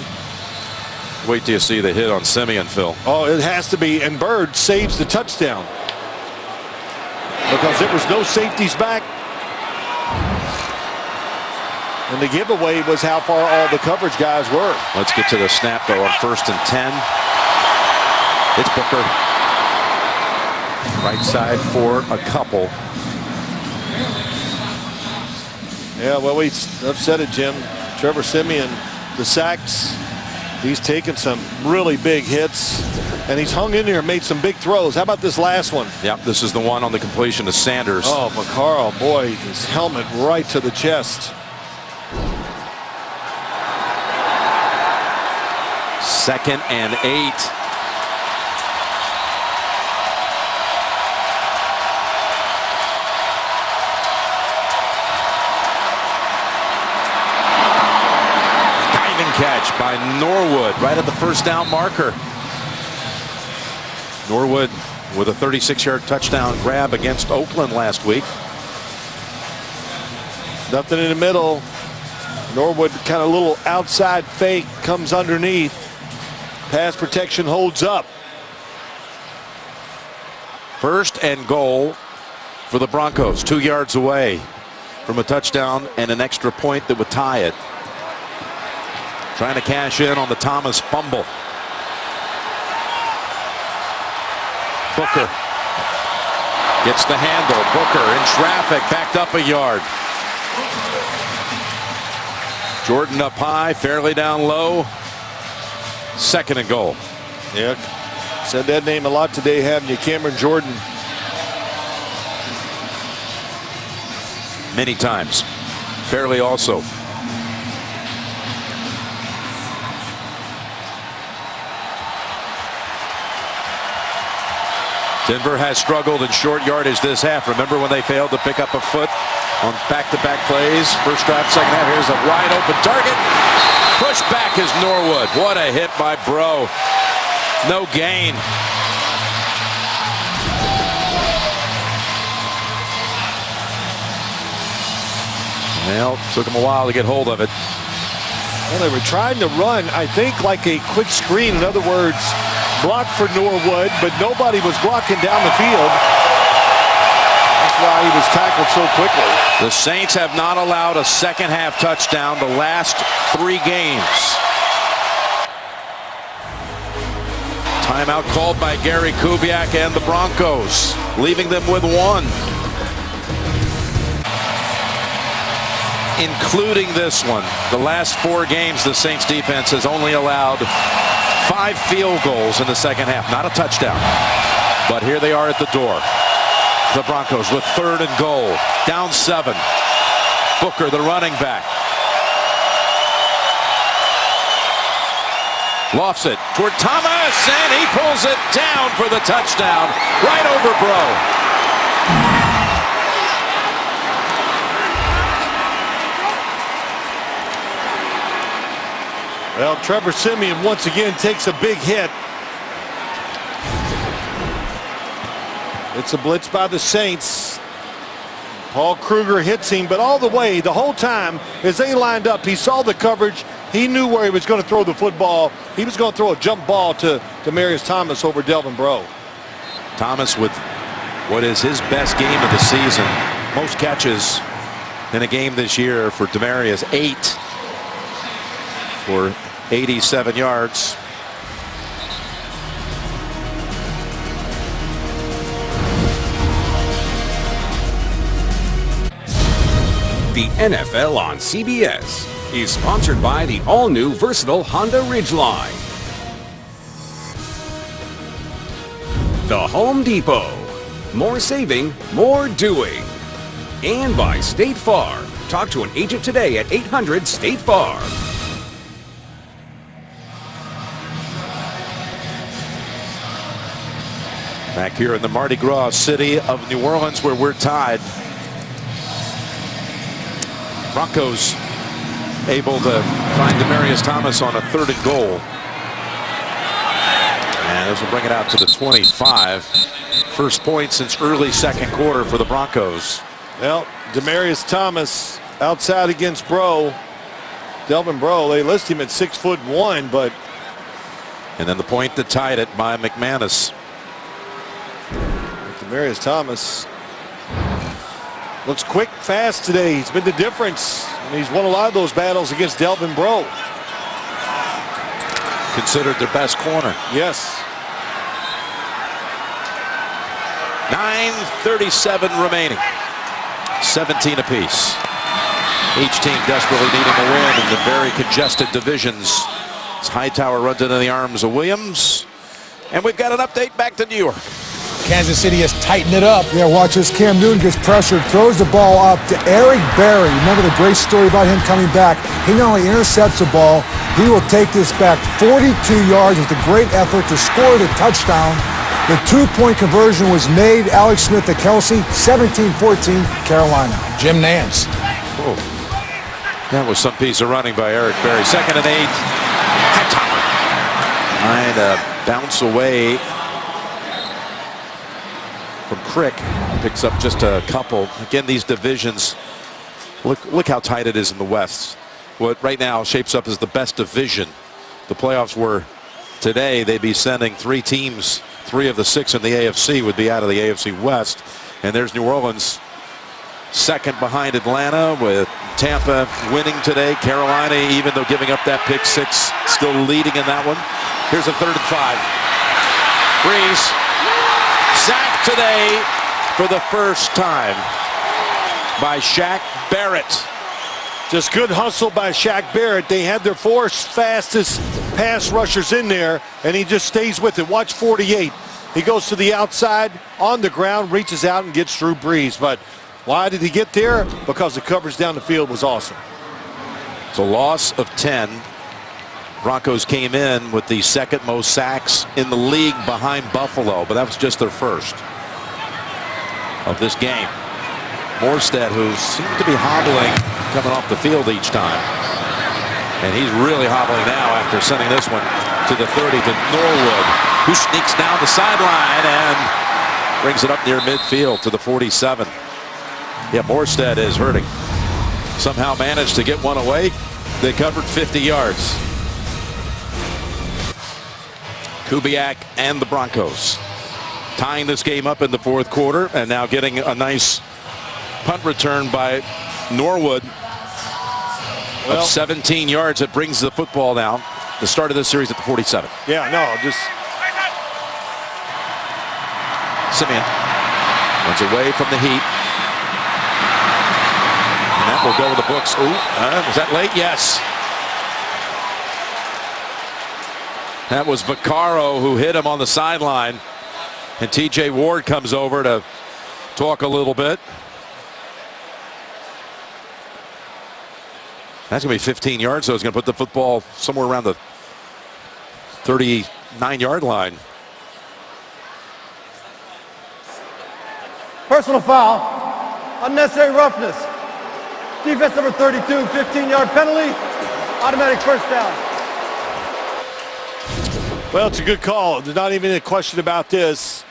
[SPEAKER 1] Wait till you see the hit on Simeon, Phil.
[SPEAKER 5] Oh, it has to be, and Bird saves the touchdown because there was no safeties back. And the giveaway was how far all the coverage guys were.
[SPEAKER 1] Let's get to the snap though on 1st and 10. It's Booker. Right side for a couple.
[SPEAKER 5] Yeah, well, we have said it, Jim. Trevor Siemian, the sacks, he's taken some really big hits, and he's hung in there and made some big throws. How about this last one?
[SPEAKER 1] Yep, this is the one on the completion to Sanders.
[SPEAKER 5] Oh, McCarl, boy, his helmet right to the chest.
[SPEAKER 1] 2nd and 8. Catch by Norwood right at the first down marker. Norwood with a 36-yard touchdown grab against Oakland last week.
[SPEAKER 5] Nothing in the middle. Norwood kind of little outside fake, comes underneath. Pass protection holds up.
[SPEAKER 1] 1st and goal for the Broncos, 2 yards away from a touchdown and an extra point that would tie it. Trying to cash in on the Thomas fumble. Booker gets the handle. Booker in traffic, backed up a yard. Jordan up high, fairly down low. 2nd and goal.
[SPEAKER 5] Yeah, said that name a lot today, haven't you? Cameron Jordan.
[SPEAKER 1] Many times. Fairly also. Denver has struggled in short yardage this half. Remember when they failed to pick up a foot on back-to-back plays? First drive, second half. Here's a wide open target. Pushed back is Norwood. What a hit by Bro. No gain. Well, took him a while to get hold of it.
[SPEAKER 5] Well, they were trying to run, I think, like a quick screen. In other words, block for Norwood, but nobody was blocking down the field. That's why he was tackled so quickly.
[SPEAKER 1] The Saints have not allowed a second half touchdown the last 3 games. Timeout called by Gary Kubiak and the Broncos, leaving them with 1. Including this one. The last 4 games, the Saints defense has only allowed 5 field goals in the second half. Not a touchdown. But here they are at the door. The Broncos with 3rd and goal. Down 7. Booker, the running back. Lofts it toward Thomas, and he pulls it down for the touchdown. Right over Bro.
[SPEAKER 5] Well, Trevor Siemian once again takes a big hit. It's a blitz by the Saints. Paul Kruger hits him, but all the way, the whole time, as they lined up, he saw the coverage. He knew where he was going to throw the football. He was going to throw a jump ball to Demarius Thomas over Delvin Bro.
[SPEAKER 1] Thomas with what is his best game of the season. Most catches in a game this year for Demarius, 8 for 87 yards.
[SPEAKER 7] The NFL on CBS is sponsored by the all-new versatile Honda Ridgeline. The Home Depot. More saving, more doing. And by State Farm. Talk to an agent today at 800-STATE-FARM.
[SPEAKER 1] Back here in the Mardi Gras city of New Orleans, where we're tied. Broncos able to find Demarius Thomas on a 3rd and goal. And this will bring it out to the 25. First point since early second quarter for the Broncos.
[SPEAKER 5] Well, Demarius Thomas outside against Bro. Delvin Bro, they list him at 6'1", but.
[SPEAKER 1] And then the point that tied it by McManus.
[SPEAKER 5] Demarius Thomas looks quick, fast today. He's been the difference. And he's won a lot of those battles against Delvin Breaux.
[SPEAKER 1] Considered their best corner.
[SPEAKER 5] Yes.
[SPEAKER 1] 9:37 remaining. 17 apiece. Each team desperately needing a win in the very congested divisions. As Hightower runs into the arms of Williams. And we've got an update back to New York.
[SPEAKER 8] Kansas City has tightened it up.
[SPEAKER 9] Yeah, watch this. Cam Newton gets pressured, throws the ball up to Eric Berry. Remember the great story about him coming back? He not only intercepts the ball, he will take this back 42 yards with a great effort to score the touchdown. The two-point conversion was made. Alex Smith to Kelsey, 17-14, Carolina.
[SPEAKER 8] Jim Nance.
[SPEAKER 1] Oh. That was some piece of running by Eric Berry. 2nd and 8. Hightower. Trying to bounce away from Crick. Picks up just a couple. Again, these divisions, look how tight it is in the West. What right now shapes up as the best division. The playoffs were today, they'd be sending 3 teams. 3 of the 6 in the AFC would be out of the AFC West. And there's New Orleans, second behind Atlanta, with Tampa winning today. Carolina, even though giving up that pick 6, still leading in that one. Here's a 3rd and 5. Breeze sacked today for the first time by Shaq Barrett.
[SPEAKER 5] Just good hustle by Shaq Barrett. They had their 4 fastest pass rushers in there, and he just stays with it. Watch 48. He goes to the outside, on the ground, reaches out and gets Drew Brees. But why did he get there? Because the coverage down the field was awesome.
[SPEAKER 1] It's a loss of 10. Broncos came in with the 2nd most sacks in the league behind Buffalo, but that was just their first of this game. Morstead, who seems to be hobbling coming off the field each time. And he's really hobbling now after sending this one to the 30 to Norwood, who sneaks down the sideline and brings it up near midfield to the 47. Yeah, Morstead is hurting. Somehow managed to get one away. They covered 50 yards. Kubiak and the Broncos tying this game up in the 4th quarter, and now getting a nice punt return by Norwood of 17 yards. That brings the football down. The start of this series at the 47.
[SPEAKER 5] Yeah, no, just
[SPEAKER 1] Simeon runs away from the heat. And that will go in the books. Ooh, was that late? Yes. That was Vaccaro who hit him on the sideline. And TJ Ward comes over to talk a little bit. That's going to be 15 yards, so it's going to put the football somewhere around the 39-yard line.
[SPEAKER 6] Personal foul. Unnecessary roughness. Defense number 32, 15-yard penalty. Automatic first down.
[SPEAKER 5] Well, it's a good call. There's not even a question about this.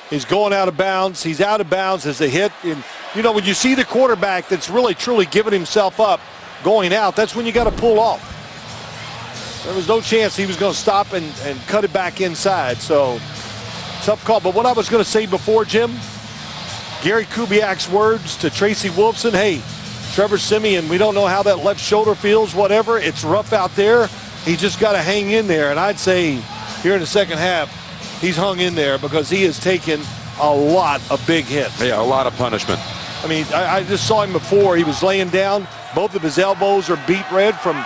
[SPEAKER 5] He's going out of bounds. He's out of bounds as a hit. And, you know, when you see the quarterback that's really, truly giving himself up going out, that's when you got to pull off. There was no chance he was going to stop and cut it back inside. So, tough call. But what I was going to say before, Jim, Gary Kubiak's words to Tracy Wolfson, hey, Trevor Siemian, we don't know how that left shoulder feels, whatever. It's rough out there. He just got to hang in there. And I'd say here in the second half, he's hung in there because he has taken a lot of big hits.
[SPEAKER 1] Yeah, a lot of punishment.
[SPEAKER 5] I mean, I just saw him before. He was laying down. Both of his elbows are beat red from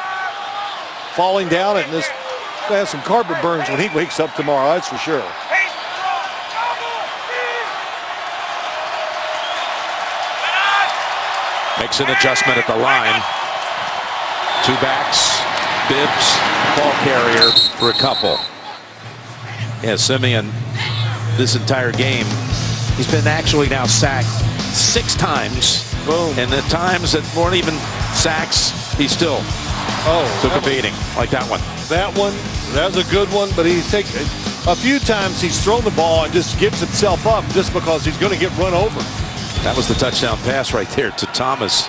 [SPEAKER 5] falling down. And this going to have some carpet burns when he wakes up tomorrow, that's for sure.
[SPEAKER 1] Makes an adjustment at the line. 2 backs, Bibbs, ball carrier for a couple. Yeah, Simeon, this entire game, he's been actually now sacked 6 times.
[SPEAKER 5] Boom.
[SPEAKER 1] And the times that weren't even sacks, he's still took a beating, like that one.
[SPEAKER 5] That one, that was a good one, but he's taken a few times he's thrown the ball and just gives himself up just because he's going to get run over.
[SPEAKER 1] That was the touchdown pass right there to Thomas.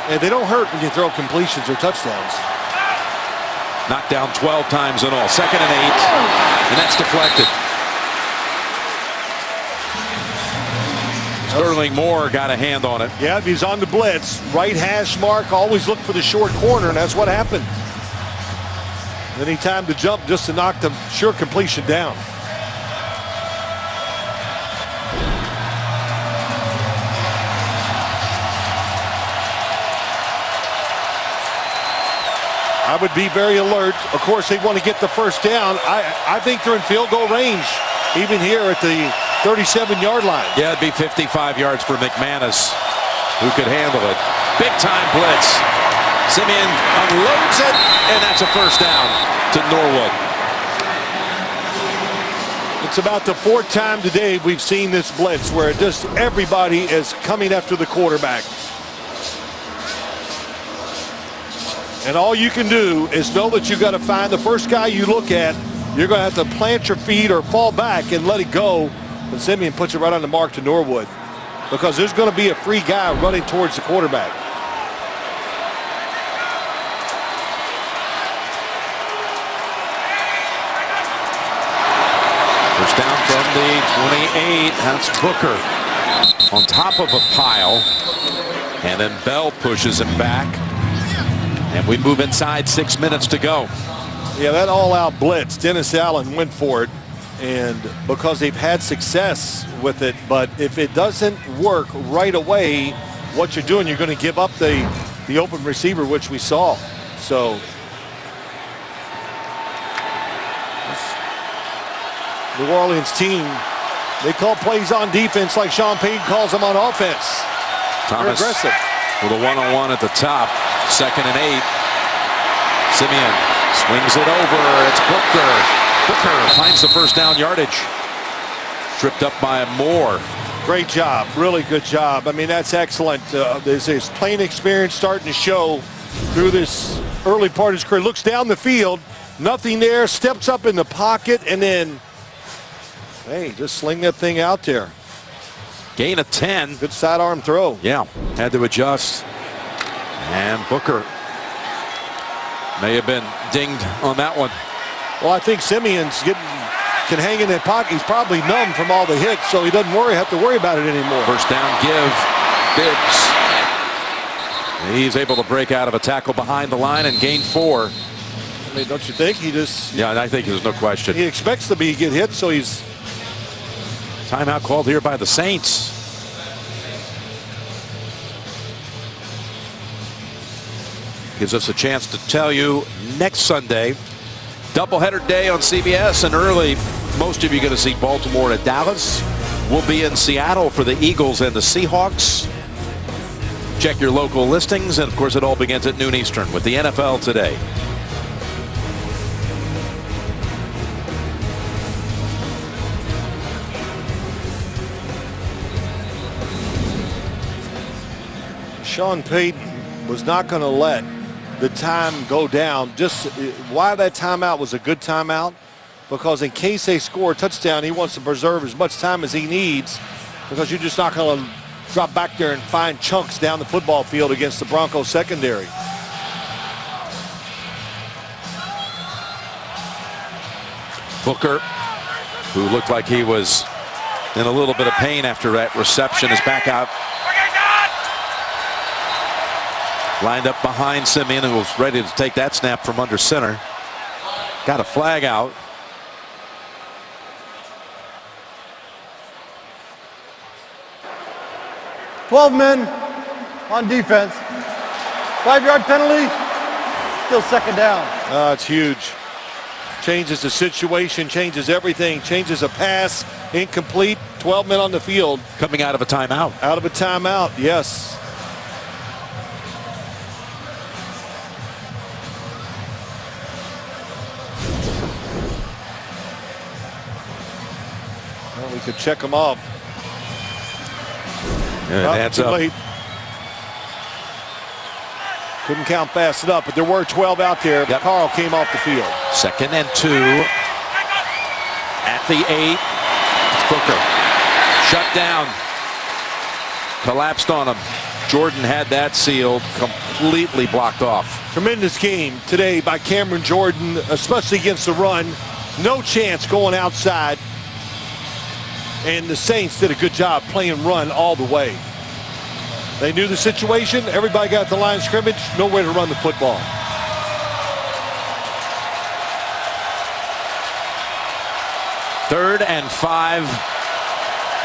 [SPEAKER 5] And they don't hurt when you throw completions or touchdowns.
[SPEAKER 1] Knocked down 12 times in all. 2nd and 8, and that's deflected. Sterling Moore got a hand on it.
[SPEAKER 5] Yeah, he's on the blitz. Right hash mark, always look for the short corner, and that's what happened. Then he timed to jump just to knock the sure completion down. I would be very alert. Of course, they want to get the first down. I think they're in field goal range, even here at the 37-yard line.
[SPEAKER 1] Yeah, it'd be 55 yards for McManus, who could handle it. Big-time blitz. Simeon unloads it, and that's a first down to Norwood.
[SPEAKER 5] It's about the fourth time today we've seen this blitz where just everybody is coming after the quarterback. And all you can do is know that you've got to find the first guy you look at. You're going to have to plant your feet or fall back and let it go. And Simeon puts it right on the mark to Norwood, because there's going to be a free guy running towards the quarterback.
[SPEAKER 1] First down from the 28. That's Booker on top of a pile. And then Bell pushes him back. And we move inside, 6 minutes to go.
[SPEAKER 5] Yeah, that all-out blitz, Dennis Allen went for it, and because they've had success with it, but if it doesn't work right away, what you're doing, you're going to give up the open receiver, which we saw. So this New Orleans team, they call plays on defense like Sean Payton calls them on offense.
[SPEAKER 1] Thomas
[SPEAKER 5] They're aggressive.
[SPEAKER 1] with a one-on-one at the top. 2nd and 8. Simeon swings it over. It's Booker. Booker finds the first down yardage. Tripped up by Moore.
[SPEAKER 5] Great job. Really good job. I mean, that's excellent. There's his playing experience starting to show through this early part of his career. Looks down the field. Nothing there. Steps up in the pocket. And then, hey, just sling that thing out there.
[SPEAKER 1] Gain of 10.
[SPEAKER 5] Good sidearm throw.
[SPEAKER 1] Yeah, had to adjust. And Booker may have been dinged on that one.
[SPEAKER 5] Well, I think Simeon's can hang in that pocket. He's probably numb from all the hits, so he doesn't have to worry about it anymore.
[SPEAKER 1] First down give. Bibbs. He's able to break out of a tackle behind the line and gain 4.
[SPEAKER 5] I mean, don't you think?
[SPEAKER 1] Yeah, I think there's no question.
[SPEAKER 5] He expects to get hit, so he's...
[SPEAKER 1] Timeout called here by the Saints. Gives us a chance to tell you next Sunday, doubleheader day on CBS, and early, most of you are going to see Baltimore at Dallas. We'll be in Seattle for the Eagles and the Seahawks. Check your local listings, and of course it all begins at noon Eastern with the NFL Today.
[SPEAKER 5] Sean Payton was not going to let the time go down. Just why that timeout was a good timeout, because in case they score a touchdown, he wants to preserve as much time as he needs, because you're just not going to drop back there and find chunks down the football field against the Broncos secondary.
[SPEAKER 1] Booker, who looked like he was in a little bit of pain after that reception, is back out. Lined up behind Simeon, who was ready to take that snap from under center. Got a flag out.
[SPEAKER 6] "12 men on defense. 5-yard penalty. Still 2nd down."
[SPEAKER 5] It's huge. Changes the situation, changes everything, changes a pass, incomplete, 12 men on the field.
[SPEAKER 1] Coming out of a timeout.
[SPEAKER 5] Out of a timeout, yes. Well, we could check them off.
[SPEAKER 1] Yeah, hands up.
[SPEAKER 5] Late. Couldn't count fast enough, but there were 12 out there. But Carl came off the field.
[SPEAKER 1] 2nd and 2. At the 8. It's Booker. Shut down. Collapsed on him. Jordan had that sealed, completely blocked off.
[SPEAKER 5] Tremendous game today by Cameron Jordan, especially against the run. No chance going outside. And the Saints did a good job playing run all the way. They knew the situation. Everybody got the line of scrimmage. Nowhere to run the football.
[SPEAKER 1] Third and 5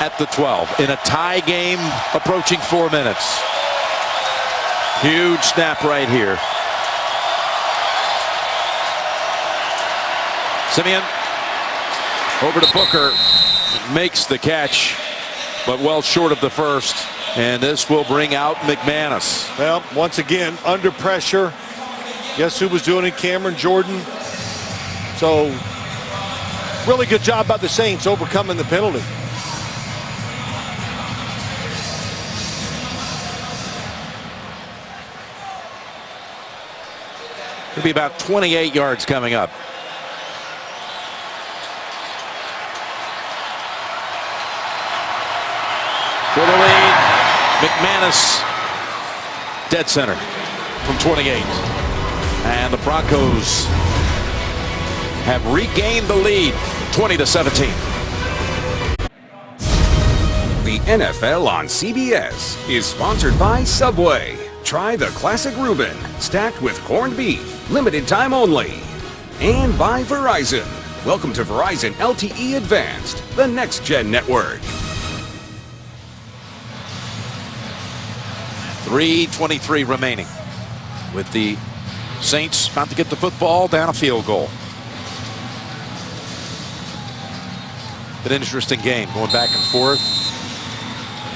[SPEAKER 1] at the 12 in a tie game approaching 4 minutes. Huge snap right here. Simeon over to Booker, makes the catch, but well short of the first. And this will bring out McManus.
[SPEAKER 5] Well, once again, under pressure. Guess who was doing it? Cameron Jordan. So, really good job by the Saints overcoming the penalty.
[SPEAKER 1] It'll be about 28 yards coming up. For the lead, McManus, dead center from 28. And the Broncos have regained the lead, 20-17.
[SPEAKER 7] The NFL on CBS is sponsored by Subway. Try the classic Reuben, stacked with corned beef, limited time only. And by Verizon. Welcome to Verizon LTE Advanced, the next-gen network.
[SPEAKER 1] 3:23 remaining, with the Saints about to get the football down a field goal. An interesting game going back and forth.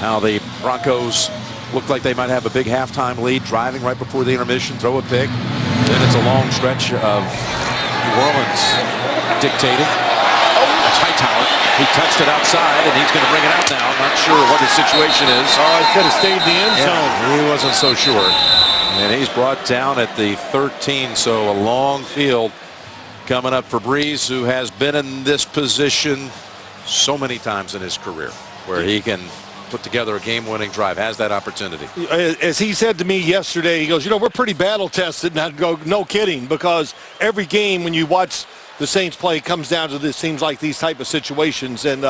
[SPEAKER 1] Now the Broncos look like they might have a big halftime lead, driving right before the intermission, throw a pick. Then it's a long stretch of New Orleans dictating. That's Hightower. He touched it outside, and he's going to bring it out now. I'm not sure what his situation is.
[SPEAKER 5] Oh, he could have stayed in the end zone.
[SPEAKER 1] He wasn't so sure. And he's brought down at the 13, so a long field coming up for Breeze, who has been in this position so many times in his career, where he can put together a game-winning drive, has that opportunity.
[SPEAKER 5] As he said to me yesterday, he goes, you know, we're pretty battle-tested, and I'd go, no kidding, because every game when you watch the Saints play comes down to this, seems like these type of situations. And,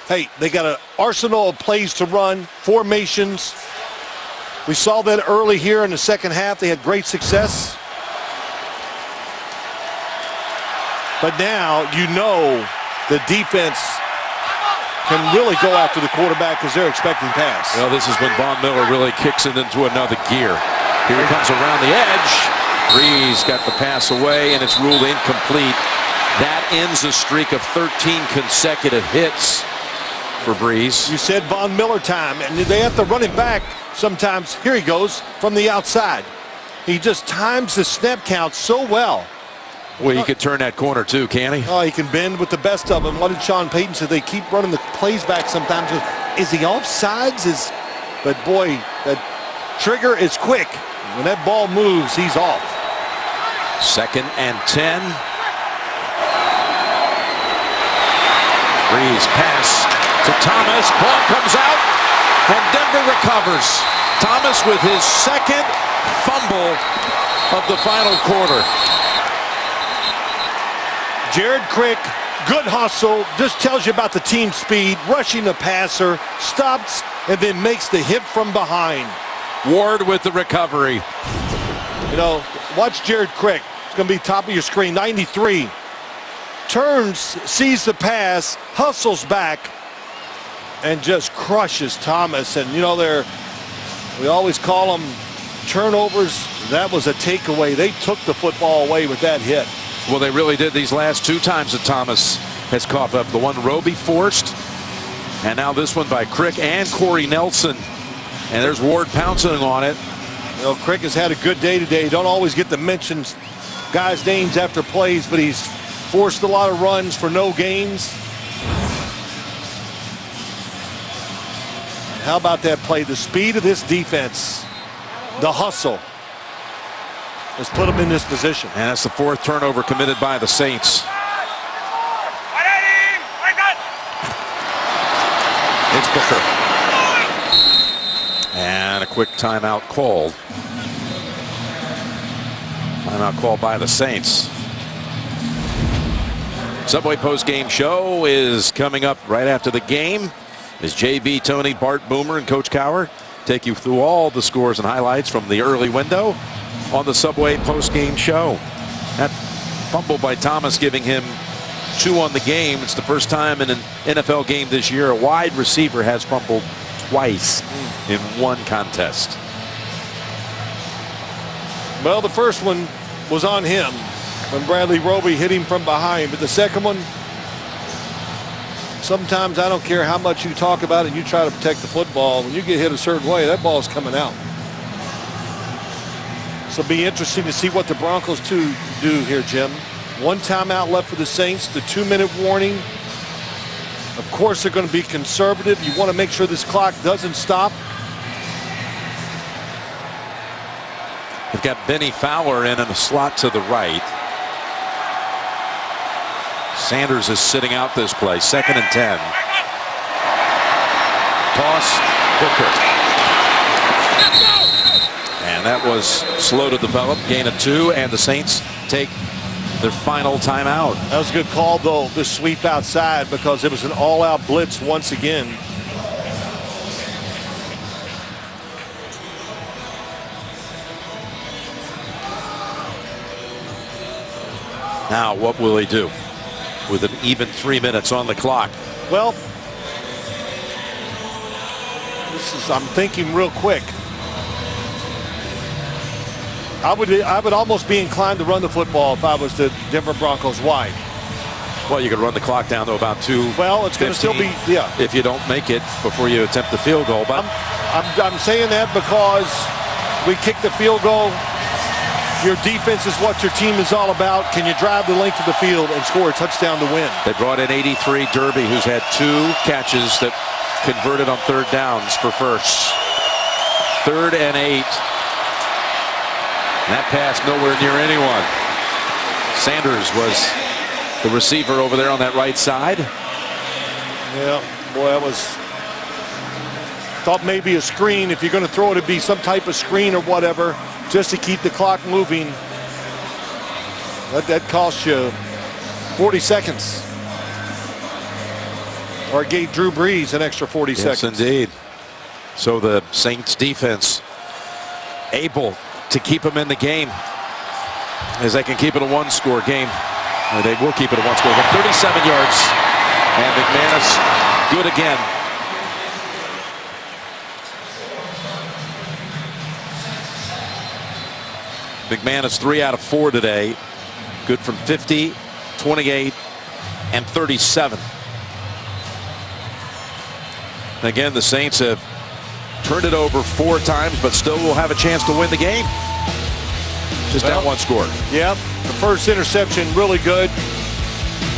[SPEAKER 5] hey, they got an arsenal of plays to run, formations. We saw that early here in the second half. They had great success. But now you know the defense can really go after the quarterback because they're expecting pass.
[SPEAKER 1] Well, this is when Von Miller really kicks it into another gear. Here he comes around the edge. Breeze got the pass away, and it's ruled incomplete. That ends a streak of 13 consecutive hits for Breeze.
[SPEAKER 5] You said Von Miller time, and they have to run it back sometimes. Here he goes from the outside. He just times the snap count so well.
[SPEAKER 1] Well, he could turn that corner too, can he?
[SPEAKER 5] Oh, he can bend with the best of them. What did Sean Payton say? They keep running the plays back sometimes. Is he offsides? But boy, that trigger is quick. When that ball moves, he's off.
[SPEAKER 1] 2nd and 10. Breeze pass to Thomas. Ball comes out, and Denver recovers. Thomas with his second fumble of the final quarter.
[SPEAKER 5] Jared Crick, good hustle, just tells you about the team speed, rushing the passer, stops, and then makes the hit from behind.
[SPEAKER 1] Ward with the recovery.
[SPEAKER 5] You know, watch Jared Crick. It's going to be top of your screen, 93. Turns, sees the pass, hustles back, and just crushes Thomas. And, you know, we always call them turnovers. That was a takeaway. They took the football away with that hit.
[SPEAKER 1] Well, they really did these last 2 times that Thomas has coughed up. The one Roby forced, and now this one by Crick and Corey Nelson. And there's Ward pouncing on it.
[SPEAKER 5] You know, Crick has had a good day today. Don't always get to mention guys' names after plays, but he's forced a lot of runs for no gains. How about that play? The speed of this defense, the hustle, has put them in this position.
[SPEAKER 1] And that's the 4th turnover committed by the Saints. It's Booker. And a quick timeout called. Timeout called by the Saints. Subway post-game show is coming up right after the game as JB, Tony, Bart, Boomer, and Coach Cowher take you through all the scores and highlights from the early window on the Subway post-game show. That fumble by Thomas giving him 2 on the game. It's the first time in an NFL game this year a wide receiver has fumbled twice in one contest.
[SPEAKER 5] Well, the first one was on him when Bradley Roby hit him from behind, but the second one, sometimes I don't care how much you talk about it, you try to protect the football. When you get hit a certain way, that ball's coming out. So it'll be interesting to see what the Broncos do here, Jim. 1 timeout left for the Saints, the 2-minute warning. Of course, they're going to be conservative. You want to make sure this clock doesn't stop.
[SPEAKER 1] They've got Benny Fowler in a slot to the right. Sanders is sitting out this play. 2nd and 10. Toss, Booker. And that was slow to develop. Gain of 2, and the Saints take their final timeout.
[SPEAKER 5] That was a good call, though, the sweep outside, because it was an all-out blitz once again.
[SPEAKER 1] Now, what will he do with an even 3 minutes on the clock?
[SPEAKER 5] Well, I'm thinking real quick. I would almost be inclined to run the football if I was the Denver Broncos. Why?
[SPEAKER 1] Well, you could run the clock down to about 2.
[SPEAKER 5] Well, it's going to still be, yeah.
[SPEAKER 1] If you don't make it before you attempt the field goal. But
[SPEAKER 5] I'm saying that because we kick the field goal. Your defense is what your team is all about. Can you drive the length of the field and score a touchdown to win?
[SPEAKER 1] They brought in 83 Derby, who's had 2 catches that converted on 3rd downs for firsts. 3rd and 8. And that pass nowhere near anyone. Sanders was the receiver over there on that right side.
[SPEAKER 5] Yeah, boy, that was... Thought maybe a screen. If you're going to throw it, it'd be some type of screen or whatever, just to keep the clock moving. Let that cost you 40 seconds. Or it gave Drew Brees an extra 40 seconds.
[SPEAKER 1] Yes, indeed. So the Saints defense able to keep them in the game, as they can keep it a 1-score game. Or they will keep it a 1-score game. 37 yards. And McManus good again. McManus 3 out of 4 today. Good from 50, 28, and 37. Again, the Saints have turned it over 4 times, but still will have a chance to win the game. Just down 1 score.
[SPEAKER 5] Yep. The first interception really good.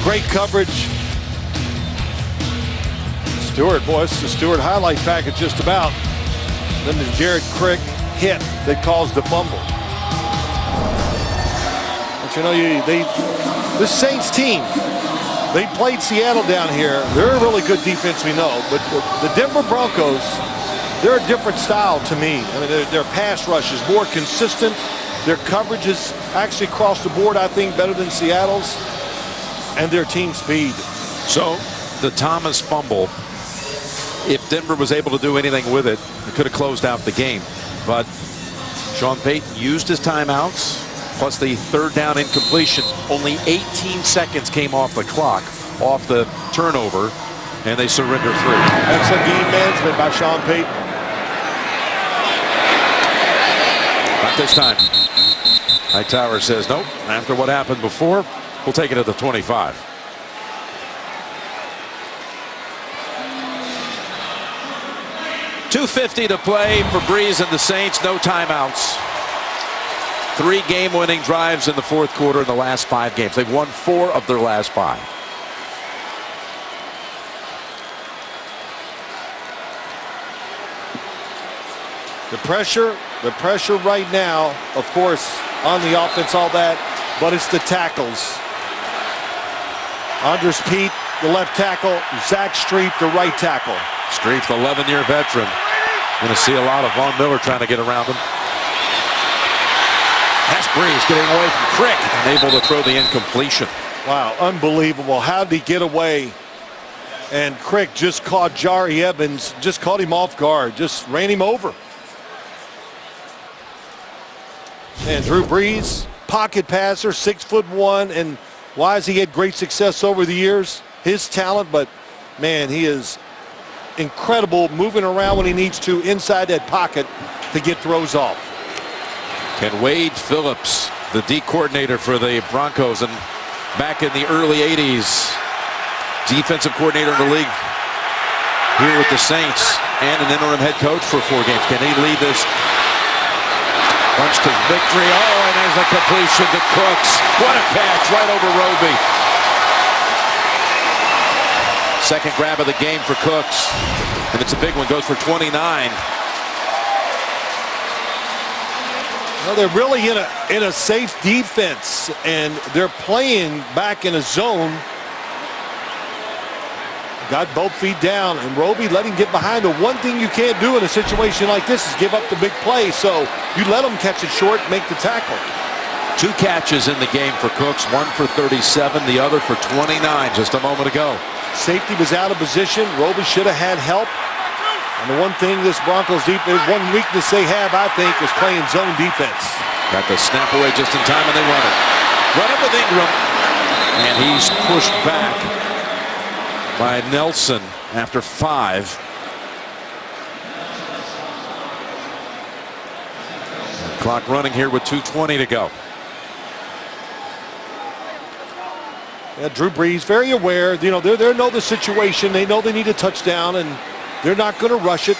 [SPEAKER 5] Great coverage. Stewart, boy, it's the Stewart highlight package just about. Then the Jared Crick hit that caused the fumble. But you know, this Saints team, they played Seattle down here. They're a really good defense, we know. But the Denver Broncos, they're a different style to me. I mean, their pass rush is more consistent. Their coverage is actually across the board, I think, better than Seattle's. And their team speed.
[SPEAKER 1] So the Thomas fumble, if Denver was able to do anything with it, it could have closed out the game. But Sean Payton used his timeouts, plus the 3rd down incompletion. Only 18 seconds came off the clock, off the turnover, and they surrender 3.
[SPEAKER 5] Excellent game management by Sean Payton.
[SPEAKER 1] Not this time. Hightower says, nope, after what happened before, we'll take it at the 25. .250 to play for Brees and the Saints. No timeouts. 3 game-winning drives in the 4th quarter in the last 5 games. They've won 4 of their last 5.
[SPEAKER 5] The pressure right now, of course, on the offense, all that, but it's the tackles. Andres Pete, the left tackle. Zach Street, the right tackle.
[SPEAKER 1] Street, the 11-year veteran. Going to see a lot of Von Miller trying to get around him. That's Brees getting away from Crick and able to throw the incompletion.
[SPEAKER 5] Wow, unbelievable. How did he get away? And Crick just caught Jari Evans, just caught him off guard, just ran him over. And Drew Brees, pocket passer, 6'1", and why has he had great success over the years? His talent, but man, he is incredible moving around when he needs to inside that pocket to get throws off.
[SPEAKER 1] And Wade Phillips, the D coordinator for the Broncos, and back in the early 80s, defensive coordinator in the league here with the Saints and an interim head coach for 4 games. Can he lead this bunch to victory? Oh, and there's a completion to Cooks. What a catch right over Roby. Second grab of the game for Cooks, and it's a big one, goes for 29.
[SPEAKER 5] Well, they're really in a safe defense, and they're playing back in a zone. Got both feet down, and Roby let him get behind. The one thing you can't do in a situation like this is give up the big play, so you let him catch it short, make the tackle.
[SPEAKER 1] 2 catches in the game for Cooks, one for 37, the other for 29 just a moment ago.
[SPEAKER 5] Safety was out of position. Roby should have had help. And the one thing this Broncos defense, one weakness they have, I think, is playing zone defense.
[SPEAKER 1] Got the snap away just in time, and they run it. Run it with Ingram, and he's pushed back by Nelson after 5. Clock running here with 2:20 to go.
[SPEAKER 5] Yeah, Drew Brees very aware. You know, they know the situation. They know they need a touchdown, and they're not going to rush it.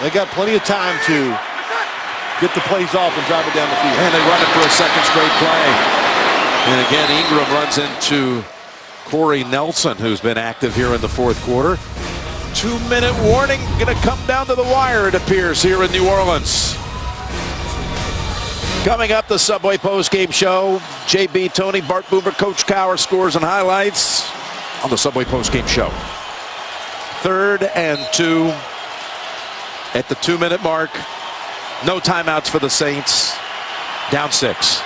[SPEAKER 5] They got plenty of time to get the plays off and drive it down the field.
[SPEAKER 1] And they run it for a second straight play. And again, Ingram runs into Corey Nelson, who's been active here in the 4th quarter. 2-minute warning going to come down to the wire, it appears, here in New Orleans. Coming up, the Subway postgame show. JB, Tony, Bart Boomer, Coach Cowher, scores and highlights on the Subway postgame show. 3rd and 2 at the 2-minute mark. No timeouts for the Saints. Down 6.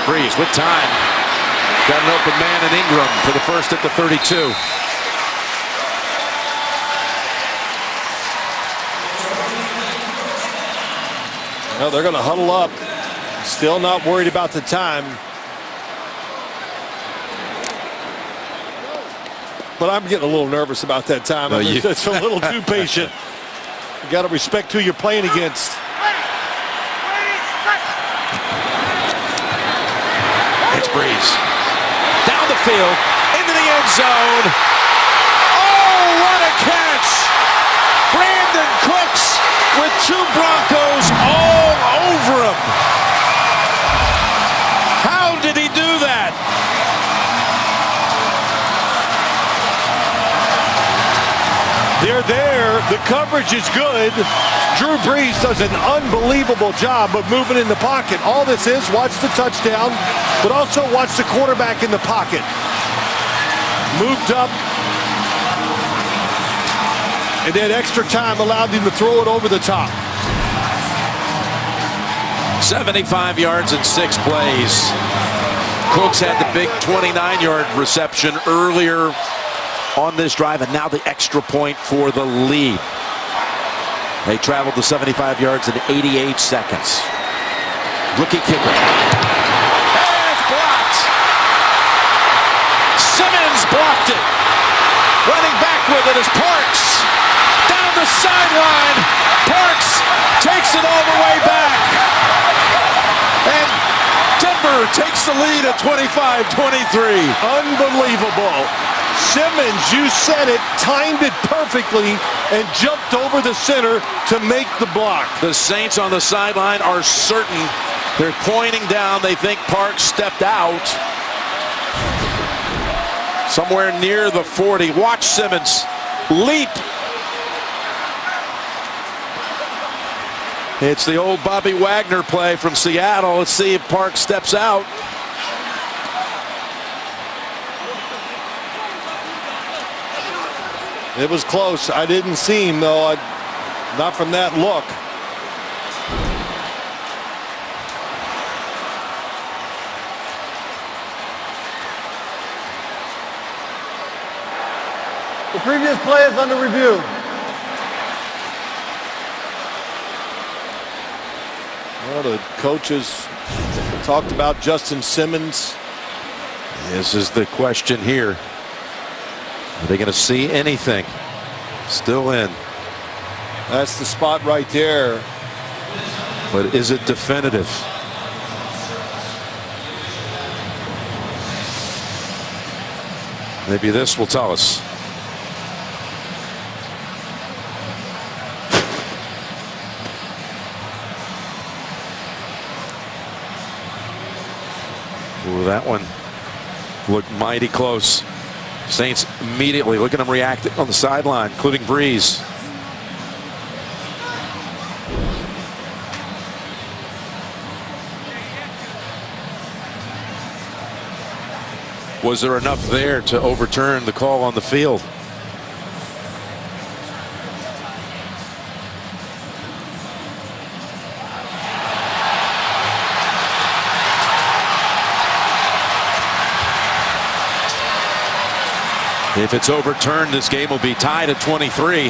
[SPEAKER 1] Brees with time. Got an open man in Ingram for the first at the 32.
[SPEAKER 5] Well, they're going to huddle up. Still not worried about the time. But I'm getting a little nervous about that time.
[SPEAKER 1] No,
[SPEAKER 5] it's a little too patient. You got to respect who you're playing against.
[SPEAKER 1] It's Brees. Down the field, into the end zone. Oh, what a catch! Brandon Cooks with 2 Broncos all over him. How did he do that?
[SPEAKER 5] They're there. The coverage is good. Drew Brees does an unbelievable job of moving in the pocket. All this is, watch the touchdown, but also watch the quarterback in the pocket. Moved up. And then extra time allowed him to throw it over the top.
[SPEAKER 1] 75 yards in 6 plays. Cooks had the big 29-yard reception earlier on this drive, and now the extra point for the lead. They traveled to 75 yards in 88 seconds. Rookie kicker. And it's blocked. Simmons blocked it. Running back with it is Parks. Down the sideline. Parks takes it all the way back. And Denver takes the lead at 25-23.
[SPEAKER 5] Unbelievable. Simmons, you said it, timed it perfectly and jumped over the center to make the block.
[SPEAKER 1] The Saints on the sideline are certain. They're pointing down. They think Parks stepped out somewhere near the 40. Watch Simmons leap. It's the old Bobby Wagner play from Seattle. Let's see if Parks steps out.
[SPEAKER 5] It was close. I didn't see him, though. Not from that look.
[SPEAKER 6] The previous play is under review.
[SPEAKER 5] Well, the coaches talked about Justin Simmons.
[SPEAKER 1] This is the question here. Are they going to see anything? Still in.
[SPEAKER 5] That's the spot right there.
[SPEAKER 1] But is it definitive? Maybe this will tell us. Ooh, that one looked mighty close. Saints immediately look at him reacting on the sideline, including Breeze. Was there enough there to overturn the call on the field? If it's overturned, this game will be tied at 23.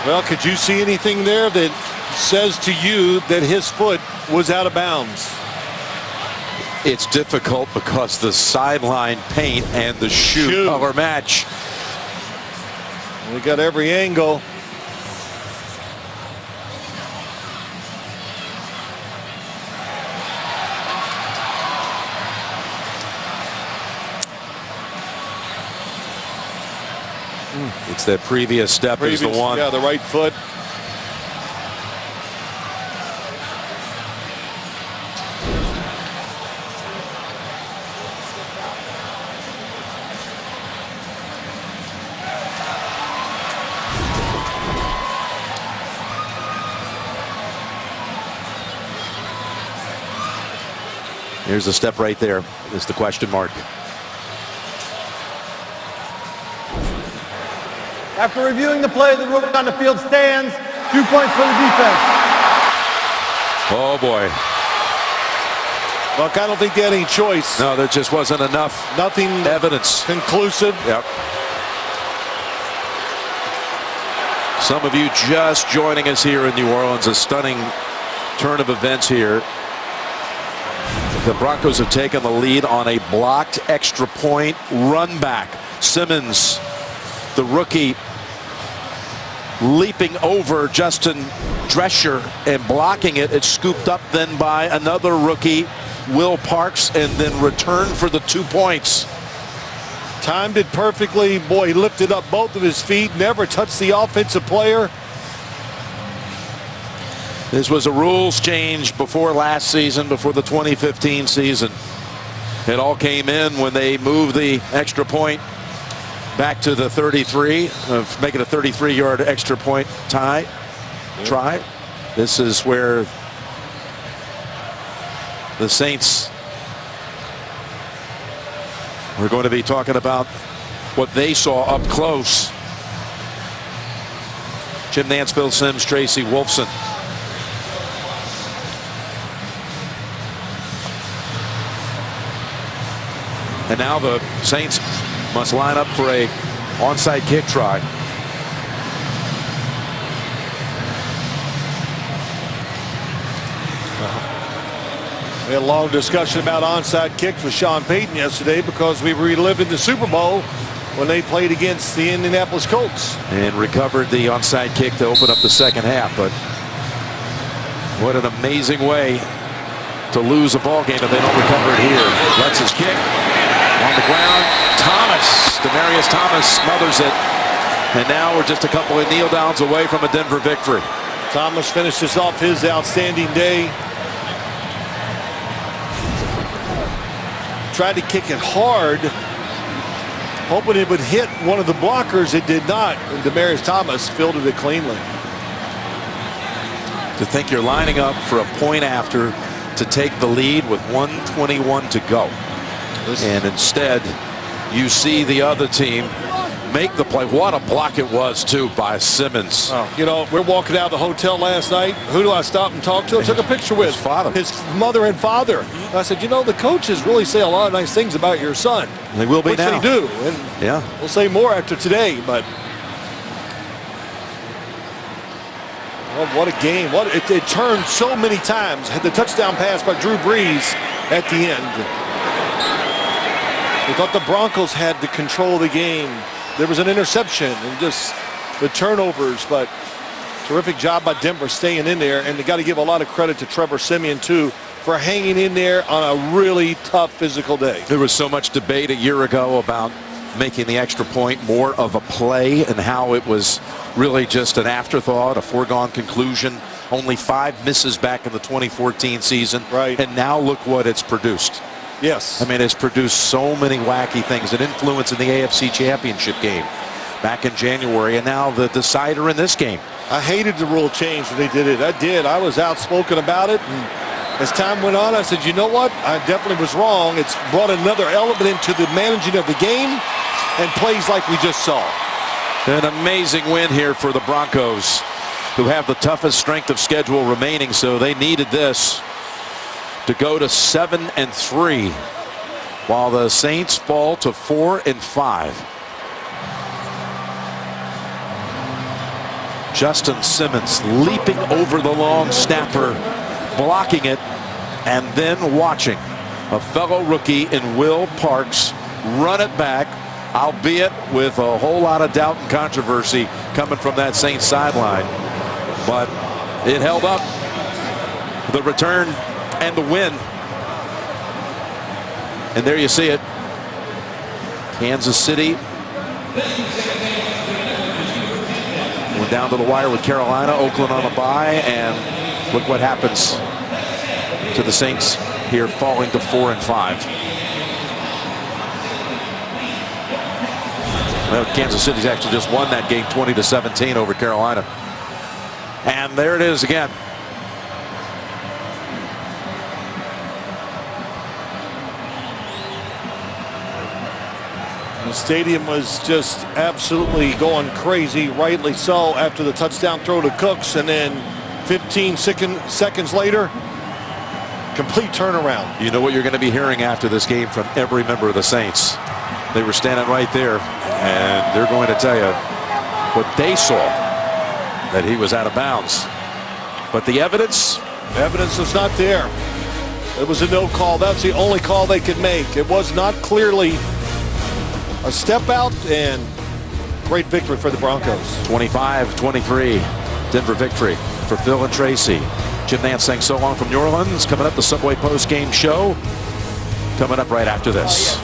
[SPEAKER 5] Well, could you see anything there that says to you that his foot was out of bounds?
[SPEAKER 1] It's difficult because the sideline paint and the shoe color match.
[SPEAKER 5] We got every angle.
[SPEAKER 1] It's that previous step is the one.
[SPEAKER 5] Yeah, the right foot.
[SPEAKER 1] Here's the step right there. Is the question mark.
[SPEAKER 6] After reviewing the play, the rookie on the field stands. 2 points for the defense.
[SPEAKER 1] Oh, boy.
[SPEAKER 5] Look, I don't think they had any choice.
[SPEAKER 1] No, there just wasn't enough.
[SPEAKER 5] Nothing
[SPEAKER 1] evidence.
[SPEAKER 5] Conclusive.
[SPEAKER 1] Yep. Some of you just joining us here in New Orleans. A stunning turn of events here. The Broncos have taken the lead on a blocked extra point run back. Simmons, the rookie, leaping over Justin Drescher and blocking it. It's scooped up then by another rookie, Will Parks, and then returned for the 2 points.
[SPEAKER 5] Timed it perfectly. Boy, he lifted up both of his feet, never touched the offensive player.
[SPEAKER 1] This was a rules change before last season, before the 2015 season. It all came in when they moved the extra point back to the 33, of making a 33-yard extra point try. This is where the Saints are going to be talking about what they saw up close. Jim Nance, Phil Simms, Tracy Wolfson. And now the Saints must line up for a onside kick try.
[SPEAKER 5] We had a long discussion about onside kicks with Sean Payton yesterday because we relived the Super Bowl when they played against the Indianapolis Colts.
[SPEAKER 1] And recovered the onside kick to open up the second half. But what an amazing way to lose a ball game if they don't recover it here. Lets his kick on the ground. Demaryius Thomas smothers it. And now we're just a couple of kneel downs away from a Denver victory.
[SPEAKER 5] Thomas finishes off his outstanding day. Tried to kick it hard, hoping it would hit one of the blockers. It did not. And Demaryius Thomas fielded it cleanly.
[SPEAKER 1] To think you're lining up for a point after to take the lead with 1:21 to go. And instead, you see the other team make the play. What a block it was, too, by Simmons.
[SPEAKER 5] Oh, you know, we're walking out of the hotel last night. Who do I stop and talk to? I took a picture with
[SPEAKER 1] his father,
[SPEAKER 5] his mother and father. And I said, you know, the coaches really say a lot of nice things about your son.
[SPEAKER 1] They will be
[SPEAKER 5] which
[SPEAKER 1] now.
[SPEAKER 5] They do. And
[SPEAKER 1] yeah.
[SPEAKER 5] We'll say more after today, but oh, what a game. It turned so many times. Had the touchdown pass by Drew Brees at the end. We thought the Broncos had the control of the game. There was an interception and just the turnovers, but terrific job by Denver staying in there. And they got to give a lot of credit to Trevor Siemian, too, for hanging in there on a really tough physical day.
[SPEAKER 1] There was so much debate a year ago about making the extra point more of a play and how it was really just an afterthought, a foregone conclusion. Only 5 misses back in the 2014 season.
[SPEAKER 5] Right.
[SPEAKER 1] And now look what it's produced.
[SPEAKER 5] Yes.
[SPEAKER 1] I mean, it's produced so many wacky things. An influence in the AFC Championship game back in January, and now the decider in this game.
[SPEAKER 5] I hated the rule change when they did it. I did. I was outspoken about it. And as time went on, I said, you know what? I definitely was wrong. It's brought another element into the managing of the game and plays like we just saw.
[SPEAKER 1] An amazing win here for the Broncos, who have the toughest strength of schedule remaining, so they needed this to go to 7-3, while the Saints fall to 4-5. Justin Simmons leaping over the long snapper, blocking it, and then watching a fellow rookie in Will Parks run it back, albeit with a whole lot of doubt and controversy coming from that Saints sideline. But it held up. The return and the win. And there you see it. Kansas City went down to the wire with Carolina. Oakland on a bye, and look what happens to the Saints here, falling to 4-5. Well, Kansas City's actually just won that game 20-17 over Carolina. And there it is again.
[SPEAKER 5] The stadium was just absolutely going crazy, rightly so, after the touchdown throw to Cooks, and then 15 seconds later, complete turnaround.
[SPEAKER 1] You know what you're going to be hearing after this game from every member of the Saints. They were standing right there, and they're going to tell you what they saw, that he was out of bounds. But the evidence
[SPEAKER 5] was not there. It was a no call. That's the only call they could make. It was not clearly a step out, and great victory for the Broncos.
[SPEAKER 1] 25-23, Denver victory for Phil and Tracy. Jim Nantz saying so long from New Orleans. Coming up, the Subway post-game show. Coming up right after this.